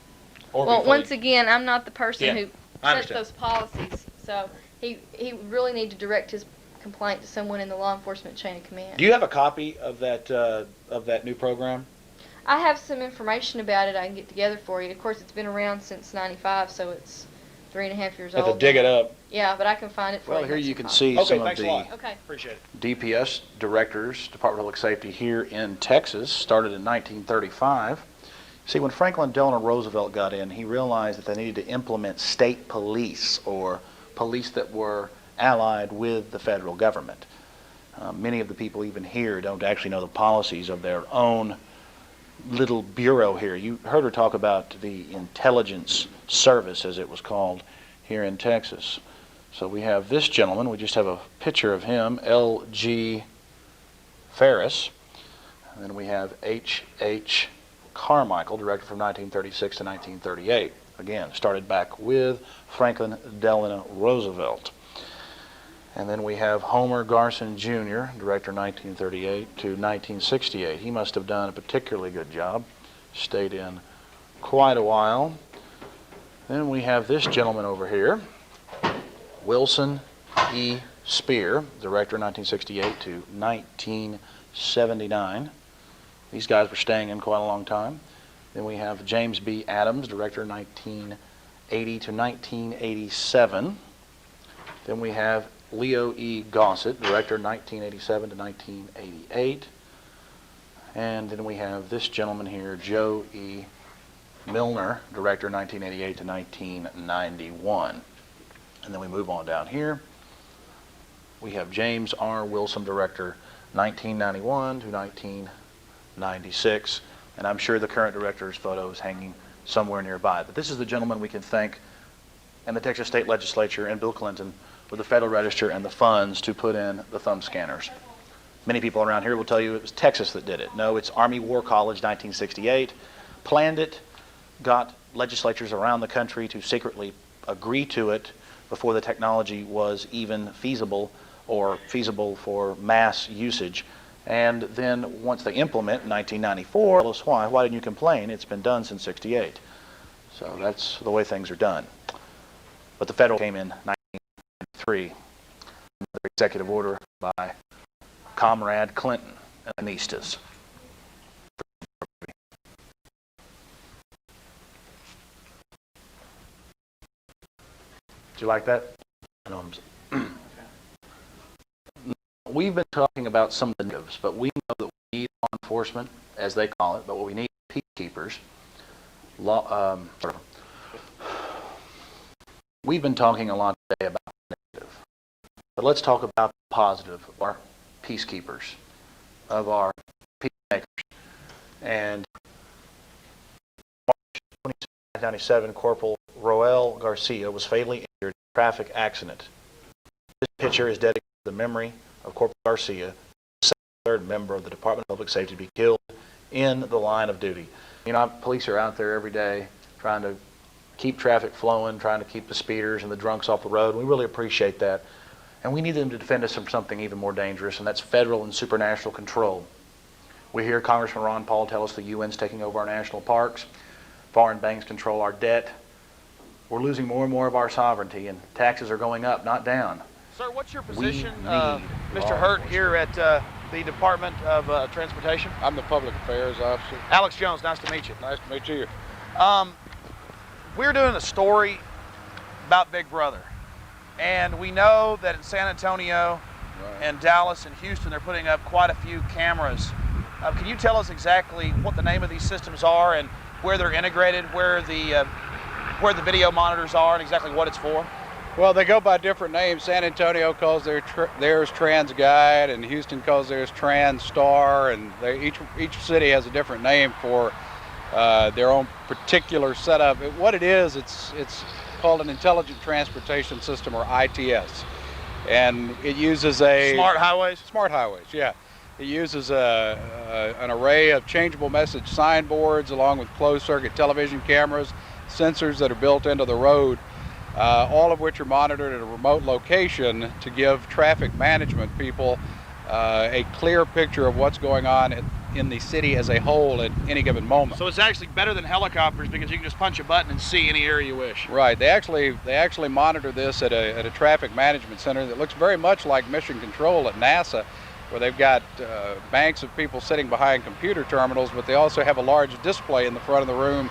once again, I'm not the person who sets those policies. So he really need to direct his complaint to someone in the law enforcement chain of command. Do you have a copy of that new program? I have some information about it I can get together for you. Of course, it's been around since '95, so it's 3.5 years old. Have to dig it up. Yeah, but I can find it for you. Well, here you can see some of the DPS directors, Department of Public Safety here in Texas, started in 1935. See, when Franklin Delano Roosevelt got in, he realized that they needed to implement state police, or police that were allied with the federal government. Many of the people even here don't actually know the policies of their own little bureau here. You heard her talk about the intelligence service, as it was called here in Texas. So we have this gentleman. We just have a picture of him, L.G. Ferris. And then we have H.H. Carmichael, director from 1936 to 1938. Again, started back with Franklin Delano Roosevelt. And then we have Homer Garson Jr., director 1938 to 1968. He must have done a particularly good job. Stayed in quite a while. Then we have this gentleman over here, Wilson E. Spear, director 1968 to 1979. These guys were staying in quite a long time. Then we have James B. Adams, director 1980 1980 to 1987. Then we have Leo E. Gossett, director 1987 to 1988. And then we have this gentleman here, Joe E. Milner, director 1988 to 1991. And then we move on down here. We have James R. Wilson, director 1991 to 1996. And I'm sure the current director's photo is hanging somewhere nearby. But this is the gentleman we can thank and the Texas State Legislature and Bill Clinton with the Federal Register and the funds to put in the thumb scanners. Many people around here will tell you it was Texas that did it. No, it's Army War College, 1968, planned it, got legislatures around the country to secretly agree to it before the technology was even feasible or feasible for mass usage. And then once they implement in 1994, tell us why didn't you complain? It's been done since 68. So that's the way things are done. But the federal came in 1993, another executive order by Comrade Clinton and Anistas. Do you like that? We've been talking about some of the negatives, but we know that we need law enforcement, as they call it, but what we need is peacekeepers. We've been talking a lot today about the negative, but let's talk about the positive of our peacekeepers, of our peacemakers. And March 1997, Corporal Roel Garcia was fatally injured in a traffic accident. This picture is dedicated to the memory of Corporal Garcia, the third member of the Department of Public Safety to be killed in the line of duty. You know, police are out there every day trying to keep traffic flowing, trying to keep the speeders and the drunks off the road. We really appreciate that. And we need them to defend us from something even more dangerous, and that's federal and supernatural control. We hear Congressman Ron Paul tell us the UN's taking over our national parks, foreign banks control our debt. We're losing more and more of our sovereignty, and taxes are going up, not down. Sir, what's your position, Mr. Hurt, here at the Department of Transportation? I'm the Public Affairs Officer. Alex Jones, nice to meet you. Nice to meet you. We're doing a story about Big Brother. And we know that in San Antonio and Dallas and Houston, they're putting up quite a few cameras. Can you tell us exactly what the name of these systems are and where they're integrated, where the video monitors are, and exactly what it's for? Well, they go by different names. San Antonio calls theirs Trans Guide, and Houston calls theirs Trans Star, and each city has a different name for their own particular setup. What it is, it's called an Intelligent Transportation System, or ITS, and it uses a smart highways. Smart highways, yeah. It uses an array of changeable message signboards along with closed-circuit television cameras, sensors that are built into the road, all of which are monitored at a remote location to give traffic management people a clear picture of what's going on in the city as a whole at any given moment. So it's actually better than helicopters because you can just punch a button and see any area you wish. Right. They actually monitor this at a traffic management center that looks very much like Mission Control at NASA, where they've got banks of people sitting behind computer terminals, but they also have a large display in the front of the room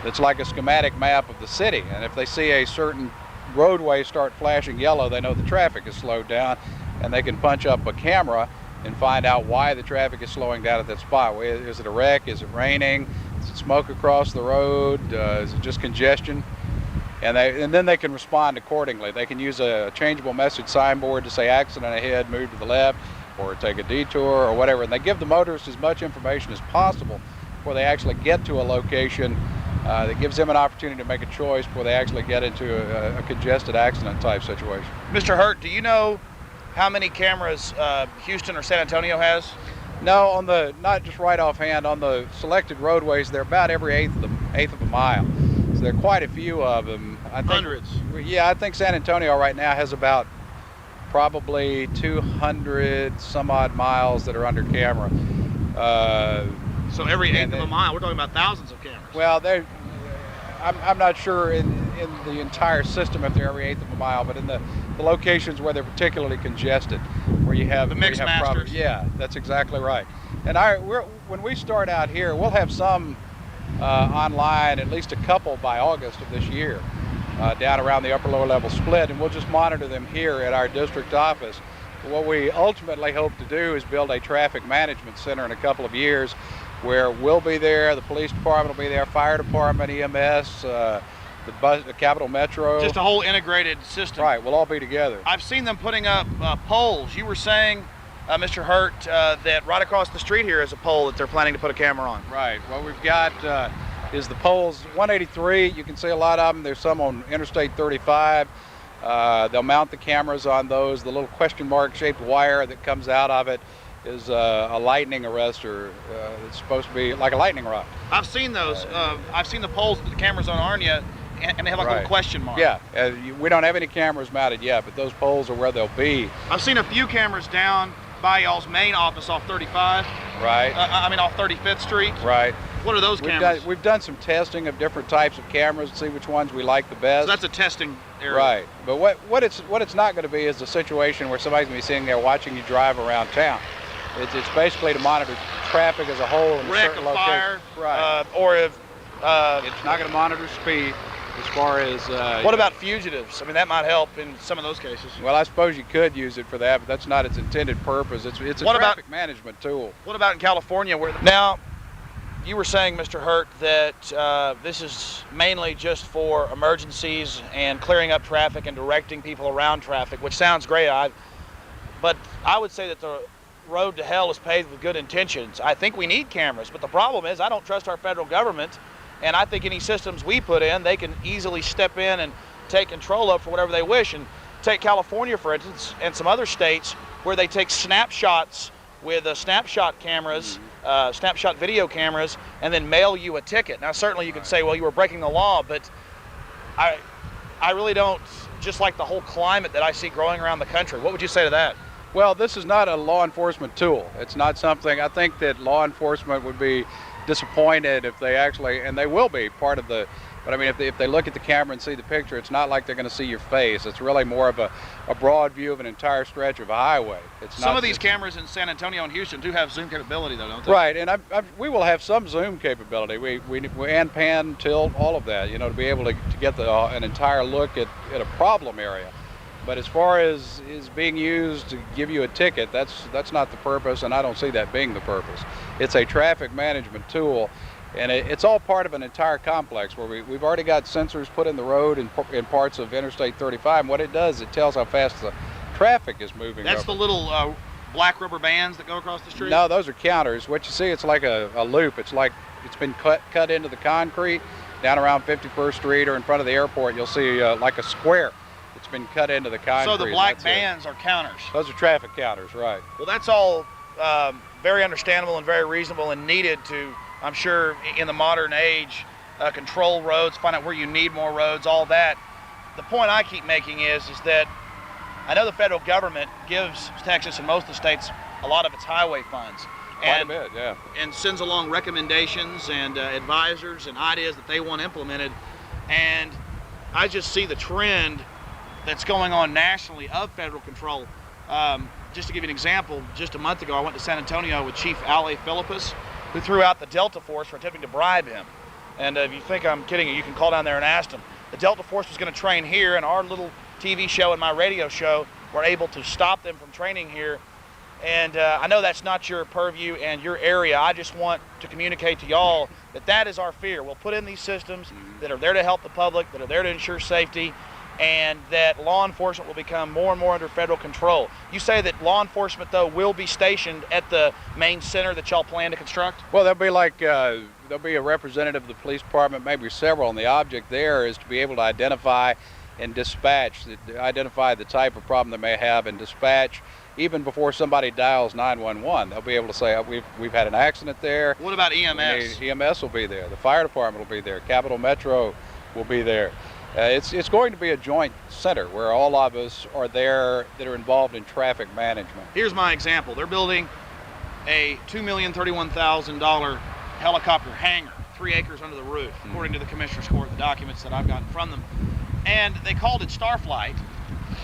that's like a schematic map of the city. And if they see a certain roadway start flashing yellow, they know the traffic is slowed down, and they can punch up a camera and find out why the traffic is slowing down at that spot. Is it a wreck? Is it raining? Is it smoke across the road? Is it just congestion? And then they can respond accordingly. They can use a changeable message signboard to say accident ahead, move to the left, or take a detour, or whatever. And they give the motorists as much information as possible before they actually get to a location that gives them an opportunity to make a choice before they actually get into a congested accident type situation. Mr. Hurt, do you know how many cameras Houston or San Antonio has? No, not just right offhand. On the selected roadways, they're about every eighth of a mile. So there are quite a few of them. Hundreds. Yeah, I think San Antonio right now has about probably 200 some odd miles that are under camera. So every eighth of a mile, we're talking about thousands of cameras. Well, I'm not sure in the entire system if they're every eighth of a mile, but in the locations where they're particularly congested, where you have the mixed masters. Yeah, that's exactly right. And when we start out here, we'll have some online, at least a couple by August of this year. down around the upper lower level split, and we'll just monitor them here at our district office. What we ultimately hope to do is build a traffic management center in a couple of years where we'll be there, the police department will be there, fire department, EMS, the Capital Metro. Just a whole integrated system. Right, we'll all be together. I've seen them putting up poles. You were saying, Mr. Hurt, that right across the street here is a pole that they're planning to put a camera on. Right, what we've got is the poles, 183, you can see a lot of them. There's some on Interstate 35. They'll mount the cameras on those. The little question mark shaped wire that comes out of it is a lightning arrestor. It's supposed to be like a lightning rod. I've seen those. I've seen the poles that the cameras on Arnia, and they have like a little question mark. Yeah, we don't have any cameras mounted yet, but those poles are where they'll be. I've seen a few cameras down by y'all's main office off 35. Right. I mean off 35th Street. Right. What are those cameras? We've done some testing of different types of cameras to see which ones we like the best. So that's a testing area. Right. But what it's not going to be is a situation where somebody's going to be sitting there watching you drive around town. It's basically to monitor traffic as a whole in a certain location. Fire, right. Or if it's not going to monitor speed as far as. What about fugitives? I mean, that might help in some of those cases. Well, I suppose you could use it for that, but that's not its intended purpose. It's a traffic management tool. What about in California, where now? You were saying, Mr. Hurt, that this is mainly just for emergencies and clearing up traffic and directing people around traffic, which sounds great. But I would say that the road to hell is paved with good intentions. I think we need cameras, but the problem is I don't trust our federal government, and I think any systems we put in, they can easily step in and take control of for whatever they wish. And take California, for instance, and some other states where they take snapshots with snapshot cameras, snapshot video cameras, and then mail you a ticket. Now, certainly you could say, well, you were breaking the law, but I really don't just like the whole climate that I see growing around the country. What would you say to that? Well, this is not a law enforcement tool. It's not something, I think that law enforcement would be disappointed if they actually, and they will be part of the, but I mean, if they look at the camera and see the picture, it's not like they're going to see your face. It's really more of a broad view of an entire stretch of a highway. It's some of these cameras in San Antonio and Houston do have zoom capability, though, don't they? Right, and we will have some zoom capability. We and pan, tilt, all of that, to be able to get an entire look at a problem area. But as far as is being used to give you a ticket, that's not the purpose, and I don't see that being the purpose. It's a traffic management tool, and it's all part of an entire complex where we've already got sensors put in the road in parts of Interstate 35, and what it does, it tells how fast the traffic is moving. That's the little black rubber bands that go across the street? No, those are counters. What you see, it's like a loop. It's like it's been cut into the concrete down around 51st Street or in front of the airport. You'll see like a square. It's been cut into the concrete. So the black bands are counters? Those are traffic counters, right. Well, that's all very understandable and very reasonable and needed to, I'm sure, in the modern age, control roads, find out where you need more roads, all that. The point I keep making is that I know the federal government gives Texas and most of the states a lot of its highway funds. Quite a bit, yeah. And sends along recommendations and advisors and ideas that they want implemented. And I just see the trend that's going on nationally of federal control. Just to give you an example, just a month ago I went to San Antonio with Chief Al A. Philippus, who threw out the Delta Force for attempting to bribe him. And if you think I'm kidding you, you can call down there and ask him. The Delta Force was going to train here, and our little TV show and my radio show were able to stop them from training here. And I know that's not your purview and your area. I just want to communicate to y'all that is our fear. We'll put in these systems that are there to help the public, that are there to ensure safety, and that law enforcement will become more and more under federal control. You say that law enforcement, though, will be stationed at the main center that y'all plan to construct? Well, there'll be a representative of the police department, maybe several, and the object there is to be able to identify and dispatch, identify the type of problem they may have and dispatch even before somebody dials 911. They'll be able to say, we've had an accident there. What about EMS? EMS will be there. The fire department will be there. Capital Metro will be there. It's going to be a joint center where all of us are there that are involved in traffic management. Here's my example. They're building a $2,031,000 helicopter hangar, 3 acres under the roof, according to the Commissioner's Court, the documents that I've gotten from them. And they called it Starflight.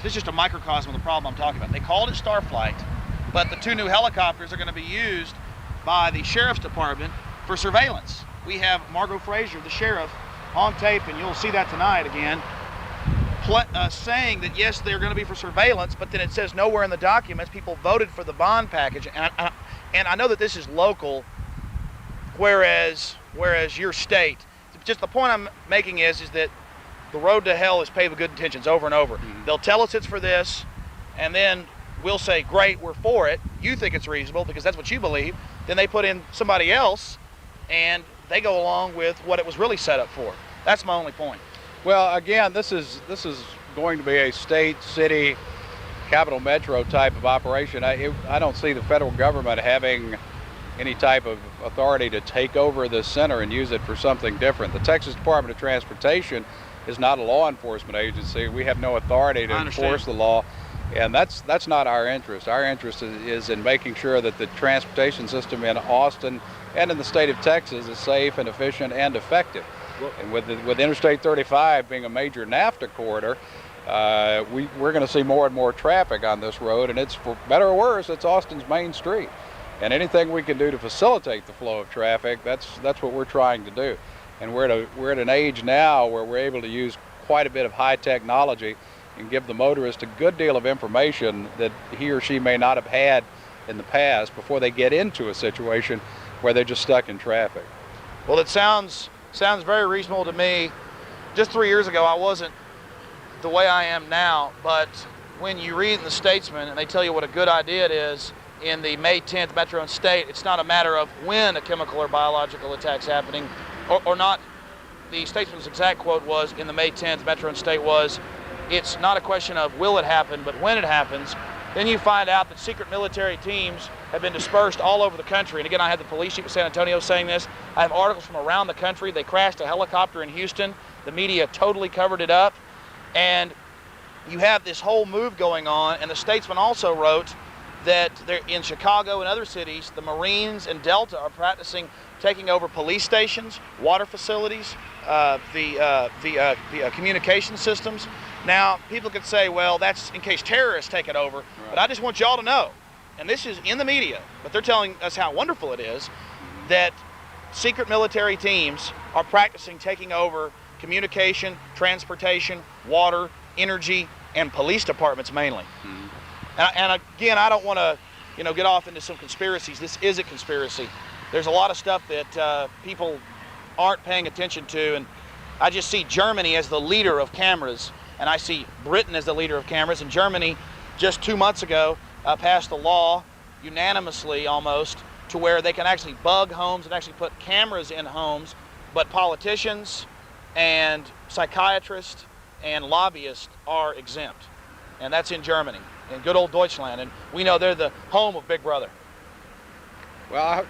This is just a microcosm of the problem I'm talking about. They called it Starflight, but the 2 new helicopters are going to be used by the Sheriff's Department for surveillance. We have Margot Frazier, the sheriff, on tape, and you'll see that tonight again, saying that yes, they're going to be for surveillance, but then it says nowhere in the documents people voted for the bond package. And I know that this is local, whereas your state. Just the point I'm making is that the road to hell is paved with good intentions over and over. Mm-hmm. They'll tell us it's for this, and then we'll say, great, we're for it. You think it's reasonable because that's what you believe. Then they put in somebody else, and they go along with what it was really set up for. That's my only point. Well, again, this is going to be a state, city, capital metro type of operation. I don't see the federal government having any type of authority to take over the center and use it for something different. The Texas Department of Transportation is not a law enforcement agency. We have no authority to enforce the law, and that's not our interest. Our interest is in making sure that the transportation system in Austin and in the state of Texas is safe and efficient and effective. And with Interstate 35 being a major NAFTA corridor, we're going to see more and more traffic on this road, and it's, for better or worse, it's Austin's main street. And anything we can do to facilitate the flow of traffic, that's what we're trying to do. And we're at an age now where we're able to use quite a bit of high technology and give the motorist a good deal of information that he or she may not have had in the past before they get into a situation where they're just stuck in traffic. Well, it sounds very reasonable to me. Just 3 years ago, I wasn't the way I am now, but when you read in the Statesman and they tell you what a good idea it is in the May 10th Metro and State, it's not a matter of when a chemical or biological attack's happening or not. The Statesman's exact quote was in the May 10th Metro and State was, it's not a question of will it happen, but when it happens. Then you find out that secret military teams have been dispersed all over the country. And again, I had the police chief of San Antonio saying this. I have articles from around the country. They crashed a helicopter in Houston. The media totally covered it up. And you have this whole move going on. And the Statesman also wrote that in Chicago and other cities, the Marines and Delta are practicing taking over police stations, water facilities, the communication systems. Now, people could say, well, that's in case terrorists take it over. Right. But I just want y'all to know, and this is in the media, but they're telling us how wonderful it is, that secret military teams are practicing taking over communication, transportation, water, energy, and police departments mainly. Mm-hmm. And again, I don't want to, get off into some conspiracies. This is a conspiracy. There's a lot of stuff that people aren't paying attention to, and I just see Germany as the leader of cameras, and I see Britain as the leader of cameras. And Germany, just 2 months ago, passed a law, unanimously almost, to where they can actually bug homes and actually put cameras in homes, but politicians and psychiatrists and lobbyists are exempt. And that's in Germany, in good old Deutschland, and we know they're the home of Big Brother. Well,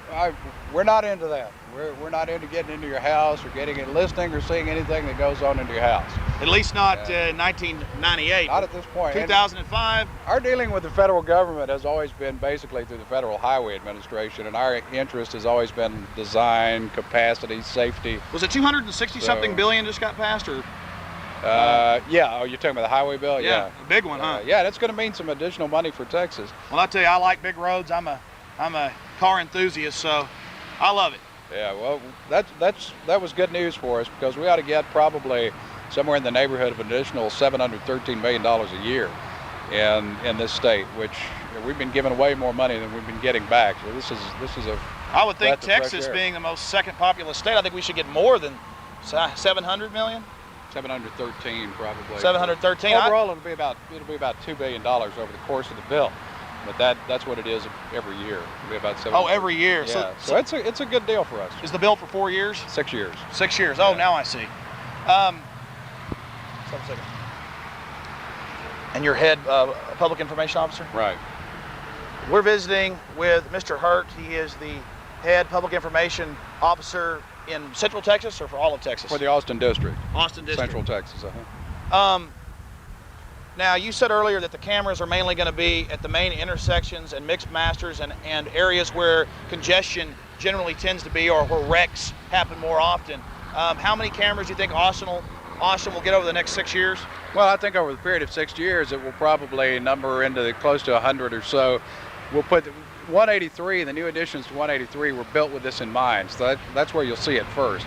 we're not into that. We're not into getting into your house or listening or seeing anything that goes on into your house. At least not 1998. Not at this point. 2005. Our dealing with the federal government has always been basically through the Federal Highway Administration, and our interest has always been design, capacity, safety. Was it 260-something billion just got passed, or? Yeah. Oh, you're talking about the highway bill? Yeah, a big one, huh? Yeah, that's going to mean some additional money for Texas. Well, I tell you, I like big roads. I'm a car enthusiast, so I love it. Yeah, well, that was good news for us, because we ought to get probably somewhere in the neighborhood of an additional $713 million a year in this state, which we've been giving away more money than we've been getting back. So this is a. I would think Texas, being the most second populous state, I think we should get more than 700 million. 713 probably. 713. Overall, it'll be about $2 billion over the course of the bill. But that's what it is every year. It'll be about 7. Oh, every year. Yeah. So it's a good deal for us. Is the bill for 4 years? 6 years. 6 years. Oh, now I see. 7 seconds. And your head public information officer? Right. We're visiting with Mr. Hurt. He is the head public information officer in Central Texas, or for all of Texas? For the Austin District. Austin District. Central Texas, uh-huh. Now, you said earlier that the cameras are mainly going to be at the main intersections and mixed masters and areas where congestion generally tends to be, or where wrecks happen more often. How many cameras do you think Austin will get over the next 6 years? Well, I think over the period of 6 years, it will probably number into close to 100 or so. We'll put 183, the new additions to 183 were built with this in mind, so that's where you'll see it first.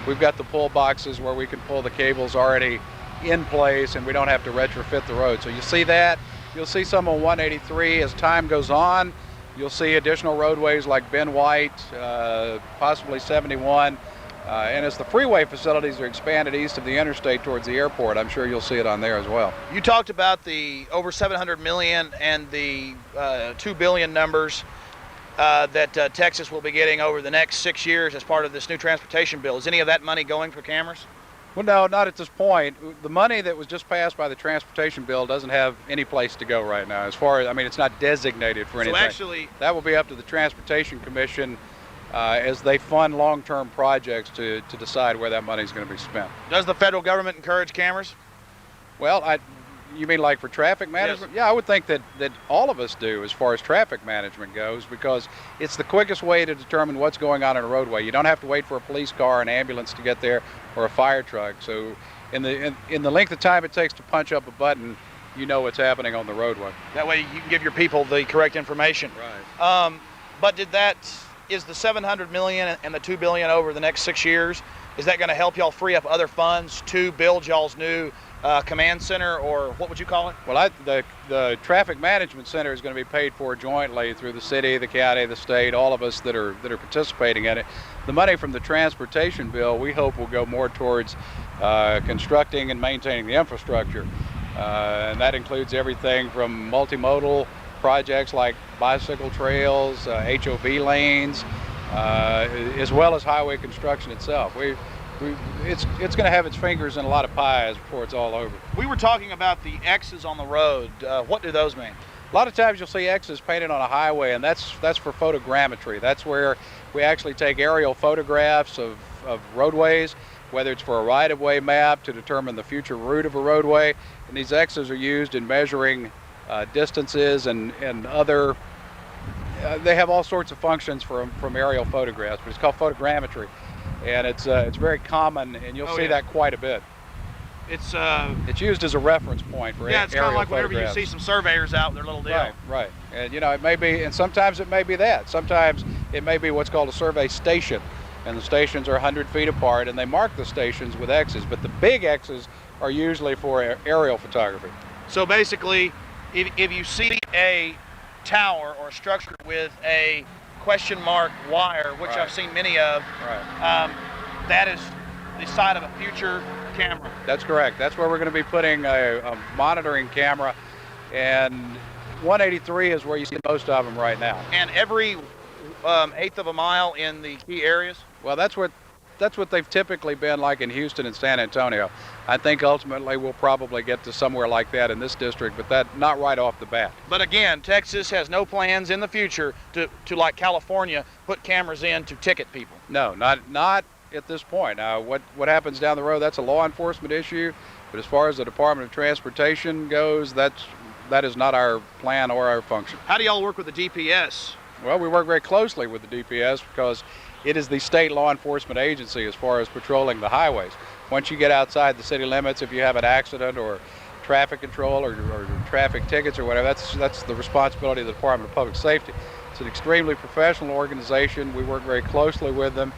We've got the pull boxes where we can pull the cables already in place and we don't have to retrofit the road. So you see that. You'll see some on 183 as time goes on. You'll see additional roadways like Ben White, possibly 71. And as the freeway facilities are expanded east of the interstate towards the airport, I'm sure you'll see it on there as well. You talked about the over 700 million and the 2 billion numbers that Texas will be getting over the next 6 years as part of this new transportation bill. Is any of that money going for cameras? Well, no, not at this point. The money that was just passed by the transportation bill doesn't have any place to go right now. As far as, I mean, it's not designated for anything. So actually, that will be up to the Transportation Commission as they fund long-term projects to decide where that money is going to be spent. Does the federal government encourage cameras? Well, you mean like for traffic management? Yes. Yeah, I would think that all of us do as far as traffic management goes, because it's the quickest way to determine what's going on in a roadway. You don't have to wait for a police car, an ambulance to get there, or a fire truck. So in the length of time it takes to punch up a button, you know what's happening on the roadway. That way you can give your people the correct information. Right. But is the 700 million and the 2 billion over the next 6 years, is that going to help y'all free up other funds to build y'all's new command center, or what would you call it? Well, the traffic management center is going to be paid for jointly through the city, the county, the state, all of us that are participating in it. The money from the transportation bill, we hope, will go more towards constructing and maintaining the infrastructure, and that includes everything from multimodal projects like bicycle trails, HOV lanes, as well as highway construction itself. It's going to have its fingers in a lot of pies before it's all over. We were talking about the X's on the road. What do those mean? A lot of times you'll see X's painted on a highway, and that's for photogrammetry. That's where we actually take aerial photographs of roadways, whether it's for a right-of-way map to determine the future route of a roadway. And these X's are used in measuring distances and other. They have all sorts of functions from aerial photographs, but it's called photogrammetry. And it's very common, and you'll see that quite a bit. It's used as a reference point for aerial photographs. Yeah, it's kind of like whenever you see some surveyors out with their little deal. Right. And it may be, and sometimes it may be that. Sometimes it may be what's called a survey station, and the stations are 100 feet apart, and they mark the stations with X's. But the big X's are usually for aerial photography. So basically, if you see a tower or a structure with a question mark wire, which I've seen many of, that is the side of a future camera. That's correct. That's where we're going to be putting a monitoring camera, and 183 is where you see most of them right now. And every eighth of a mile in the key areas? Well, that's what they've typically been like in Houston and San Antonio. I think ultimately we'll probably get to somewhere like that in this district, but that not right off the bat. But again, Texas has no plans in the future to like California, put cameras in to ticket people. No, not at this point. Now, what happens down the road, that's a law enforcement issue, but as far as the Department of Transportation goes, that is not our plan or our function. How do y'all work with the DPS? Well, we work very closely with the DPS because it is the state law enforcement agency as far as patrolling the highways. Once you get outside the city limits, if you have an accident or traffic control or traffic tickets or whatever, that's the responsibility of the Department of Public Safety. It's an extremely professional organization. We work very closely with them,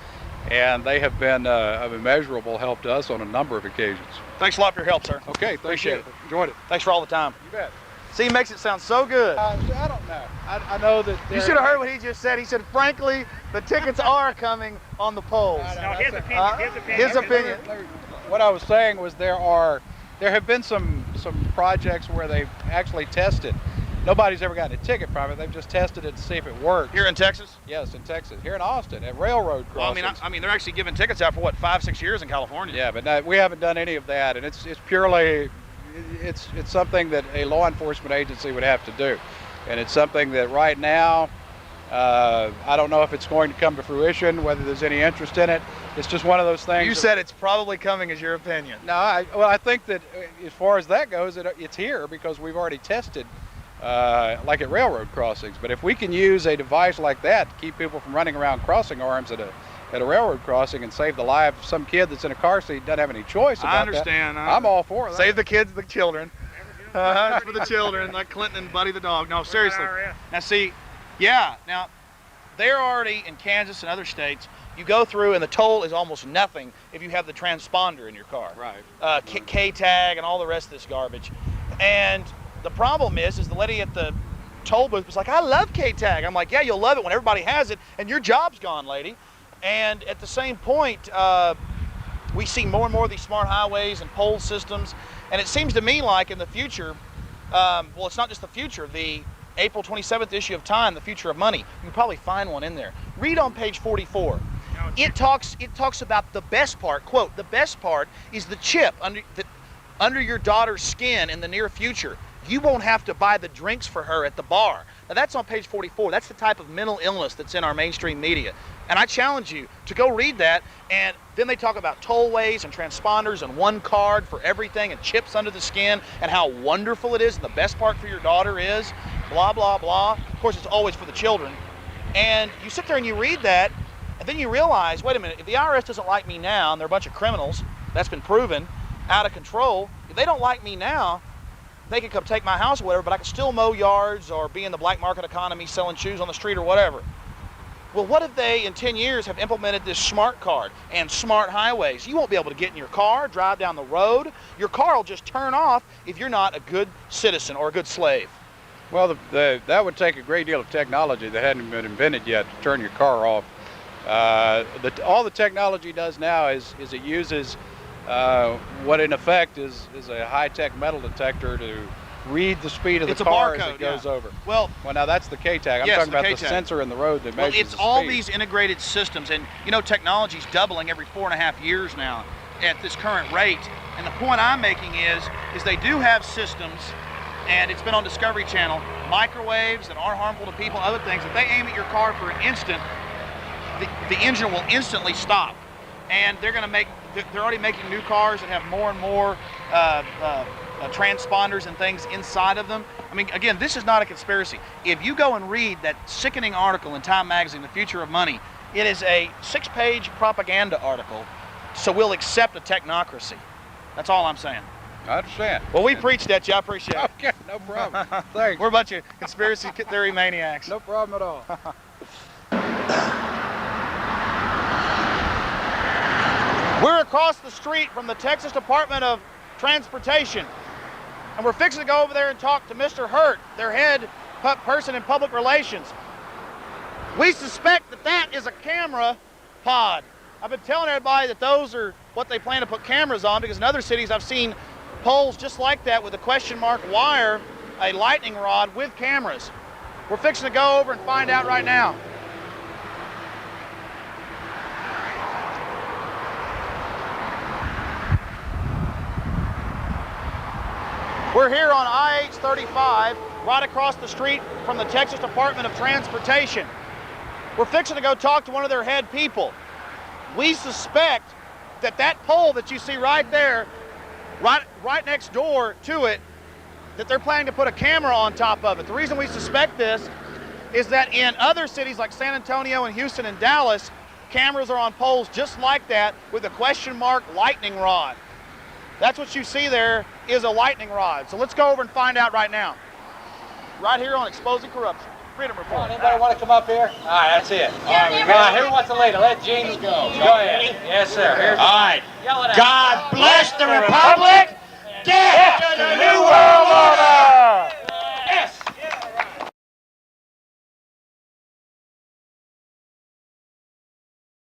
and they have been of immeasurable help to us on a number of occasions. Thanks a lot for your help, sir. Okay, appreciate it. Enjoyed it. Thanks for all the time. You bet. See, he makes it sound so good. I don't know. I know that you should have heard what he just said. He said, frankly, the tickets are coming on the polls. No, his opinion. His opinion. What I was saying was there have been some projects where they've actually tested. Nobody's ever gotten a ticket from it. They've just tested it to see if it works. Here in Texas? Yes, in Texas. Here in Austin, at railroad crossings. Well, I mean, they're actually giving tickets out for what, 5-6 years in California? Yeah, but we haven't done any of that, and it's purely. It's something that a law enforcement agency would have to do, and it's something that right now I don't know if it's going to come to fruition, whether there's any interest in it. It's just one of those things. You said it's probably coming, is your opinion. No, I think that as far as that goes, it's here because we've already tested like at railroad crossings. But if we can use a device like that to keep people from running around crossing arms at a railroad crossing and save the life of some kid that's in a car seat, doesn't have any choice about that. I understand. I'm all for it. Save the kids, the children. It's for the children, like Clinton and Buddy the dog. No, seriously. Now see, yeah, now they're already in Kansas and other states. You go through and the toll is almost nothing if you have the transponder in your car. Right. K-tag and all the rest of this garbage. And the problem is the lady at the toll booth was like, I love K-tag. I'm like, yeah, you'll love it when everybody has it and your job's gone, lady. And at the same point, we see more and more of these smart highways and poll systems. And it seems to me like in the future, well, it's not just the future, the April 27th issue of Time, The Future of Money, you can probably find one in there. Read on page 44. It talks about the best part, quote, the best part is the chip under your daughter's skin in the near future. You won't have to buy the drinks for her at the bar. Now that's on page 44. That's the type of mental illness that's in our mainstream media. And I challenge you to go read that, and then they talk about tollways and transponders and one card for everything and chips under the skin and how wonderful it is and the best part for your daughter is, blah, blah, blah. Of course, it's always for the children. And you sit there and you read that, and then you realize, wait a minute, if the IRS doesn't like me now, and they're a bunch of criminals, that's been proven, out of control, if they don't like me now, they can come take my house or whatever, but I can still mow yards or be in the black market economy selling shoes on the street or whatever. Well, what if they, in 10 years, have implemented this smart card and smart highways? You won't be able to get in your car, drive down the road. Your car will just turn off if you're not a good citizen or a good slave. Well, that would take a great deal of technology that hadn't been invented yet to turn your car off. All the technology does now is it uses what in effect is a high-tech metal detector to read the speed of the car as it goes over. Well, now that's the K-tag. I'm talking about the sensor in the road that measures the speed. It's all these integrated systems, and you know technology's doubling every 4.5 years now at this current rate. And the point I'm making is they do have systems, and it's been on Discovery Channel, microwaves that aren't harmful to people, other things. If they aim at your car for an instant, the engine will instantly stop. And they're already making new cars that have more and more transponders and things inside of them. I mean, again, this is not a conspiracy. If you go and read that sickening article in Time Magazine, The Future of Money, it is a 6-page propaganda article, so we'll accept a technocracy. That's all I'm saying. I understand. Well, we preached at you. I appreciate it. Okay, no problem. Thanks. We're a bunch of conspiracy theory maniacs. No problem at all. We're across the street from the Texas Department of Transportation, and we're fixing to go over there and talk to Mr. Hurt, their head person in public relations. We suspect that is a camera pod. I've been telling everybody that those are what they plan to put cameras on, because in other cities I've seen poles just like that with a question mark wire, a lightning rod with cameras. We're fixing to go over and find out right now. We're here on IH-35, right across the street from the Texas Department of Transportation. We're fixing to go talk to one of their head people. We suspect that pole that you see right there, right next door to it, that they're planning to put a camera on top of it. The reason we suspect this is that in other cities like San Antonio and Houston and Dallas, cameras are on poles just like that with a question mark lightning rod. That's what you see there is a lightning rod. So let's go over and find out right now. Right here on Exposing Corruption. Freedom Report. Anybody want to come up here? All right, that's it. All right, who wants to lead it? Let Gene go. Go ahead. Yes, sir. All right. God bless the Republic. Get